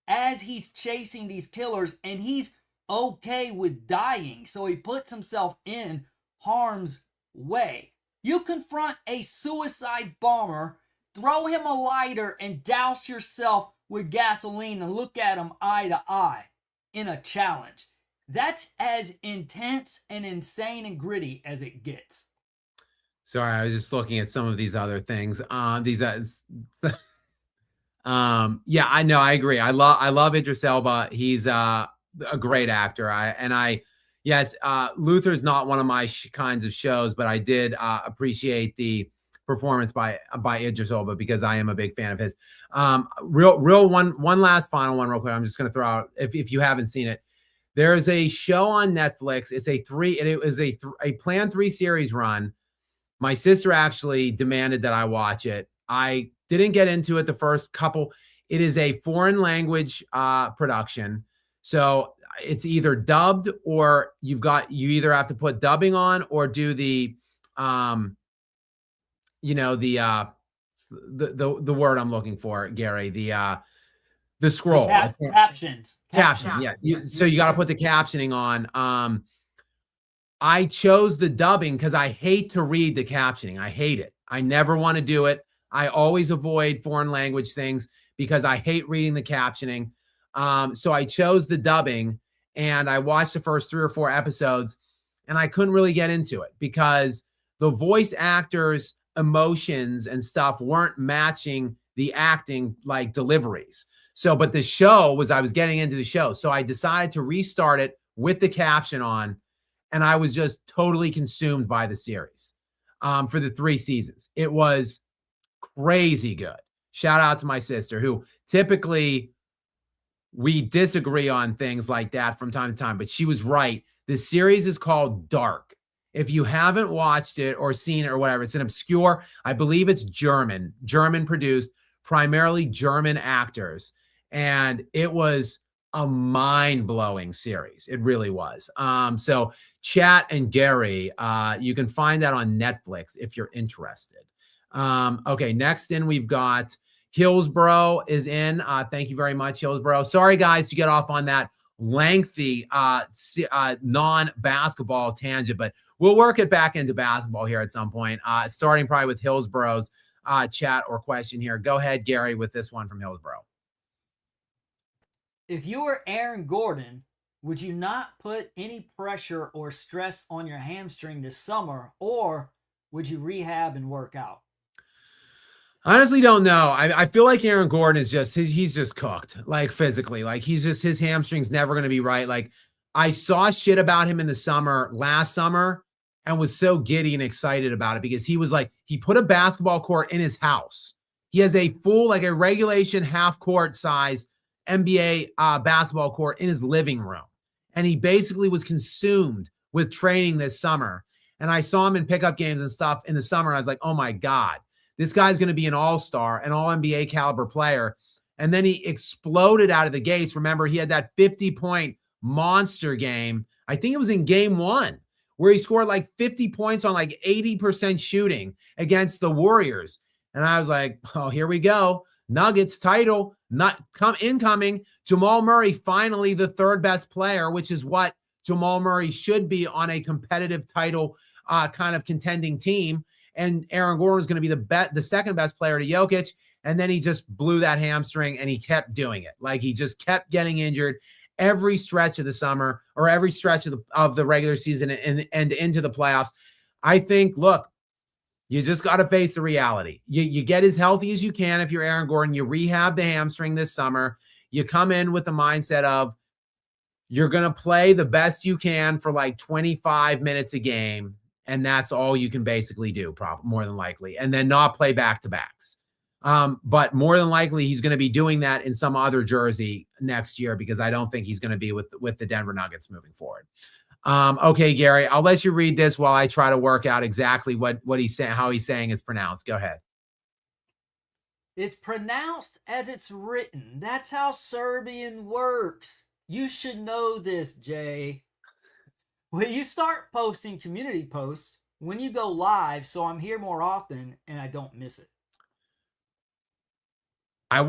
as he's chasing these killers, and he's okay with dying, so he puts himself in harm's way. You confront a suicide bomber, throw him a lighter, and douse yourself with gasoline and look at him eye to eye in a challenge. That's as intense and insane and gritty as it gets. Sorry, I was just looking at some of these other things. Yeah, I know, I agree. I love Idris Elba. He's a great actor. Yes, Luther's not one of my kinds of shows, but I did appreciate the performance by Idris Elba because I am a big fan of his. One last final one real quick. I'm just going to throw out, if you haven't seen it, there's a show on Netflix. It was a planned 3-series run. My sister actually demanded that I watch it. I didn't get into it the first couple. It is a foreign language production. So it's either dubbed, or you either have to put dubbing on or do the word I'm looking for, Gary, the scroll. Captions. Yeah. So you got to put the captioning on. I chose the dubbing because I hate to read the captioning. I hate it. I never want to do it. I always avoid foreign language things because I hate reading the captioning. So I chose the dubbing, and I watched the first 3 or 4 episodes, and I couldn't really get into it because the voice actors' emotions and stuff weren't matching the acting like deliveries. So, but the show was, I was getting into the show. So I decided to restart it with the caption on, and I was just totally consumed by the series for the 3 seasons. It was crazy good. Shout out to my sister, who typically we disagree on things like that from time to time, but she was right. The series is called Dark. If you haven't watched it or seen it or whatever, it's an obscure, I believe it's German produced primarily German actors. And it was a mind-blowing series. It really was. So Chat and Gary, you can find that on Netflix if you're interested. Okay, next in we've got Hillsborough is in. Thank you very much, Hillsborough. Sorry, guys, to get off on that lengthy non-basketball tangent, but we'll work it back into basketball here at some point, starting probably with Hillsborough's chat or question here. Go ahead, Gary, with this one from Hillsborough. If you were Aaron Gordon, would you not put any pressure or stress on your hamstring this summer, or would you rehab and work out? Honestly, don't know. I feel like Aaron Gordon is he's just cooked, like physically. Like his hamstring's never going to be right. Like I saw shit about him in the last summer, and was so giddy and excited about it because he put a basketball court in his house. He has a full, like a regulation half court size NBA basketball court in his living room. And he basically was consumed with training this summer. And I saw him in pickup games and stuff in the summer. I was like, oh my God, this guy's going to be an all-star, an all-NBA caliber player. And then he exploded out of the gates. Remember, he had that 50-point monster game. I think it was in game 1 where he scored like 50 points on like 80% shooting against the Warriors. And I was like, oh, here we go. Nuggets title, incoming. Jamal Murray, finally the third best player, which is what Jamal Murray should be on a competitive title kind of contending team. And Aaron Gordon was going to be the second best player to Jokic. And then he just blew that hamstring and he kept doing it. Like he just kept getting injured every stretch of the summer or every stretch of the regular season and into the playoffs. I think, look, you just got to face the reality. You get as healthy as you can if you're Aaron Gordon. You rehab the hamstring this summer. You come in with the mindset of you're going to play the best you can for like 25 minutes a game, and that's all you can basically do, probably more than likely, and then not play back-to-backs. But more than likely, he's going to be doing that in some other jersey next year because I don't think he's going to be with the Denver Nuggets moving forward. Okay, Gary, I'll let you read this while I try to work out exactly what he's saying, how he's saying it's pronounced. Go ahead. It's pronounced as it's written. That's how Serbian works. You should know this, Jay. Will you start posting community posts when you go live so I'm here more often and I don't miss it? I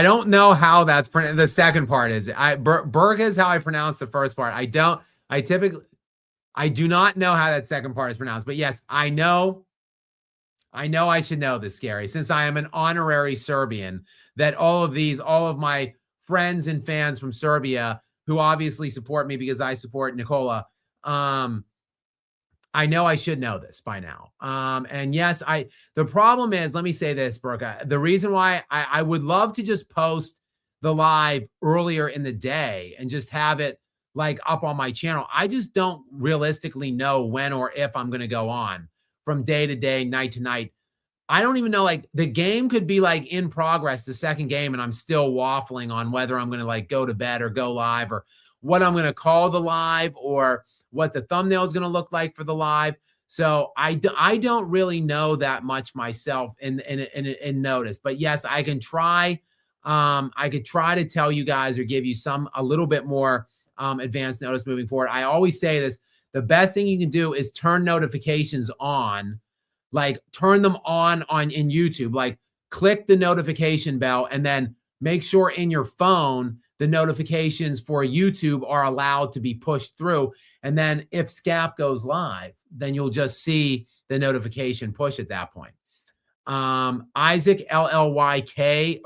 don't know how that's pronounced. The second part is Berg is how I pronounce the first part. I do not know how that second part is pronounced, but yes, I know I should know this, Gary, since I am an honorary Serbian, that all of my friends and fans from Serbia who obviously support me because I support Nikola, I know I should know this by now. And yes, the problem is, let me say this, Brooke, the reason why I would love to just post the live earlier in the day and just have it like up on my channel. I just don't realistically know when or if I'm going to go on from day to day, night to night. I don't even know, like the game could be like in progress, the second game, and I'm still waffling on whether I'm going to like go to bed or go live or what I'm going to call the live or what the thumbnail is going to look like for the live. So I don't really know that much myself in notice, but yes, I can try. I could try to tell you guys or give you a little bit more advanced notice moving forward. I always say this, the best thing you can do is turn notifications on, like turn them on in YouTube, like click the notification bell and then make sure in your phone, the notifications for YouTube are allowed to be pushed through. And then if Skap goes live, then you'll just see the notification push at that point. Isaac LYK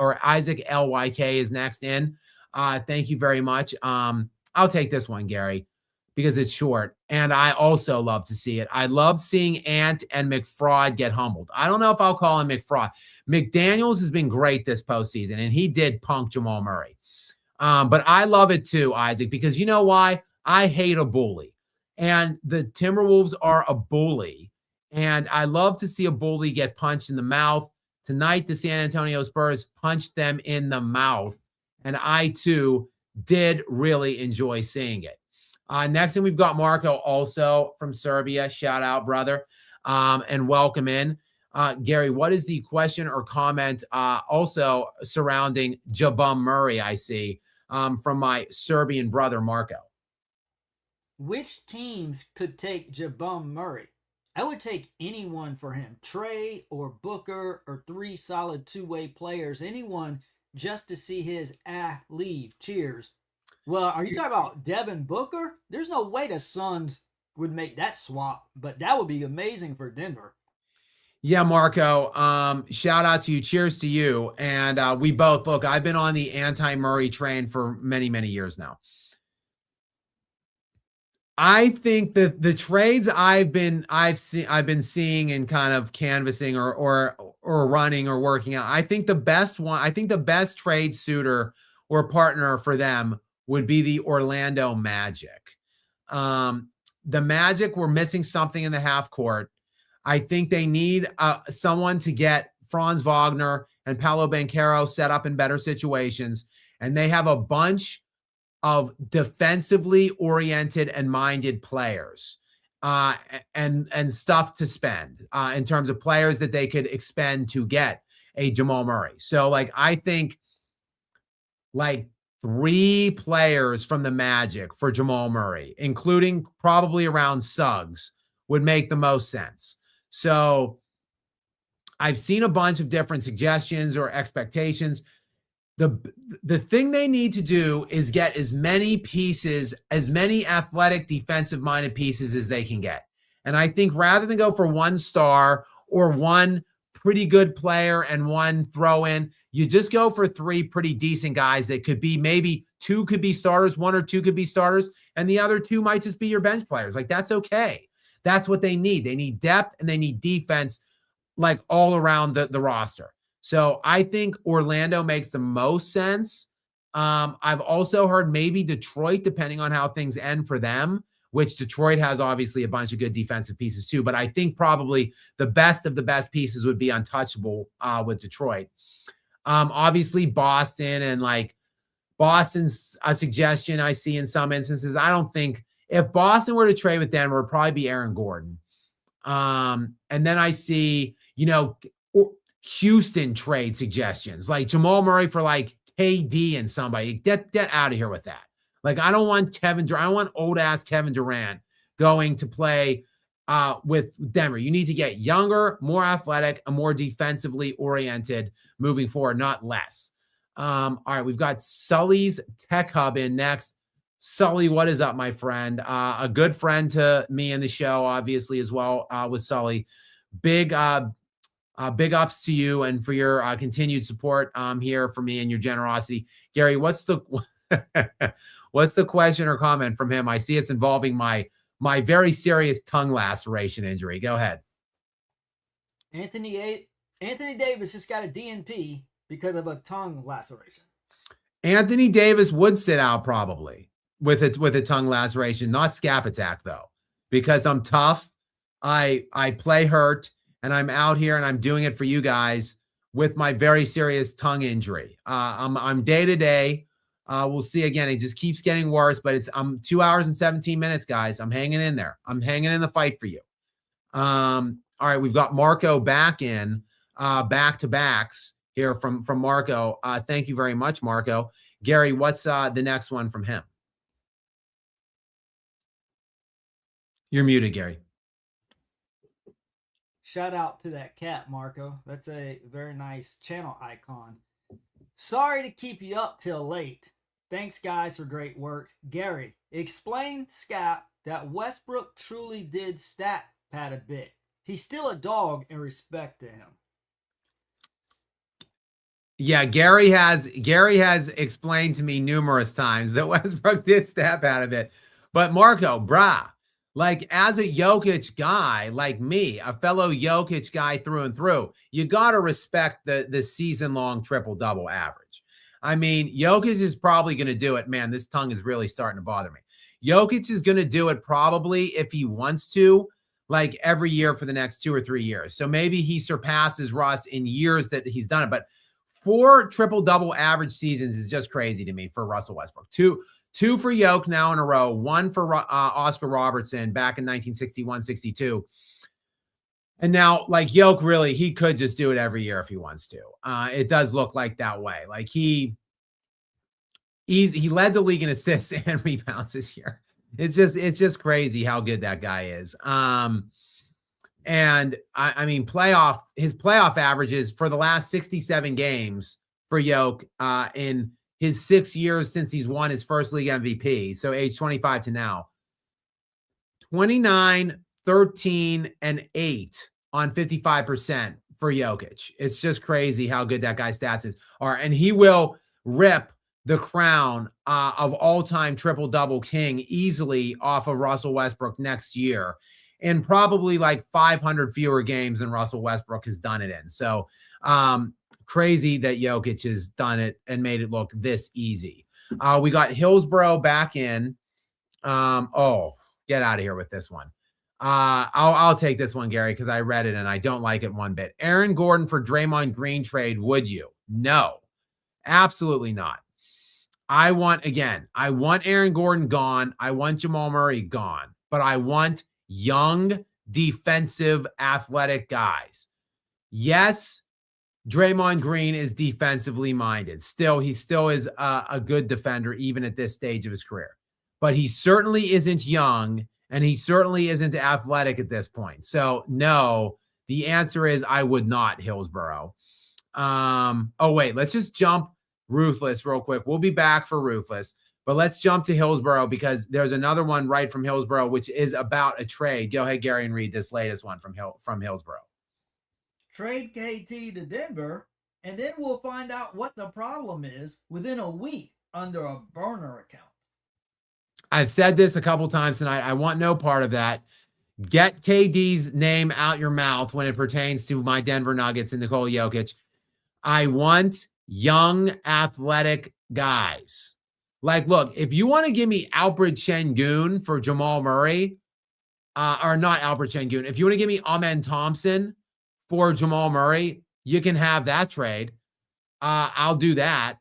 is next in. Thank you very much. I'll take this one, Gary, because it's short. And I also love to see it. I love seeing Ant and McFraud get humbled. I don't know if I'll call him McFraud. McDaniels has been great this postseason, and he did punk Jamal Murray. But I love it too, Isaac, because you know why? I hate a bully. And the Timberwolves are a bully. And I love to see a bully get punched in the mouth. Tonight, the San Antonio Spurs punched them in the mouth. And I, too, did really enjoy seeing it. Next, and we've got Marco also from Serbia. Shout out, brother. And welcome in. Gary, what is the question or comment also surrounding Jabum Murray? I see from my Serbian brother Marco. Which teams could take Jabum Murray? I would take anyone for him. Trey or Booker or 3 solid two-way players. Anyone just to see his leave. Cheers. Well, are you talking about Devin Booker? There's no way the Suns would make that swap, but that would be amazing for Denver. Yeah, Marco. Shout out to you. Cheers to you. And we both look. I've been on the anti-Murray train for many, many years now. I think that the trades I've been seeing and kind of canvassing or running or working out. I think the best trade suitor or partner for them would be the Orlando Magic. The Magic were missing something in the half court. I think they need someone to get Franz Wagner and Paolo Banchero set up in better situations, and they have a bunch of defensively oriented and minded players and stuff to spend in terms of players that they could expend to get a Jamal Murray. So like, I think like 3 players from the Magic for Jamal Murray, including probably around Suggs, would make the most sense. So I've seen a bunch of different suggestions or expectations. The thing they need to do is get as many pieces, as many athletic, defensive-minded pieces as they can get. And I think rather than go for 1 star or 1 pretty good player and 1 throw-in, you just go for 3 pretty decent guys that could be maybe 2 could be starters, 1 or 2 could be starters, and the other 2 might just be your bench players. Like, that's okay. That's what they need. They need depth and they need defense, like all around the roster. So I think Orlando makes the most sense. I've also heard maybe Detroit, depending on how things end for them, which Detroit has obviously a bunch of good defensive pieces too. But I think probably the best of the best pieces would be untouchable with Detroit. Obviously Boston, and like Boston's a suggestion I see in some instances. I don't think if Boston were to trade with Denver, it'd probably be Aaron Gordon. And then I see, Houston trade suggestions like Jamal Murray for like KD and somebody. Get out of here with that. Like, I don't want I don't want old ass Kevin Durant going to play with Denver. You need to get younger, more athletic, and more defensively oriented moving forward, not less. All right, we've got Sully's Tech Hub in next. Sully, what is up, my friend? A good friend to me in the show, obviously, as well with Sully. Big ups to you and for your continued support here for me and your generosity. Gary, what's the question or comment from him? I see it's involving my very serious tongue laceration injury. Go ahead. Anthony Davis just got a DNP because of a tongue laceration. Anthony Davis would sit out probably with a tongue laceration, not Skap attack though, because I'm tough. I play hurt. And I'm out here and I'm doing it for you guys with my very serious tongue injury. I'm day to day. We'll see again. It just keeps getting worse, but I'm 2 hours and 17 minutes, guys. I'm hanging in there. I'm hanging in the fight for you. All right, we've got Marco back in back to backs here from Marco. Thank you very much, Marco. Gary, what's the next one from him? You're muted, Gary. Shout out to that cat, Marco. That's a very nice channel icon. Sorry to keep you up till late. Thanks, guys, for great work. Gary, explain Skap that Westbrook truly did stat pad a bit. He's still a dog in respect to him. Yeah, Gary has explained to me numerous times that Westbrook did stat pad a bit. But Marco, like, as a Jokic guy, like me, a fellow Jokic guy through and through, you got to respect the season-long triple-double average. I mean, Jokic is probably going to do it. Man, this tongue is really starting to bother me. Jokic is going to do it probably, if he wants to, like every year for the next 2 or 3 years. So maybe he surpasses Russ in years that he's done it. But 4 triple-double average seasons is just crazy to me for Russell Westbrook. Two for Yoke now in a row, 1 for Oscar Robertson back in 1961-62. And now, like Yoke, really, he could just do it every year if he wants to. It does look like that way. Like he led the league in assists and rebounds this year. It's just crazy how good that guy is. And I mean, his playoff averages for the last 67 games for Yoke in his 6 years since he's won his first league MVP, so age 25 to now, 29, 13, and 8 on 55% for Jokic. It's just crazy how good that guy's stats are. And he will rip the crown of all-time triple-double king easily off of Russell Westbrook next year, in probably like 500 fewer games than Russell Westbrook has done it in. So crazy that Jokic has done it and made it look this easy. We got Hillsborough back in. Get out of here with this one. I'll take this one, Gary, because I read it and I don't like it one bit. Aaron Gordon for Draymond Green trade, would you? No, absolutely not. I want Aaron Gordon gone. I want Jamal Murray gone, but I want young, defensive, athletic guys. Yes, Draymond Green is defensively minded. He still is a good defender, even at this stage of his career. But he certainly isn't young, and he certainly isn't athletic at this point. So, no, the answer is I would not, Hillsborough. Let's just jump Ruthless real quick. We'll be back for Ruthless, but let's jump to Hillsborough because there's another one right from Hillsborough, which is about a trade. Go ahead, Gary, and read this latest one from Hillsborough. Trade KT to Denver, and then we'll find out what the problem is within a week under a burner account. I've said this a couple times tonight. I want no part of that. Get KD's name out your mouth when it pertains to my Denver Nuggets and Nikola Jokic. I want young, athletic guys. Like, look, if you want to give me Alfred Şengün for Jamal Murray, or not Alfred Şengün, if you want to give me Amen Thompson for Jamal Murray, you can have that trade. I'll do that.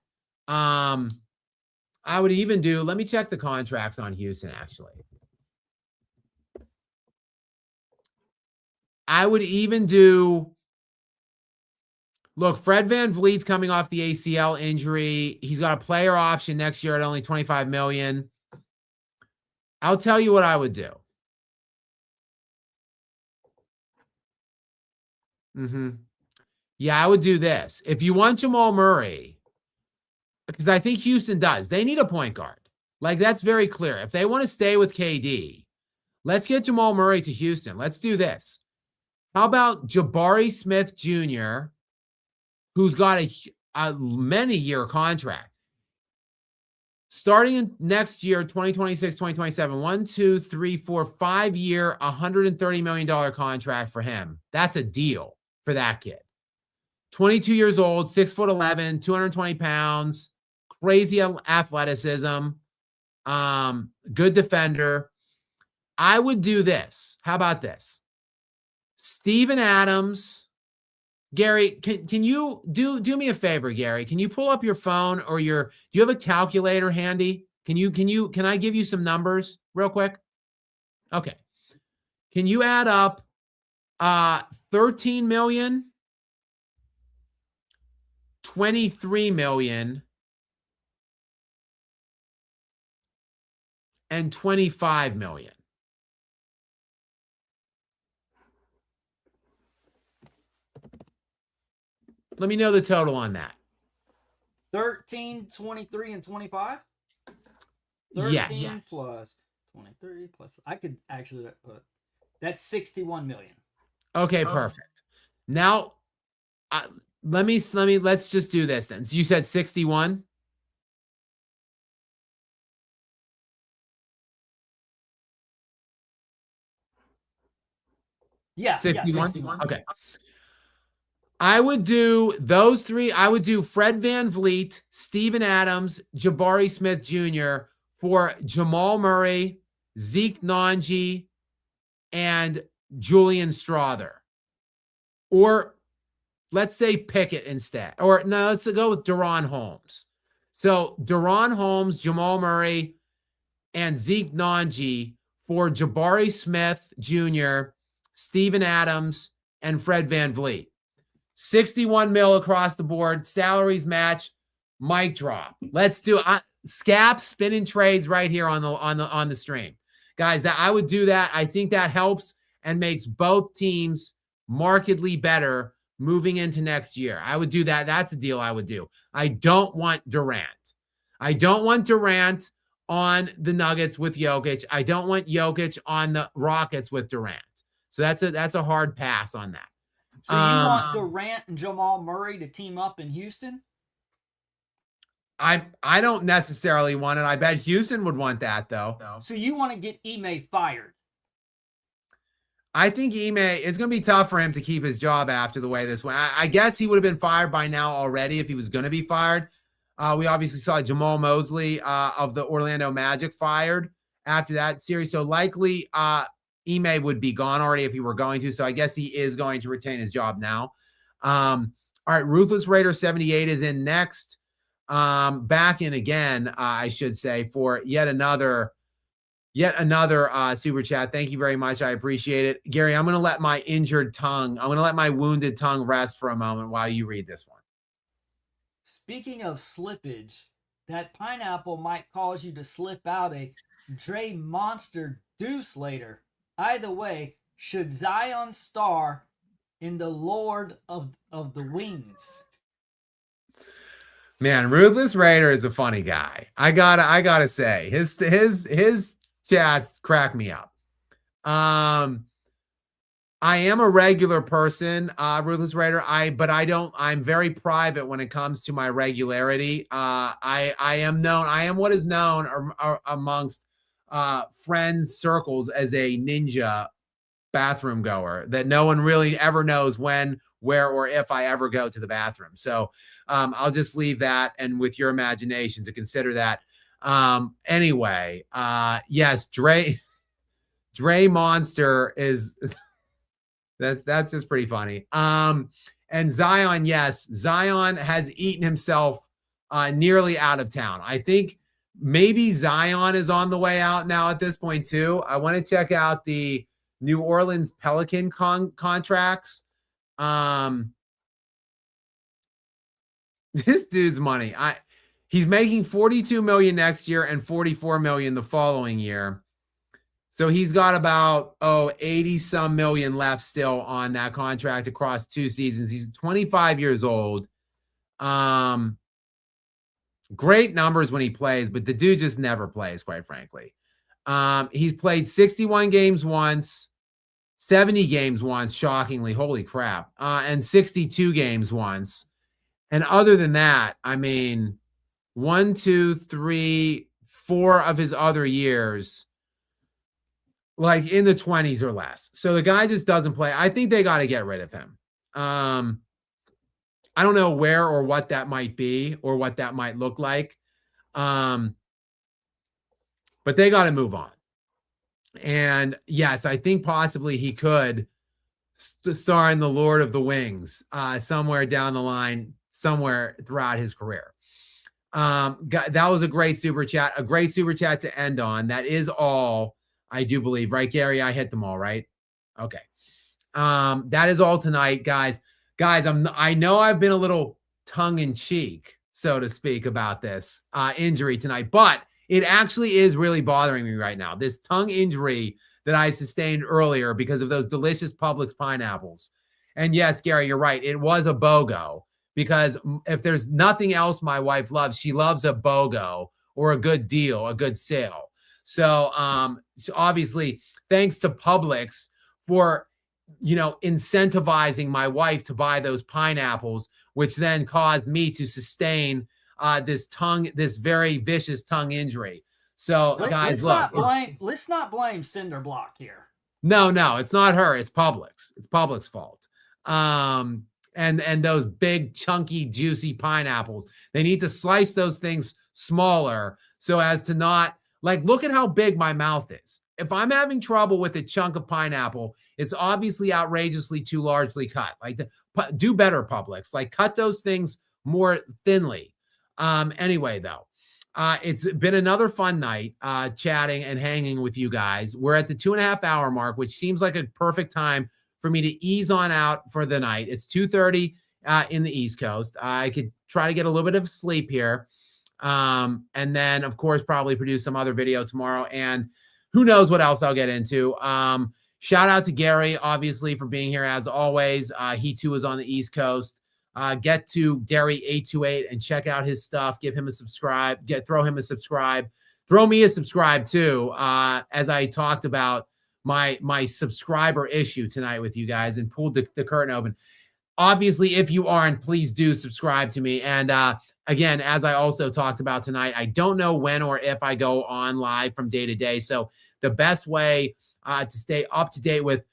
I would even do, let me check the contracts on Houston, actually. I would even do, look, Fred VanVleet's coming off the ACL injury. He's got a player option next year at only $25 million. I'll tell you what I would do. Yeah, I would do this. If you want Jamal Murray, because I think Houston does, they need a point guard. Like, that's very clear. If they want to stay with KD, let's get Jamal Murray to Houston. Let's do this. How about Jabari Smith Jr., who's got a many-year contract? Starting in next year, 2026, 2027, 1, 2, 3, 4, 5-year, $130 million contract for him. That's a deal for that kid. 22 years old, 6'11", 220 pounds, crazy athleticism, good defender. I would do this. How about this? Steven Adams. Gary, can you do me a favor, Gary? Can you pull up your phone or do you have a calculator handy? Can I give you some numbers real quick? Okay. Can you add up 13 million, 23 million, and 25 million? Let me know the total on that. 13, 23, and 25? 13 yes. Plus 23 plus. I could actually put that's 61 million. Okay, perfect. Now, let's just do this then. So you said 61? Yeah, 61? Yeah, 61. Okay. I would do those three. I would do Fred VanVleet, Steven Adams, Jabari Smith Jr. for Jamal Murray, Zeke Nnaji, and Julian Strawther. Or let's say Pickett instead. Or no, let's go with Deron Holmes. So Deron Holmes, Jamal Murray, and Zeke Nnaji for Jabari Smith Jr., Steven Adams, and Fred VanVleet. 61 mil across the board. Salaries match. Mic drop. Let's do Skap spinning trades right here on the stream. Guys, that I would do that. I think that helps and makes both teams markedly better moving into next year. I would do that. That's a deal I would do. I don't want Durant. I don't want Durant on the Nuggets with Jokic. I don't want Jokic on the Rockets with Durant. So that's a hard pass on that. So you want Durant and Jamal Murray to team up in Houston? I don't necessarily want it. I bet Houston would want that, though. So you want to get Ime fired? I think Ime, it's going to be tough for him to keep his job after the way this went. I guess he would have been fired by now already if he was going to be fired. We obviously saw Jamal Mosley of the Orlando Magic fired after that series. So likely Ime would be gone already if he were going to. So I guess he is going to retain his job now. All right, Ruthless Raider 78 is in next. Back in again, I should say, for yet another super chat. Thank you very much. I appreciate it. Gary, I'm going to let my wounded tongue rest for a moment while you read this one. Speaking of slippage, that pineapple might cause you to slip out a Dre Monster deuce later. Either way, should Zion star in the Lord of the Wings? Man, Ruthless Raider is a funny guy. I gotta say, his chats crack me up. I am a regular person, Ruthless Raider. I'm very private when it comes to my regularity. I am what is known amongst friends circles as a ninja bathroom goer, that no one really ever knows when, where, or if I ever go to the bathroom. So I'll just leave that and with your imagination to consider that. Anyway, yes, Dre Monster is that's just pretty funny. And Zion, yes, Zion has eaten himself nearly out of town. I think maybe Zion is on the way out now at this point too. I want to check out the New Orleans Pelican contracts. This dude's money. He's making $42 million next year and $44 million the following year. So he's got about 80 some million left still on that contract across 2 seasons. He's 25 years old. Great numbers when he plays, but the dude just never plays, quite frankly. He's played 61 games once, 70 games once, shockingly, holy crap, and 62 games once. And other than that, I mean, 1, 2, 3, 4 of his other years, like in the 20s or less. So the guy just doesn't play. I think they got to get rid of him. I don't know where or what that might be or what that might look like. But they got to move on. And yes, I think possibly he could star in the Lord of the Wings somewhere down the line, somewhere throughout his career. That was a great super chat to end on. That is all, I do believe, right, Gary? I hit them all, right? Okay. That is all tonight, guys. I know I've been a little tongue in cheek, so to speak, about this injury tonight, but it actually is really bothering me right now. This tongue injury that I sustained earlier because of those delicious Publix pineapples. And yes, Gary, you're right. It was a BOGO, because if there's nothing else my wife loves, she loves a BOGO or a good deal, a good sale. So obviously, thanks to Publix for, incentivizing my wife to buy those pineapples, which then caused me to sustain this very vicious tongue injury. So guys, let's not blame Cinder Block here. No, it's not her. It's Publix. It's Publix's fault. And those big, chunky, juicy pineapples, they need to slice those things smaller so as to not, look at how big my mouth is. If I'm having trouble with a chunk of pineapple, it's obviously outrageously too largely cut. Do better, Publix. Cut those things more thinly. Anyway, though, it's been another fun night chatting and hanging with you guys. We're at the 2.5 hour mark, which seems like a perfect time for me to ease on out for the night. It's 2:30 in the East Coast. I could try to get a little bit of sleep here. And then, of course, probably produce some other video tomorrow. And who knows what else I'll get into. Shout out to Gary, obviously, for being here as always. He too is on the East Coast. Get to Gary828 and check out his stuff. Give him a subscribe. Throw him a subscribe. Throw me a subscribe too. As I talked about my subscriber issue tonight with you guys and pulled the curtain open. Obviously, if you aren't, please do subscribe to me. And again, as I also talked about tonight, I don't know when or if I go on live from day to day. So the best way to stay up to date with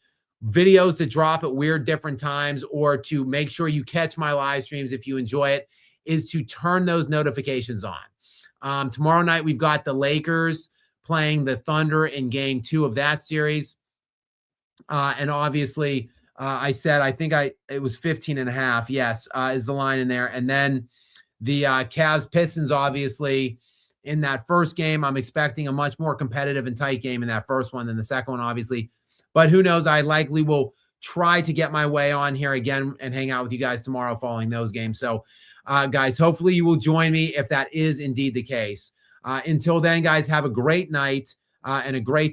videos that drop at weird different times, or to make sure you catch my live streams if you enjoy it, is to turn those notifications on. Tomorrow night, we've got the Lakers playing the Thunder in game 2 of that series. And obviously, I said, I think it was 15.5. Yes, is the line in there. And then the Cavs Pistons, obviously, in that first game, I'm expecting a much more competitive and tight game in that first one than the second one, obviously. But who knows? I likely will try to get my way on here again and hang out with you guys tomorrow following those games. So, guys, hopefully you will join me if that is indeed the case. Until then, guys, have a great night and a great day.